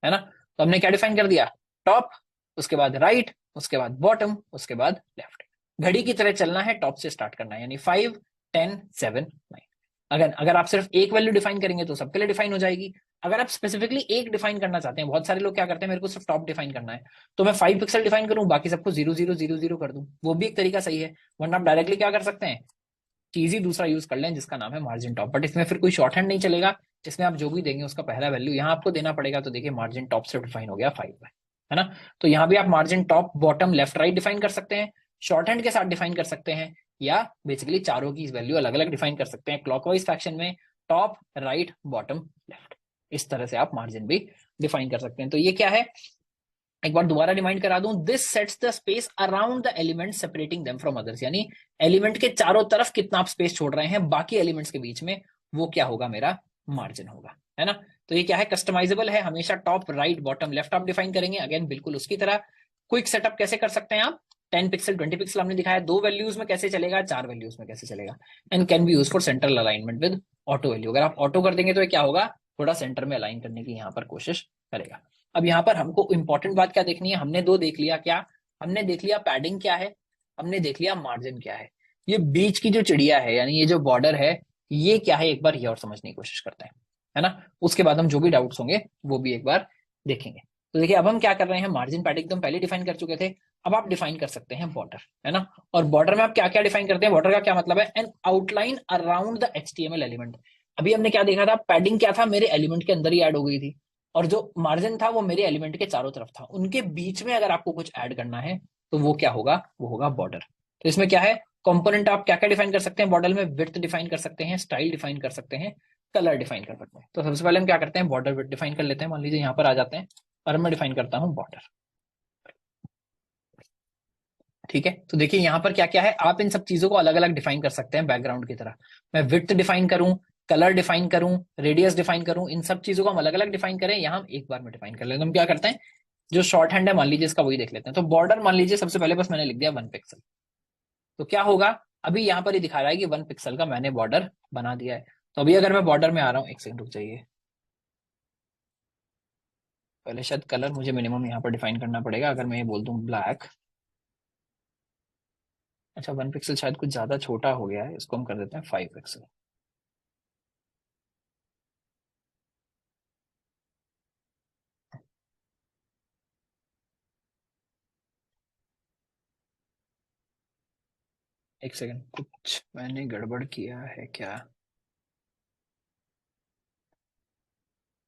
है ना। तो हमने क्या डिफाइन कर दिया, टॉप, उसके बाद राइट, उसके बाद बॉटम, उसके बाद लेफ्ट। घड़ी की तरह चलना है, टॉप से स्टार्ट करना है, यानी 5, 10, 7, 9। अगर अगर आप सिर्फ एक वैल्यू डिफाइन करेंगे तो सबके लिए डिफाइन हो जाएगी। अगर आप स्पेसिफिकली एक डिफाइन करना चाहते हैं, बहुत सारे लोग क्या करते हैं, मेरे को सिर्फ टॉप डिफाइन करना है, तो मैं 5 पिक्सल डिफाइन करूं, बाकी सबको 0 0 0 0 कर दूं, वो भी एक तरीका सही है। वरना आप डायरेक्टली क्या कर सकते हैं, चीज ही दूसरा यूज कर लें जिसका नाम है मार्जिन टॉप, बट इसमें फिर कोई शॉर्ट हैंड नहीं चलेगा, जिसमें आप जो भी देंगे उसका पहला वैल्यू यहाँ आपको देना पड़ेगा। तो देखिए मार्जिन टॉप से डिफाइन हो गया 5 है ना। तो यहाँ भी आप margin top, bottom, left, right define कर सकते हैं, शॉर्ट हैंड के साथ डिफाइन कर सकते हैं, या बेसिकली चारों की वैल्यू अलग अलग डिफाइन कर सकते हैं क्लॉकवाइज फैक्शन में, टॉप, राइट, बॉटम, लेफ्ट। इस तरह से आप मार्जिन भी डिफाइन कर सकते हैं। तो ये क्या है, एक बार दोबारा रिमाइंड करा दूं, this sets the space around the element separating them from others, यानी एलिमेंट के चारों तरफ कितना आप स्पेस छोड़ रहे हैं बाकी एलिमेंट्स के बीच में, वो क्या होगा, मेरा मार्जिन होगा, है ना। तो ये क्या है, कस्टमाइजेबल है, हमेशा टॉप, राइट, बॉटम, लेफ्ट आप डिफाइन करेंगे, अगेन बिल्कुल उसकी तरह। क्विक सेटअप कैसे कर सकते हैं आप, 10 पिक्सल 20 पिक्सल हमने दिखाया, 2 वैल्यूज में कैसे चलेगा, 4 वैल्यूज में कैसे चलेगा, and can be use for central alignment with auto value. अगर आप ऑटो कर देंगे तो ये क्या होगा, थोड़ा सेंटर में अलाइन करने की यहाँ पर कोशिश करेगा। अब यहाँ पर हमको इंपॉर्टेंट बात क्या देखनी है, हमने दो देख लिया, क्या हमने देख लिया, पैडिंग क्या है, हमने देख लिया मार्जिन क्या है। ये बीच की जो चिड़िया है, यानी ये जो बॉर्डर है, ये क्या है, एक बार ये और समझने की कोशिश करते हैं, है ना। उसके बाद हम जो भी डाउट्स होंगे वो भी एक बार देखेंगे। तो देखिए अब हम क्या कर रहे हैं, मार्जिन पैडिंग तो हम पहले डिफाइन कर चुके थे, अब आप डिफाइन कर सकते हैं बॉर्डर, है ना। और बॉर्डर में आप क्या क्या डिफाइन करते हैं, बॉर्डर का क्या मतलब है, N outline around the HTML element. अभी हमने क्या देखा था, पैडिंग क्या था, मेरे एलिमेंट के अंदर ही ऐड हो गई थी, और जो मार्जिन था वो मेरे एलिमेंट के चारों तरफ था, उनके बीच में अगर आपको कुछ ऐड करना है तो वो क्या होगा, वो होगा बॉर्डर। तो इसमें क्या है, कंपोनेंट आप क्या क्या डिफाइन कर सकते हैं बॉर्डर में, विड्थ डिफाइन कर सकते हैं, स्टाइल डिफाइन कर सकते हैं, कलर डिफाइन कर सकते हैं। तो सबसे पहले हम क्या करते हैं, बॉर्डर विड्थ डिफाइन कर लेते हैं। मान लीजिए यहाँ पर आ जाते हैं और मैं डिफाइन करता हूँ बॉर्डर, ठीक है। तो देखिए यहाँ पर क्या क्या है, आप इन सब चीजों को अलग अलग डिफाइन कर सकते हैं बैकग्राउंड की तरह। मैं विड्थ डिफाइन करूं, कलर डिफाइन करूं, रेडियस डिफाइन करूं, इन सब चीजों को हम अलग अलग डिफाइन करें, यहाँ हम एक बार में डिफाइन कर लेते हैं। हम क्या करते हैं, जो शॉर्ट हैंड है मान लीजिए इसका, वही देख लेते हैं। तो बॉर्डर मान लीजिए सबसे पहले बस मैंने लिख दिया 1 पिक्सल, तो क्या होगा, अभी यहाँ पर ही दिखा रहा है कि 1 पिक्सल का मैंने बॉर्डर बना दिया है। तो अभी अगर मैं बॉर्डर में आ रहा हूँ, एक सेकंड रुक जाइए, पहले शायद कलर मुझे मिनिमम यहाँ पर डिफाइन करना पड़ेगा। अगर मैं ये बोल दूं ब्लैक, अच्छा 1 पिक्सल शायद कुछ ज्यादा छोटा हो गया है, इसको हम कर देते हैं 5 पिक्सल। एक सेकंड, कुछ मैंने गड़बड़ किया है क्या।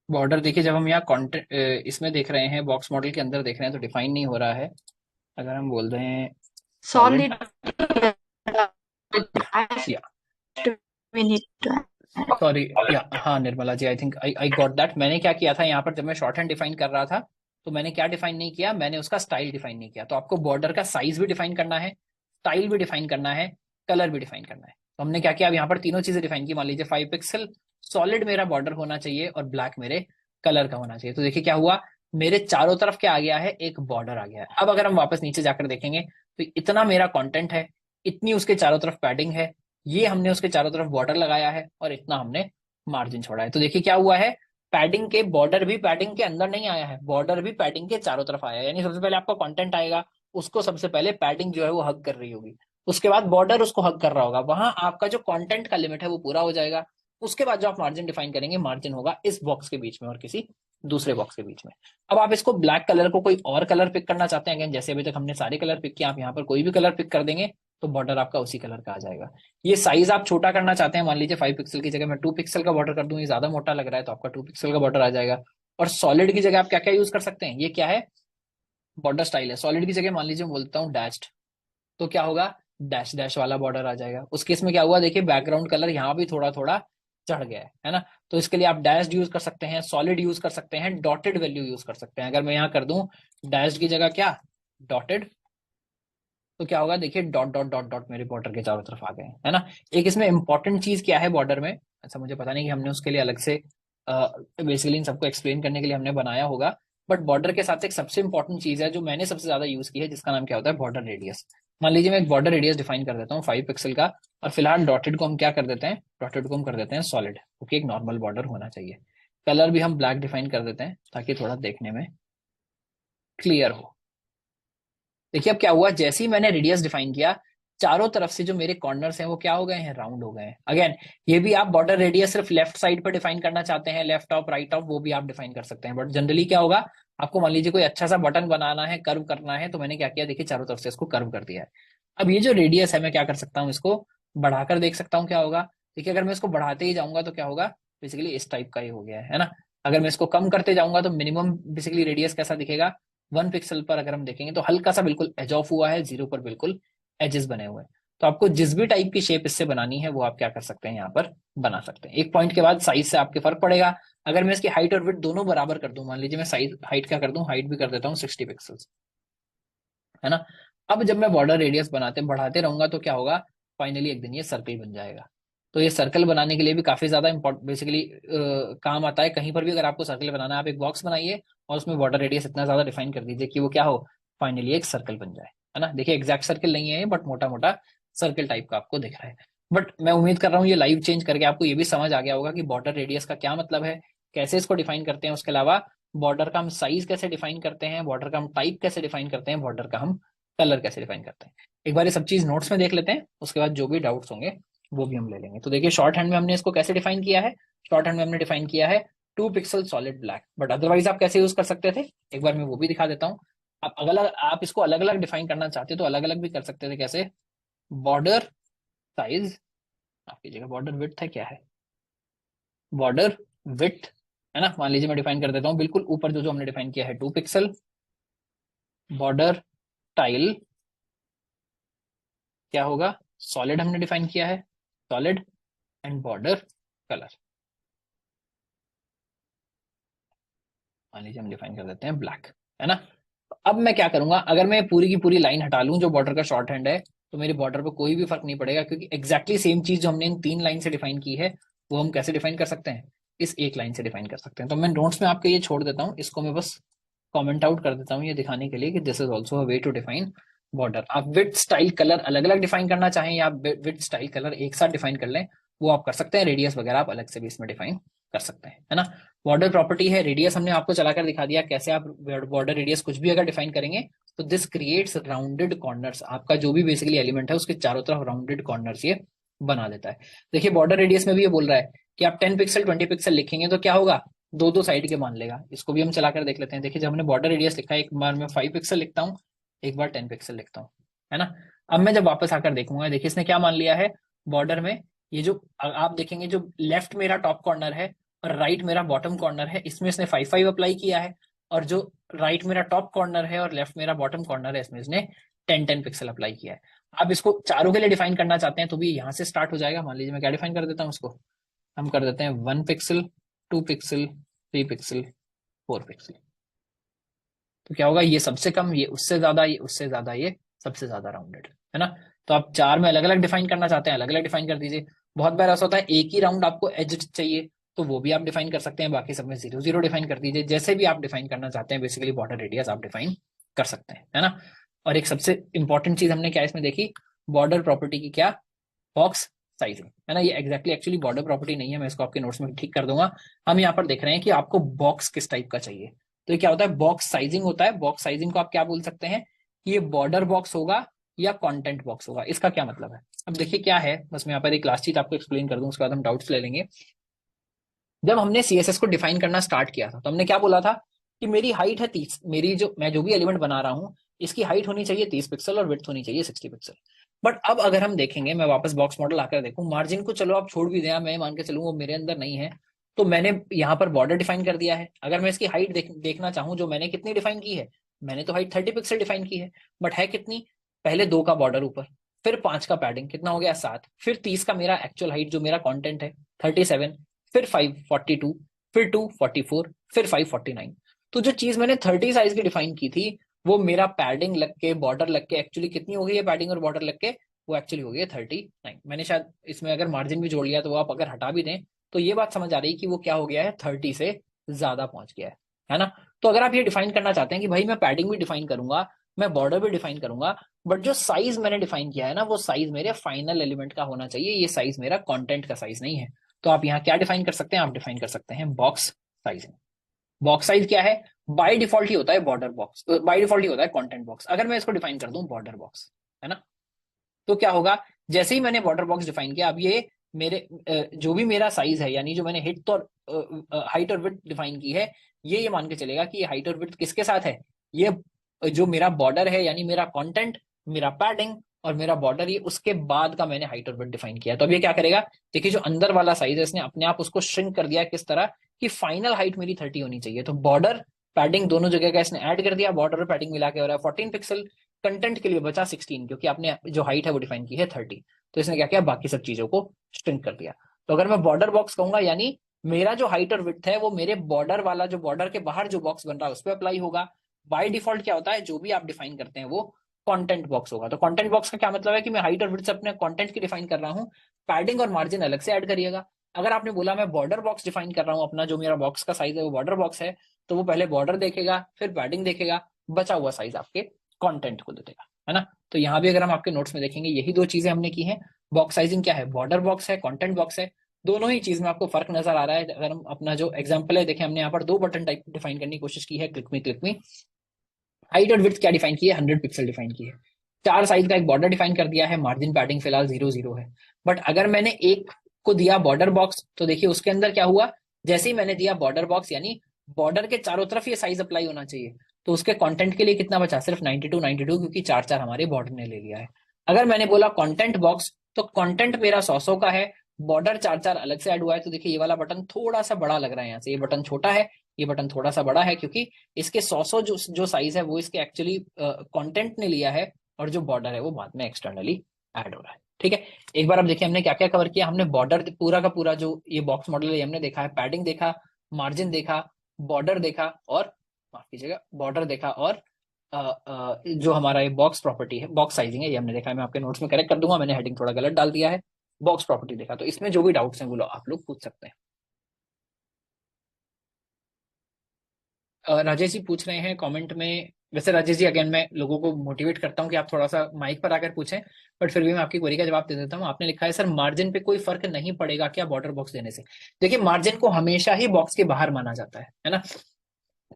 बॉर्डर देखिए, जब हम यहाँ कॉन्टेंट इसमें देख रहे हैं, बॉक्स मॉडल के अंदर देख रहे हैं, तो डिफाइन नहीं हो रहा है। अगर हम बोल रहे हैं सॉलिड, या सॉरी, या हाँ Nirmala ji, I think I got that. मैंने क्या किया था यहाँ पर, जब मैं शॉर्ट हैंड डिफाइन कर रहा था तो मैंने क्या डिफाइन नहीं किया, मैंने उसका स्टाइल डिफाइन नहीं किया। तो आपको बॉर्डर का साइज भी डिफाइन करना है, स्टाइल भी डिफाइन करना है, कलर भी डिफाइन करना है। तो हमने क्या किया, अब यहाँ पर तीनों चीजें डिफाइन की। मान लीजिए 5 पिक्सल सॉलिड मेरा बॉर्डर होना चाहिए और ब्लैक मेरे कलर का होना चाहिए। तो देखिए क्या हुआ, मेरे चारों तरफ क्या आ गया है, एक बॉर्डर आ गया है। अब अगर हम वापस नीचे जाकर देखेंगे तो इतना मेरा कंटेंट है, इतनी उसके चारों तरफ पैडिंग है, ये हमने उसके चारों तरफ बॉर्डर लगाया है और इतना हमने मार्जिन छोड़ा है। तो देखिए क्या हुआ है, पैडिंग के बॉर्डर भी पैडिंग के अंदर नहीं आया है, बॉर्डर भी पैडिंग के चारों तरफ आया है। यानी सबसे पहले आपका कंटेंट आएगा, उसको सबसे पहले पैडिंग जो है वो हग कर रही होगी, उसके बाद बॉर्डर उसको हग कर रहा होगा, वहां आपका जो कंटेंट का लिमिट है वो पूरा हो जाएगा। उसके बाद जो आप मार्जिन डिफाइन करेंगे, मार्जिन होगा इस बॉक्स के बीच में और किसी दूसरे बॉक्स के बीच में। अब आप इसको ब्लैक कलर को कोई और कलर पिक करना चाहते हैं, जैसे अभी तक हमने सारे कलर पिक किए, आप यहाँ पर कोई भी कलर पिक कर देंगे तो बॉर्डर आपका उसी कलर का आ जाएगा। ये साइज आप छोटा करना चाहते हैं, मान लीजिए 5 पिक्सल की जगह मैं 2 पिक्सल का बॉर्डर कर दूं, ये ज्यादा मोटा लग रहा है तो आपका 2 पिक्सल का बॉर्डर आ जाएगा। और सॉलिड की जगह आप क्या क्या यूज कर सकते हैं, ये क्या है, बॉर्डर स्टाइल है। सॉलिड की जगह मान लीजिए मैं बोलता हूँ डैश्ड, तो क्या होगा, डैश डैश वाला बॉर्डर आ जाएगा। उस केस में क्या हुआ, देखिए बैकग्राउंड कलर यहाँ भी थोड़ा थोड़ा चढ़ गया है ना। तो इसके लिए आप डैश यूज कर सकते हैं, सॉलिड यूज कर सकते हैं, डॉटेड वैल्यू यूज कर सकते हैं। अगर मैं यहाँ कर दूं डैश की जगह क्या, डॉटेड, तो क्या होगा, देखिए डॉट डॉट डॉट डॉट मेरे बॉर्डर के चारों तरफ आ गए, है ना। एक इसमें इंपॉर्टेंट चीज क्या है बॉर्डर में, ऐसा मुझे पता नहीं कि हमने उसके लिए अलग से बेसिकली इन सबको एक्सप्लेन करने के लिए हमने बनाया होगा। बट बॉर्डर के साथ एक सबसे इंपॉर्टेंट चीज है जो मैंने सबसे ज्यादा यूज की है, जिसका नाम क्या होता है, बॉर्डर रेडियस। मान लीजिए मैं एक बॉर्डर रेडियस डिफाइन कर देता हूँ 5 पिक्सल का, और फिलहाल डॉटेड को हम क्या कर देते हैं, डॉटेड को हम कर देते हैं सॉलिड, क्योंकि एक नॉर्मल बॉर्डर होना चाहिए। कलर भी हम ब्लैक डिफाइन कर देते हैं ताकि थोड़ा देखने में क्लियर हो। देखिए अब क्या हुआ, जैसे ही मैंने रेडियस डिफाइन किया, चारों तरफ से जो मेरे कॉर्नर्स हैं वो क्या हो गए हैं, राउंड हो गए हैं। अगेन ये भी आप बॉर्डर रेडियस सिर्फ लेफ्ट साइड पर डिफाइन करना चाहते हैं, लेफ्ट टॉप राइट टॉप, वो भी आप डिफाइन कर सकते हैं। बट जनरली क्या होगा, आपको मान लीजिए कोई अच्छा सा बटन बनाना है, कर्व करना है, तो मैंने क्या किया, देखिए चारों तरफ से इसको कर्व कर दिया है। अब ये जो रेडियस है मैं क्या कर सकता हूँ, इसको बढ़ाकर देख सकता हूँ क्या होगा। देखिए अगर मैं इसको बढ़ाते ही जाऊंगा तो क्या होगा, बेसिकली इस टाइप का ही हो गया है ना। अगर मैं इसको कम करते जाऊंगा तो मिनिमम बेसिकली रेडियस कैसा दिखेगा, 1 पिक्सल पर अगर हम देखेंगे तो हल्का सा बिल्कुल एज ऑफ हुआ है, 0 पर बिल्कुल एजेस बने हुए हैं। तो आपको जिस भी टाइप की शेप इससे बनानी है वो आप क्या कर सकते हैं, यहाँ पर बना सकते हैं। एक पॉइंट के बाद साइज से आपके फर्क पड़ेगा। अगर मैं इसकी हाइट और विड्थ दोनों बराबर कर दूं, मान लीजिए मैं साइज हाइट क्या कर दूं, हाइट भी कर देता हूँ 60 पिक्सल्स, है ना। अब जब मैं बॉर्डर रेडियस बनाते बढ़ाते रहूंगा तो क्या होगा, फाइनली एक दिन ये सर्कल बन जाएगा। तो ये सर्कल बनाने के लिए भी काफी ज्यादा इंपॉर्टेंट बेसिकली काम आता है। कहीं पर भी अगर आपको सर्कल बनाना है, आप एक बॉक्स बनाइए और उसमें बॉर्डर रेडियस इतना ज्यादा डिफाइन कर दीजिए कि वो क्या हो, फाइनली एक सर्कल बन जाए, है ना। देखिए एग्जैक्ट सर्कल नहीं है बट मोटा मोटा सर्कल टाइप का आपको दिख रहा है। बट मैं उम्मीद कर रहा हूँ ये लाइव चेंज करके आपको ये भी समझ आ गया होगा कि बॉर्डर रेडियस का क्या मतलब है, कैसे इसको डिफाइन करते हैं। उसके अलावा बॉर्डर का हम साइज कैसे डिफाइन करते हैं, बॉर्डर का हम टाइप कैसे डिफाइन करते हैं, बॉर्डर का हम कलर कैसे डिफाइन करते हैं। एक बार ये सब चीज नोट्स में देख लेते हैं, उसके बाद जो भी डाउट्स होंगे वो भी हम ले लेंगे। तो देखिए शॉर्ट हैंड में हमने इसको कैसे डिफाइन किया है, शॉर्ट हैंड में हमने डिफाइन किया है 2 pixel solid black. But otherwise आप कैसे यूज कर सकते थे, एक बार मैं वो भी दिखा देता हूँ। आप अगला आप इसको अलग अलग डिफाइन करना चाहते तो अलग अलग भी कर सकते थे। कैसे, बॉर्डर साइज, आपकी जगह बॉर्डर विड्थ है, क्या है, बॉर्डर विड्थ, है ना। मान लीजिए मैं डिफाइन कर देता हूँ बिल्कुल ऊपर जो जो हमने डिफाइन किया है 2 पिक्सल, बॉर्डर टाइल क्या होगा, सॉलिड हमने डिफाइन किया है, सॉलिड, एंड बॉर्डर कलर मान लीजिए हम डिफाइन कर देते हैं ब्लैक, है ना। अब मैं क्या करूंगा, अगर मैं पूरी की पूरी लाइन हटा लूं जो बॉर्डर का शॉर्ट हैंड है, तो मेरे बॉर्डर पर कोई भी फर्क नहीं पड़ेगा, क्योंकि एक्जैक्टली सेम चीज जो हमने इन 3 लाइन से डिफाइन की है वो हम कैसे डिफाइन कर सकते हैं, इस एक लाइन से डिफाइन कर सकते हैं। तो मैं नोट्स में आपके ये छोड़ देता हूँ, इसको मैं बस कमेंट आउट कर देता हूँ ये दिखाने के लिए कि this is also a way to define border. आप विड्थ स्टाइल कलर अलग अलग डिफाइन करना चाहें या विड्थ स्टाइल कलर एक साथ डिफाइन कर लें, वो आप कर सकते हैं। रेडियस वगैरह आप अलग से भी इसमें डिफाइन कर सकते हैं, है ना। बॉर्डर प्रॉपर्टी है, रेडियस हमने आपको चलाकर दिखा दिया कैसे आप बॉर्डर रेडियस कुछ भी अगर डिफाइन करेंगे तो दिस क्रिएट्स राउंडेड कॉर्नर्स, आपका जो भी बेसिकली एलिमेंट है उसके चारों तरफ राउंडेड कॉर्नर्स ये बना देता है। देखिए बॉर्डर रेडियस में भी ये बोल रहा है कि आप 10 पिक्सल 20 पिक्सल लिखेंगे तो क्या होगा, दो दो साइड के मान लेगा। इसको भी हम चलाकर देख लेते हैं। देखिए जब हमने बॉर्डर रेडियस लिखा है, एक बार मैं 5 पिक्सल लिखता हूँ, एक बार 10 पिक्सल लिखता हूँ, है ना। अब मैं जब वापस आकर देखूंगा, देखिए इसने क्या मान लिया है बॉर्डर में, ये जो आप देखेंगे जो लेफ्ट मेरा टॉप कॉर्नर है और राइट मेरा बॉटम कॉर्नर है, इसमें इसने 5 अप्लाई किया है, और जो राइट मेरा टॉप कॉर्नर है और लेफ्ट मेरा बॉटम कॉर्नर है इसमें इसने 10 पिक्सल अप्लाई किया है। आप इसको चारों के लिए डिफाइन करना चाहते हैं तो भी यहाँ से स्टार्ट हो जाएगा। मान लीजिए मैं क्या डिफाइन कर देता हूँ उसको, हम कर देते हैं 1 पिक्सल, 2 पिक्सल, 3 पिक्सल, 4 पिक्सल, तो क्या होगा, ये सबसे कम, ये उससे ज्यादा, ये उससे ज्यादा, ये सबसे ज्यादा राउंडेड, है ना। तो आप चार में अलग अलग डिफाइन करना चाहते हैं, अलग अलग डिफाइन कर दीजिए। बहुत बार ऐसा होता है एक ही राउंड आपको एज चाहिए, तो वो भी आप डिफाइन कर सकते हैं, बाकी सब में 0 0 डिफाइन कर दीजिए। जैसे भी आप डिफाइन करना चाहते हैं, बेसिकली बॉर्डर रेडियस आप डिफाइन कर सकते हैं, है ना। और एक सबसे इंपॉर्टेंट चीज हमने क्या इसमें देखी, बॉर्डर प्रॉपर्टी की, क्या, बॉक्स साइजिंग, है ना। ये एग्जैक्टली एक्चुअली बॉर्डर प्रॉपर्टी नहीं है, मैं इसको आपके नोट्स में ठीक कर दूंगा। हम यहाँ पर देख रहे हैं कि आपको बॉक्स किस टाइप का चाहिए। तो ये क्या होता है, बॉक्स साइजिंग होता है। बॉक्स साइजिंग को आप क्या बोल सकते हैं कि ये बॉर्डर बॉक्स होगा या कंटेंट बॉक्स होगा। इसका क्या मतलब है, अब देखिए क्या है, बस मैं यहाँ पर एक लास्ट चीज आपको एक्सप्लेन कर दूं, उसके बाद हम डाउट्स ले लेंगे। जब हमने सीएसएस को डिफाइन करना स्टार्ट किया था, तो हमने क्या बोला था कि मेरी हाइट है 30, मेरी जो मैं जो भी एलिमेंट बना रहा हूँ इसकी हाइट होनी चाहिए 30 पिक्सल और विड्थ होनी चाहिए 60 पिक्सल। बट अब अगर हम देखेंगे, मैं वापस बॉक्स मॉडल आकर देखूं, मार्जिन को चलो आप छोड़ भी दें, मैं मान के चलूं वो मेरे अंदर नहीं है, तो मैंने यहाँ पर बॉर्डर डिफाइन कर दिया है। अगर मैं इसकी हाइट देखना चाहूँ, जो मैंने कितनी डिफाइन की है, मैंने तो हाइट 30 पिक्सल डिफाइन की है, बट है कितनी, पहले 2 का बॉर्डर ऊपर, फिर 5 का पैडिंग, कितना हो गया 7, फिर 30 का मेरा एक्चुअल हाइट जो मेरा कॉन्टेंट है 37, फिर 5 42, फिर 2 44, फिर 5 49। तो जो चीज मैंने 30 साइज की डिफाइन की थी, वो मेरा पैडिंग लग के, बॉर्डर लग के एक्चुअली कितनी हो गई है, पैडिंग और बॉर्डर लग के वो एक्चुअली हो गई है 39। मैंने शायद इसमें अगर मार्जिन भी जोड़ लिया, तो वो आप अगर हटा भी दें तो ये बात समझ आ रही है कि वो क्या हो गया है, 30 से ज्यादा पहुंच गया है ना। तो अगर आप ये डिफाइन करना चाहते हैं कि भाई मैं पैडिंग भी डिफाइन करूंगा, मैं बॉर्डर भी डिफाइन करूंगा, बट जो साइज मैंने डिफाइन किया है ना, वो साइज मेरे फाइनल एलिमेंट का होना चाहिए, ये साइज मेरा कंटेंट का साइज नहीं है। तो आप यहाँ क्या डिफाइन कर सकते हैं, आप डिफाइन कर सकते हैं बॉक्स साइजिंग। बॉक्स साइज क्या है, बाय डिफॉल्ट ही होता है बॉर्डर बॉक्स, बाय डिफॉल्ट ही होता है कंटेंट बॉक्स। अगर मैं इसको डिफाइन कर दूं बॉर्डर बॉक्स, है ना, तो क्या होगा, जैसे ही मैंने बॉर्डर बॉक्स डिफाइन किया, अब ये मेरे जो भी मेरा साइज है, यानी जो मैंने हिट और हाइट और विड्थ डिफाइन की है, ये मान के चलेगा कि ये हाइट और विड्थ किसके साथ है, ये जो मेरा बॉर्डर है, यानी मेरा कंटेंट, मेरा पैडिंग और मेरा बॉर्डर, ये उसके बाद का मैंने हाइट और विड्थ डिफाइन किया। तो अब ये क्या करेगा, देखिए जो अंदर वाला साइज है, इसने अपने आप उसको श्रिंक कर दिया, किस तरह कि फाइनल हाइट मेरी 30 होनी चाहिए। तो बॉर्डर पैडिंग दोनों जगह का इसने ऐड कर दिया, बॉर्डर और पैडिंग मिला के हो रहा है 14 पिक्सल, कंटेंट के लिए बचा 16, क्योंकि आपने जो हाइट है वो डिफाइन की है 30। तो इसने क्या किया, बाकी सब चीजों को श्रिंक कर दिया। तो अगर मैं बॉर्डर बॉक्स कहूंगा, यानी मेरा जो हाइट और विड्थ है वो मेरे बॉर्डर वाला, जो बॉर्डर के बाहर जो बॉक्स बन रहा है उस पर अप्लाई होगा। बाय डिफॉल्ट क्या होता है, जो भी आप डिफाइन करते हैं वो कंटेंट बॉक्स होगा। तो कंटेंट बॉक्स का क्या मतलब है कि मैं हाइट और विड्थ अपने कंटेंट की डिफाइन कर रहा हूँ, पैडिंग और मार्जिन अलग से ऐड करिएगा। अगर आपने बोला मैं बॉर्डर बॉक्स डिफाइन कर रहा हूँ, अपना जो मेरा बॉक्स का साइज है वो बॉर्डर बॉक्स है, तो वो पहले बॉर्डर देखेगा, फिर पैडिंग देखेगा, बचा हुआ साइज आपके कंटेंट को दे देगा, है ना। तो यहाँ भी अगर हम आपके नोट्स में देखेंगे, यही दो चीजें हमने की हैं। बॉक्स साइजिंग क्या है, बॉर्डर बॉक्स है, कंटेंट बॉक्स है, दोनों ही चीज में आपको फर्क नजर आ रहा है। अगर हम अपना जो एग्जांपल है देखें, हमने यहाँ पर 2 बटन टाइप डिफाइन करने की कोशिश की है, क्लिक मी। हाइट और विड्थ क्या डिफाइन की है, 100 पिक्सल डिफाइन की है। 4 साइज का एक बॉर्डर डिफाइन कर दिया है, मार्जिन पैडिंग फिलहाल 0 0 है। बट अगर मैंने एक को दिया बॉर्डर बॉक्स, तो देखिए उसके अंदर क्या हुआ, जैसे ही मैंने दिया बॉर्डर बॉक्स, यानी बॉर्डर के चारों तरफ ये साइज अप्लाई होना चाहिए, तो उसके कंटेंट के लिए कितना बचा, सिर्फ 92 92, क्योंकि 4 4 हमारे बॉर्डर ने ले लिया है। अगर मैंने बोला कंटेंट बॉक्स, तो कंटेंट मेरा 100 का है, बॉर्डर 4 4 अलग से ऐड हुआ है। तो देखिए ये वाला बटन थोड़ा सा बड़ा लग रहा है यहाँ से, ये बटन छोटा है, ये बटन थोड़ा सा बड़ा है, क्योंकि इसके 100 जो साइज है वो इसके एक्चुअली कंटेंट ने लिया है, और जो बॉर्डर है वो बाद में एक्सटर्नली ऐड हो रहा है। ठीक है, एक बार अब देखिए हमने क्या क्या कवर किया। हमने बॉर्डर पूरा का पूरा जो ये बॉक्स मॉडल है हमने देखा है, पैडिंग देखा, मार्जिन देखा, बॉर्डर देखा, और माफ कीजिएगा बॉर्डर देखा, और जो हमारा ये बॉक्स प्रॉपर्टी है, बॉक्स साइजिंग है, ये हमने देखा है। मैं आपके नोट्स में करेक्ट कर दूंगा, मैंने हेडिंग थोड़ा गलत डाल दिया है। बॉक्स प्रॉपर्टी देखा, तो इसमें जो भी डाउट्स हैं वो आप लोग पूछ सकते हैं। राजेश जी पूछ रहे हैं कमेंट में। वैसे राजेश जी अगेन मैं लोगों को मोटिवेट करता हूं कि आप थोड़ा सा माइक पर आकर पूछें, बट फिर भी मैं आपकी क्वेरी का जवाब दे देता हूं। आपने लिखा है सर मार्जिन पे कोई फर्क नहीं पड़ेगा क्या बॉर्डर बॉक्स देने से। देखिए मार्जिन को हमेशा ही बॉक्स के बाहर माना जाता है ना।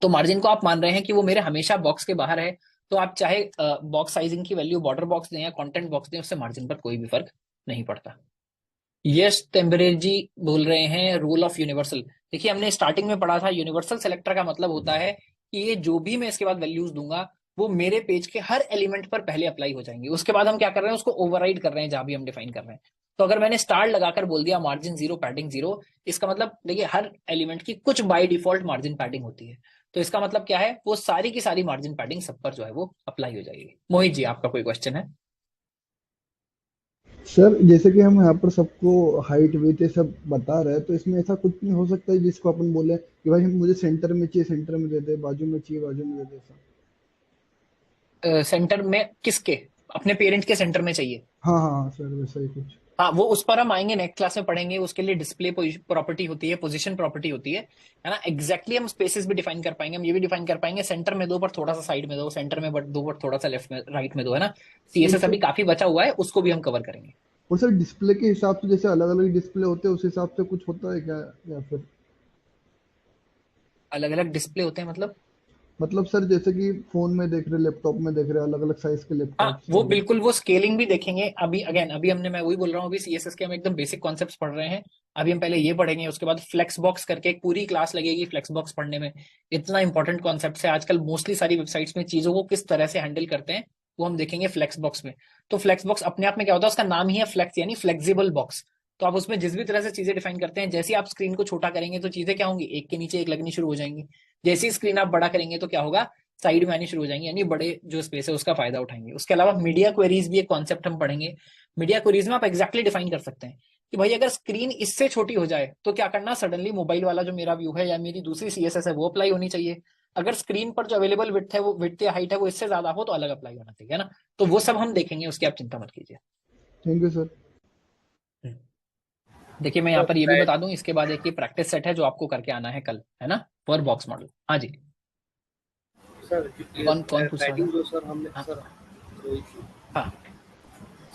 तो मार्जिन को आप मान रहे हैं कि वो मेरे हमेशा बॉक्स के बाहर है, तो आप चाहे बॉक्स साइजिंग की वैल्यू बॉर्डर बॉक्स दें या कंटेंट बॉक्स दें, उससे मार्जिन पर कोई भी फर्क नहीं पड़ता। यस तेम्बरेज जी बोल रहे हैं रूल ऑफ यूनिवर्सल। देखिए हमने स्टार्टिंग में पढ़ा था, यूनिवर्सल सेलेक्टर का मतलब होता है कि ये जो भी मैं इसके बाद वैल्यूज दूंगा वो मेरे पेज के हर एलिमेंट पर पहले अप्लाई हो जाएंगे। उसके बाद हम क्या कर रहे हैं, उसको ओवरराइड कर रहे हैं जहां भी हम डिफाइन कर रहे हैं। तो अगर मैंने स्टार लगाकर बोल दिया मार्जिन 0 पैडिंग 0, इसका मतलब देखिए हर एलिमेंट की कुछ बाय डिफॉल्ट मार्जिन पैडिंग होती है, तो इसका मतलब क्या है, वो सारी की सारी मार्जिन पैडिंग सब पर जो है वो अप्लाई हो जाएगी। मोहित जी आपका कोई क्वेश्चन है। सर जैसे कि हम यहाँ पर सबको हाइट वेट ये सब बता रहे हैं, तो इसमें ऐसा कुछ नहीं हो सकता है जिसको अपन बोले कि भाई हम मुझे सेंटर में चाहिए सेंटर में दे दे, बाजू में चाहिए बाजू में दे दे, ऐसा सेंटर में किसके, अपने पेरेंट के सेंटर में चाहिए। हाँ हाँ हाँ सर, वैसा ही कुछ। हाँ, वो उस पर हम आएंगे, नेक्स्ट क्लास में पढ़ेंगे। उसके लिए डिस्प्ले प्रॉपर्टी होती है, पोजीशन प्रॉपर्टी होती है ना। एग्जैक्टली हम स्पेसेस भी डिफाइन कर पाएंगे, हम ये भी डिफाइन कर पाएंगे सेंटर में दो पर थोड़ा सा साइड में दो, सेंटर में दो पर थोड़ा सा लेफ्ट में राइट में दो, है ना। सीएसएस अभी काफी बचा हुआ है, उसको भी हम कवर करेंगे। और सर डिस्प्ले के हिसाब से जैसे अलग अलग डिस्प्ले होते हैं, उस हिसाब से कुछ होता है क्या, या फिर अलग अलग डिस्प्ले होते हैं मतलब सर जैसे कि फोन में देख रहे, लैपटॉप में देख रहे, अलग अलग साइज के हाँ, लैपटॉप वो सब। बिल्कुल, वो स्केलिंग भी देखेंगे। अभी अगेन अभी मैं वही बोल रहा हूँ, अभी सीएसएस के हम एकदम बेसिक कॉन्सेप्ट्स पढ़ रहे हैं। अभी हम पहले ये पढ़ेंगे, उसके बाद फ्लेक्स बॉक्स करके एक पूरी क्लास लगेगी फ्लेक्स बॉक्स पढ़ने में। इतना इंपॉर्टेंट कॉन्सेप्ट है, आजकल मोस्टली सारी वेबसाइट्स में चीजों को किस तरह से हैंडल करते हैं वो हम देखेंगे फ्लेक्स बॉक्स में। तो फ्लेक्स बॉक्स अपने आप में क्या होता है, उसका नाम ही है फ्लेक्स, यानी फ्लेक्सिबल बॉक्स। तो आप उसमें जिस भी तरह से चीजें डिफाइन करते हैं, जैसे आप स्क्रीन को छोटा करेंगे तो चीजें क्या होंगी, एक के नीचे एक लगनी शुरू हो जाएंगी। जैसे ही स्क्रीन आप बड़ा करेंगे तो क्या होगा, साइड में आनी शुरू हो जाएंगे, यानी बड़े जो स्पेस है उसका फायदा उठाएंगे। उसके अलावा मीडिया क्वेरीज भी एक कॉन्सेप्ट हम पढ़ेंगे। मीडिया क्वेरीज में आप एक्जैक्टली डिफाइन कर सकते हैं कि भाई अगर स्क्रीन इससे छोटी हो जाए तो क्या करना, सडनली मोबाइल वाला जो मेरा व्यू है या मेरी दूसरी सीएसएस है वो अप्लाई होनी चाहिए। अगर स्क्रीन पर जो अवेलेबल विड्थ है, वो विड्थ या हाइट है वो इससे ज्यादा हो तो अलग अप्लाई होना चाहिए, है ना। तो वो सब हम देखेंगे, उसकी आप चिंता मत कीजिए। Thank you sir. देखिए मैं यहाँ पर ये भी बता दूं, इसके बाद एक ये प्रैक्टिस सेट है जो आपको करके आना है कल, है ना, पर बॉक्स मॉडल। हाँ जी, सर कौन कौन पूछ रहा पैडिंग था। जो सर हमने हाँ सर हाँ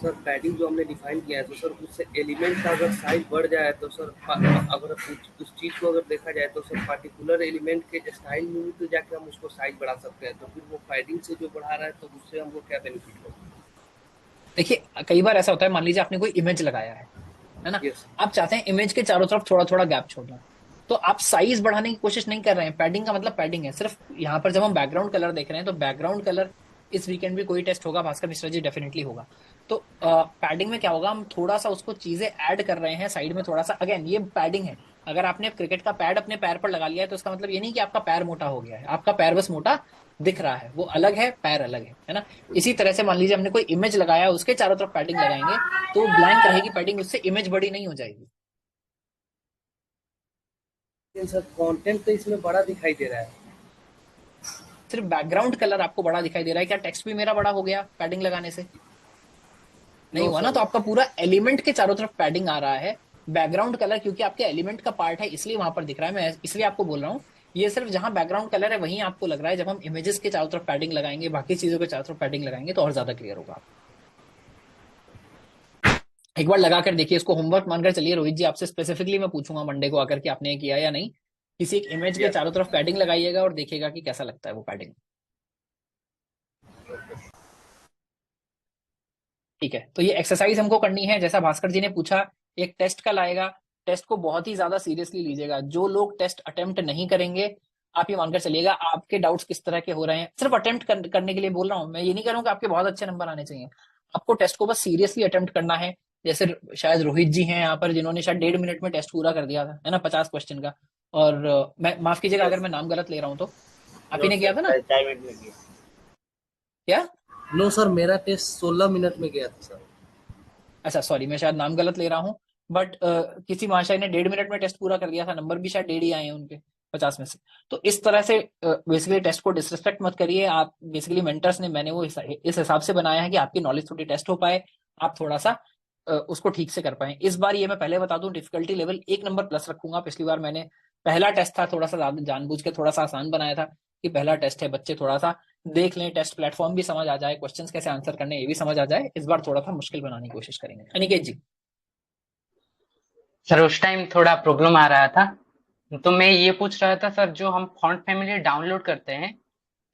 सर पैडिंग जो हमने डिफाइन किया है तो सर उससे एलिमेंट का अगर साइज बढ़ जाए तो सर अगर उस चीज़ को अगर देखा जाए तो सर पार्टिकुलर एलिमेंट के स्टाइल में भी तो जाके हम उसको साइज बढ़ा सकते हैं। तो फिर वो पैडिंग से जो बढ़ा रहा है तो उससे हमको क्या बेनिफिट होगा। देखिए, कई बार ऐसा होता है, मान लीजिए आपने कोई इमेज लगाया है ना। यस आप चाहते हैं इमेज के चारों तरफ थोड़ा थोड़ा गैप छोड़ना, तो आप साइज बढ़ाने की कोशिश नहीं कर रहे हैं। पैडिंग का मतलब पैडिंग है सिर्फ। यहाँ पर जब हम बैकग्राउंड कलर देख रहे हैं तो बैकग्राउंड कलर इस वीकेंड भी कोई टेस्ट होगा, भास्कर मिश्रा जी, डेफिनेटली होगा। तो पैडिंग में क्या होगा, हम थोड़ा सा उसको चीजें ऐड कर रहे हैं साइड में थोड़ा सा। अगेन ये पैडिंग है। अगर आपने क्रिकेट का पैड अपने पैर पर लगा लिया है तो इसका मतलब ये नहीं कि आपका पैर मोटा हो गया है, आपका पैर बस मोटा दिख रहा है, वो अलग है, पैर अलग है ना। इसी तरह से मान लीजिए हमने कोई इमेज लगाया, उसके चारों तरफ पैडिंग लगाएंगे तो ब्लैंक रहेगी पैडिंग, उससे इमेज बड़ी नहीं हो जाएगी। लेकिन सर कंटेंट तो इसमें बड़ा दिखाई दे रहा है। सिर्फ बैकग्राउंड कलर आपको बड़ा दिखाई दे रहा है, क्या टेक्स्ट भी मेरा बड़ा हो गया पैडिंग लगाने से? नहीं नो हुआ ना। सर। तो आपका पूरा एलिमेंट के चारों तरफ पैडिंग आ रहा है। बैकग्राउंड कलर क्योंकि आपके एलिमेंट का पार्ट है इसलिए वहां पर दिख रहा है, मैं इसलिए आपको बोल रहा हूँ। ये सिर्फ जहां बैकग्राउंड कलर है वहीं आपको लग रहा है, जब हम इमेजेस के चारों तरफ पैडिंग लगाएंगे, बाकी चीजों के चारों तरफ पैडिंग लगाएंगे तो और ज्यादा क्लियर होगा। एक बार लगा कर देखिए, इसको होमवर्क मानकर चलिए। रोहित जी, आपसे स्पेसिफिकली मैं पूछूंगा मंडे को आकर कि आपने ये किया या नहीं। किसी एक इमेज के यस चारों तरफ पैडिंग लगाइएगा और देखिएगा कि कैसा लगता है वो पैडिंग। ठीक है, तो ये एक्सरसाइज हमको करनी है, जैसा भास्कर जी ने पूछा। एक टेस्ट कल आएगा, टेस्ट को बहुत ही ज्यादा सीरियसली लीजिएगा। जो लोग टेस्ट अटेम्प्ट नहीं करेंगे, आप ये मानकर चलिएगा आपके डाउट्स किस तरह के हो रहे हैं। सिर्फ अटेम्प्ट करने के लिए बोल रहा हूँ मैं, ये नहीं कह रहा हूँ कि आपके बहुत अच्छे नंबर आने चाहिए। आपको टेस्ट को बस सीरियसली अटेम्प्ट करना है। जैसे शायद रोहित जी हैं यहाँ पर, जिन्होंने शायद 1.5 मिनट में टेस्ट पूरा कर दिया था, है ना, 50 क्वेश्चन का। और मैं माफ कीजिएगा अगर मैं नाम गलत ले रहा हूँ तो। आप ही ने किया था ना क्या? नो सर, मेरा टेस्ट 16 मिनट में गया था सर। अच्छा सॉरी, मैं शायद नाम गलत ले रहा हूँ। बट किसी महाशय ने 1.5 मिनट में टेस्ट पूरा कर दिया था, नंबर भी शायद 1.5 ही आए हैं उनके 50 में से। तो इस तरह से बेसिकली टेस्ट को डिसरिस्पेक्ट मत करिए आप। बेसिकली मेंटर्स ने, मैंने वो इस हिसाब से बनाया है कि आपकी नॉलेज थोड़ी टेस्ट हो पाए, आप थोड़ा सा उसको ठीक से कर पाए। इस बार ये मैं पहले बता दूं, डिफिकल्टी लेवल 1 नंबर प्लस रखूंगा। पिछली बार मैंने पहला टेस्ट था थोड़ा सा ज्यादा जानबूझ के थोड़ा सा आसान बनाया था कि पहला टेस्ट है, बच्चे थोड़ा सा देख लें, टेस्ट प्लेटफॉर्म भी समझ आ जाए, क्वेश्चंस कैसे आंसर करने ये भी समझ आ जाए। इस बार थोड़ा सा मुश्किल बनाने की कोशिश करेंगे। अनिकेत जी। सर उस टाइम थोड़ा प्रॉब्लम आ रहा था, तो मैं ये पूछ रहा था सर, जो हम फॉन्ट फैमिली डाउनलोड करते हैं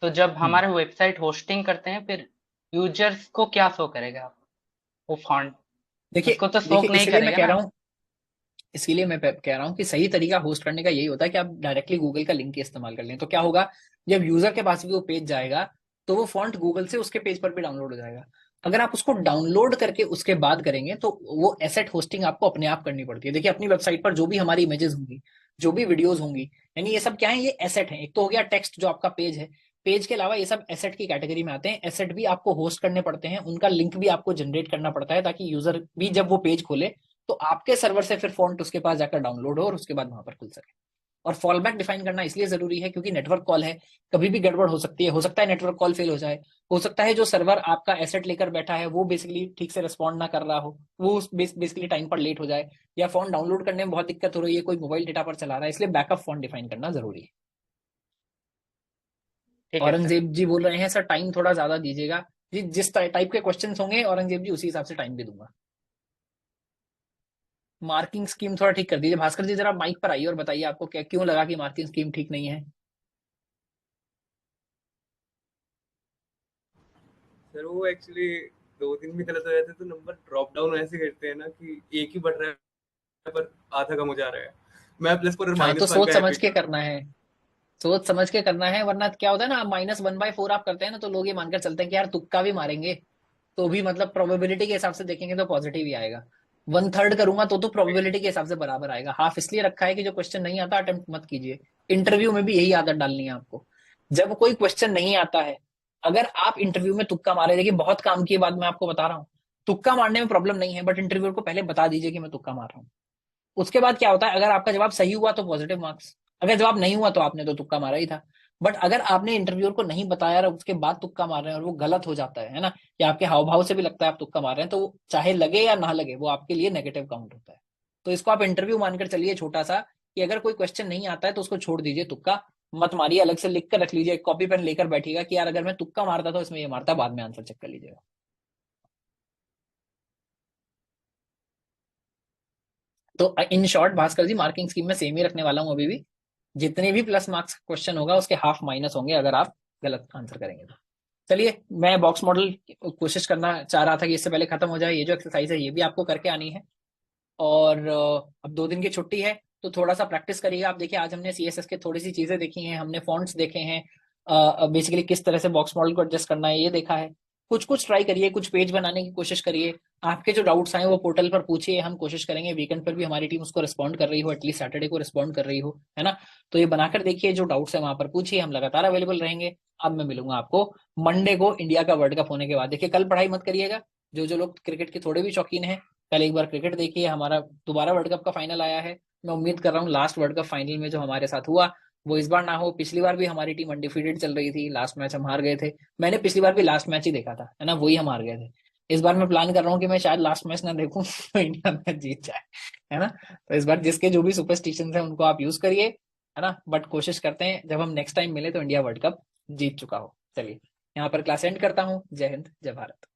तो जब हमारे वेबसाइट होस्टिंग करते हैं फिर यूजर्स को क्या शो करेगा वो फॉन्ट? देखिए उसको तो शो देखिए, नहीं इसलिए मैं करेगा कह ना? रहा हूँ, इसलिए मैं कह रहा हूँ कि सही तरीका होस्ट करने का यही होता है कि आप डायरेक्टली गूगल का लिंक इस्तेमाल कर लें। तो क्या होगा, जब यूजर के पास भी वो पेज जाएगा तो वो फॉन्ट गूगल से उसके पेज पर भी डाउनलोड हो जाएगा। अगर आप उसको डाउनलोड करके उसके बाद करेंगे तो वो एसेट होस्टिंग आपको अपने आप करनी पड़ती है। देखिए अपनी वेबसाइट पर जो भी हमारी इमेजेस होंगी, जो भी वीडियोस होंगी, यानी ये सब क्या है, ये एसेट है। एक तो हो गया टेक्स्ट जो आपका पेज है, पेज के अलावा ये सब एसेट की कैटेगरी में आते हैं। एसेट भी आपको होस्ट करने पड़ते हैं, उनका लिंक भी आपको जनरेट करना पड़ता है ताकि यूजर भी जब वो पेज खोले तो आपके सर्वर से फिर फॉन्ट उसके पास जाकर डाउनलोड हो और उसके बाद वहां पर खुल सके। और फॉल बैक डिफाइन करना इसलिए जरूरी है क्योंकि नेटवर्क कॉल है, कभी भी गड़बड़ हो सकती है, हो सकता है नेटवर्क कॉल फेल हो जाए, हो सकता है जो सर्वर आपका एसेट लेकर बैठा है वो बेसिकली ठीक से रिस्पॉन्ड ना कर रहा हो, वो बेसिकली टाइम पर लेट हो जाए, या फोन डाउनलोड करने में बहुत दिक्कत हो रही है, कोई मोबाइल डेटा पर चला रहा है, इसलिए बैकअप फोन डिफाइन करना जरूरी है। ठीक है सर। औरंगजेब जी बोल रहे हैं सर टाइम थोड़ा ज्यादा दीजिएगा जी, जिस टाइप के क्वेश्चन होंगे औरंगजेब जी उसी हिसाब से टाइम भी दूंगा। मार्किंग स्कीम थोड़ा ठीक कर दीजिए। भास्कर जी जरा माइक पर आइए और बताइए आपको क्या क्यों लगा कि मार्किंग स्कीम ठीक नहीं है। सर वो एक्चुअली 2 दिन भी गलत हो जाते तो नंबर ड्रॉप डाउन ऐसे करते हैं ना कि एक ही बढ़ रहा है पर आधा कम हो जा रहा है। मैं प्लस पर हाँ तो -1 सोच का समझ हैबिट के करना है, सोच समझ के करना है, वरना क्या होता है ना, -1/4 आप करते हैं ना तो लोग ये मानकर चलते हैं कि यार तुक्का भी मारेंगे तो भी मतलब प्रोबेबिलिटी के हिसाब से देखेंगे तो पॉजिटिव ही आएगा। 1/3 करूंगा तो प्रोबेबिलिटी के हिसाब से बराबर आएगा। हाफ इसलिए रखा है कि जो क्वेश्चन नहीं आता अटेम्प्ट मत कीजिए। इंटरव्यू में भी यही आदत डालनी है आपको। जब कोई क्वेश्चन नहीं आता है, अगर आप इंटरव्यू में तुक्का मारे, देखिए बहुत काम की बात मैं आपको बता रहा हूँ, तुक्का मारने में प्रॉब्लम नहीं है, बट इंटरव्यूअर को पहले बता दीजिए कि मैं तुक्का मार रहा हूँ। उसके बाद क्या होता है, अगर आपका जवाब सही हुआ तो पॉजिटिव मार्क्स, अगर जवाब नहीं हुआ तो आपने तो तुक्का मारा ही था। बट अगर आपने इंटरव्यूअर को नहीं बताया और उसके बाद तुक्का मार रहे हैं और वो गलत हो जाता है ना, या आपके हाव भाव से भी लगता है आप तुक्का मार रहे हैं, तो वो चाहे लगे या ना लगे वो आपके लिए नेगेटिव काउंट होता है। तो इसको आप इंटरव्यू मानकर चलिए छोटा सा, कि अगर कोई क्वेश्चन नहीं आता है तो उसको छोड़ दीजिए, तुक्का मत मारिए, अलग से लिख कर रख लीजिए, कॉपी पेन लेकर बैठिएगा कि यार अगर मैं तुक्का मारता तो इसमें ये मारता, बाद में आंसर चेक कर लीजिएगा। तो in short Bhaskar ji marking scheme में सेम ही रखने वाला हूं अभी भी। जितने भी प्लस मार्क्स क्वेश्चन होगा उसके हाफ माइनस होंगे अगर आप गलत आंसर करेंगे तो। चलिए मैं बॉक्स मॉडल कोशिश करना चाह रहा था कि इससे पहले खत्म हो जाए, ये जो एक्सरसाइज है ये भी आपको करके आनी है। और अब 2 दिन की छुट्टी है तो थोड़ा सा प्रैक्टिस करिएगा। आप देखिए आज हमने सीएसएस के थोड़ी सी चीजें देखी हैं, हमने फॉन्ट्स देखे हैं, बेसिकली किस तरह से बॉक्स मॉडल को एडजस्ट करना है ये देखा है। कुछ कुछ ट्राई करिए, कुछ पेज बनाने की कोशिश करिए। आपके जो डाउट्स आए वो पोर्टल पर पूछिए, हम कोशिश करेंगे वीकेंड पर भी हमारी टीम उसको रिस्पॉन्ड कर रही हो, एटलीस्ट सैटरडे को रिस्पॉन्ड कर रही हो, है ना। तो ये बनाकर देखिए, जो डाउट्स है वहां पर पूछिए, हम लगातार अवेलेबल रहेंगे। अब मैं मिलूंगा आपको मंडे को इंडिया का वर्ल्ड कप होने के बाद। देखिए कल पढ़ाई मत करिएगा, जो जो लोग क्रिकेट के थोड़े भी शौकीन हैं कल एक बार क्रिकेट देखिए। हमारा दोबारा वर्ल्ड कप का फाइनल आया है, मैं उम्मीद कर रहा हूँ लास्ट वर्ल्ड कप फाइनल में जो हमारे साथ हुआ वो इस बार ना हो। पिछली बार भी हमारी टीम अनडिफीटेड चल रही थी, लास्ट मैच हम हार गए थे। मैंने पिछली बार भी लास्ट मैच ही देखा था, है ना, वही हम हार गए थे। इस बार मैं प्लान कर रहा हूँ कि मैं शायद लास्ट मैच ना देखूं तो इंडिया मैच जीत जाए, है ना। तो इस बार जिसके जो भी सुपरस्टिशंस हैं उनको आप यूज करिए, है ना, बट कोशिश करते हैं जब हम नेक्स्ट टाइम मिले तो इंडिया वर्ल्ड कप जीत चुका हो। चलिए यहाँ पर क्लास एंड करता हूँ। जय हिंद, जय भारत।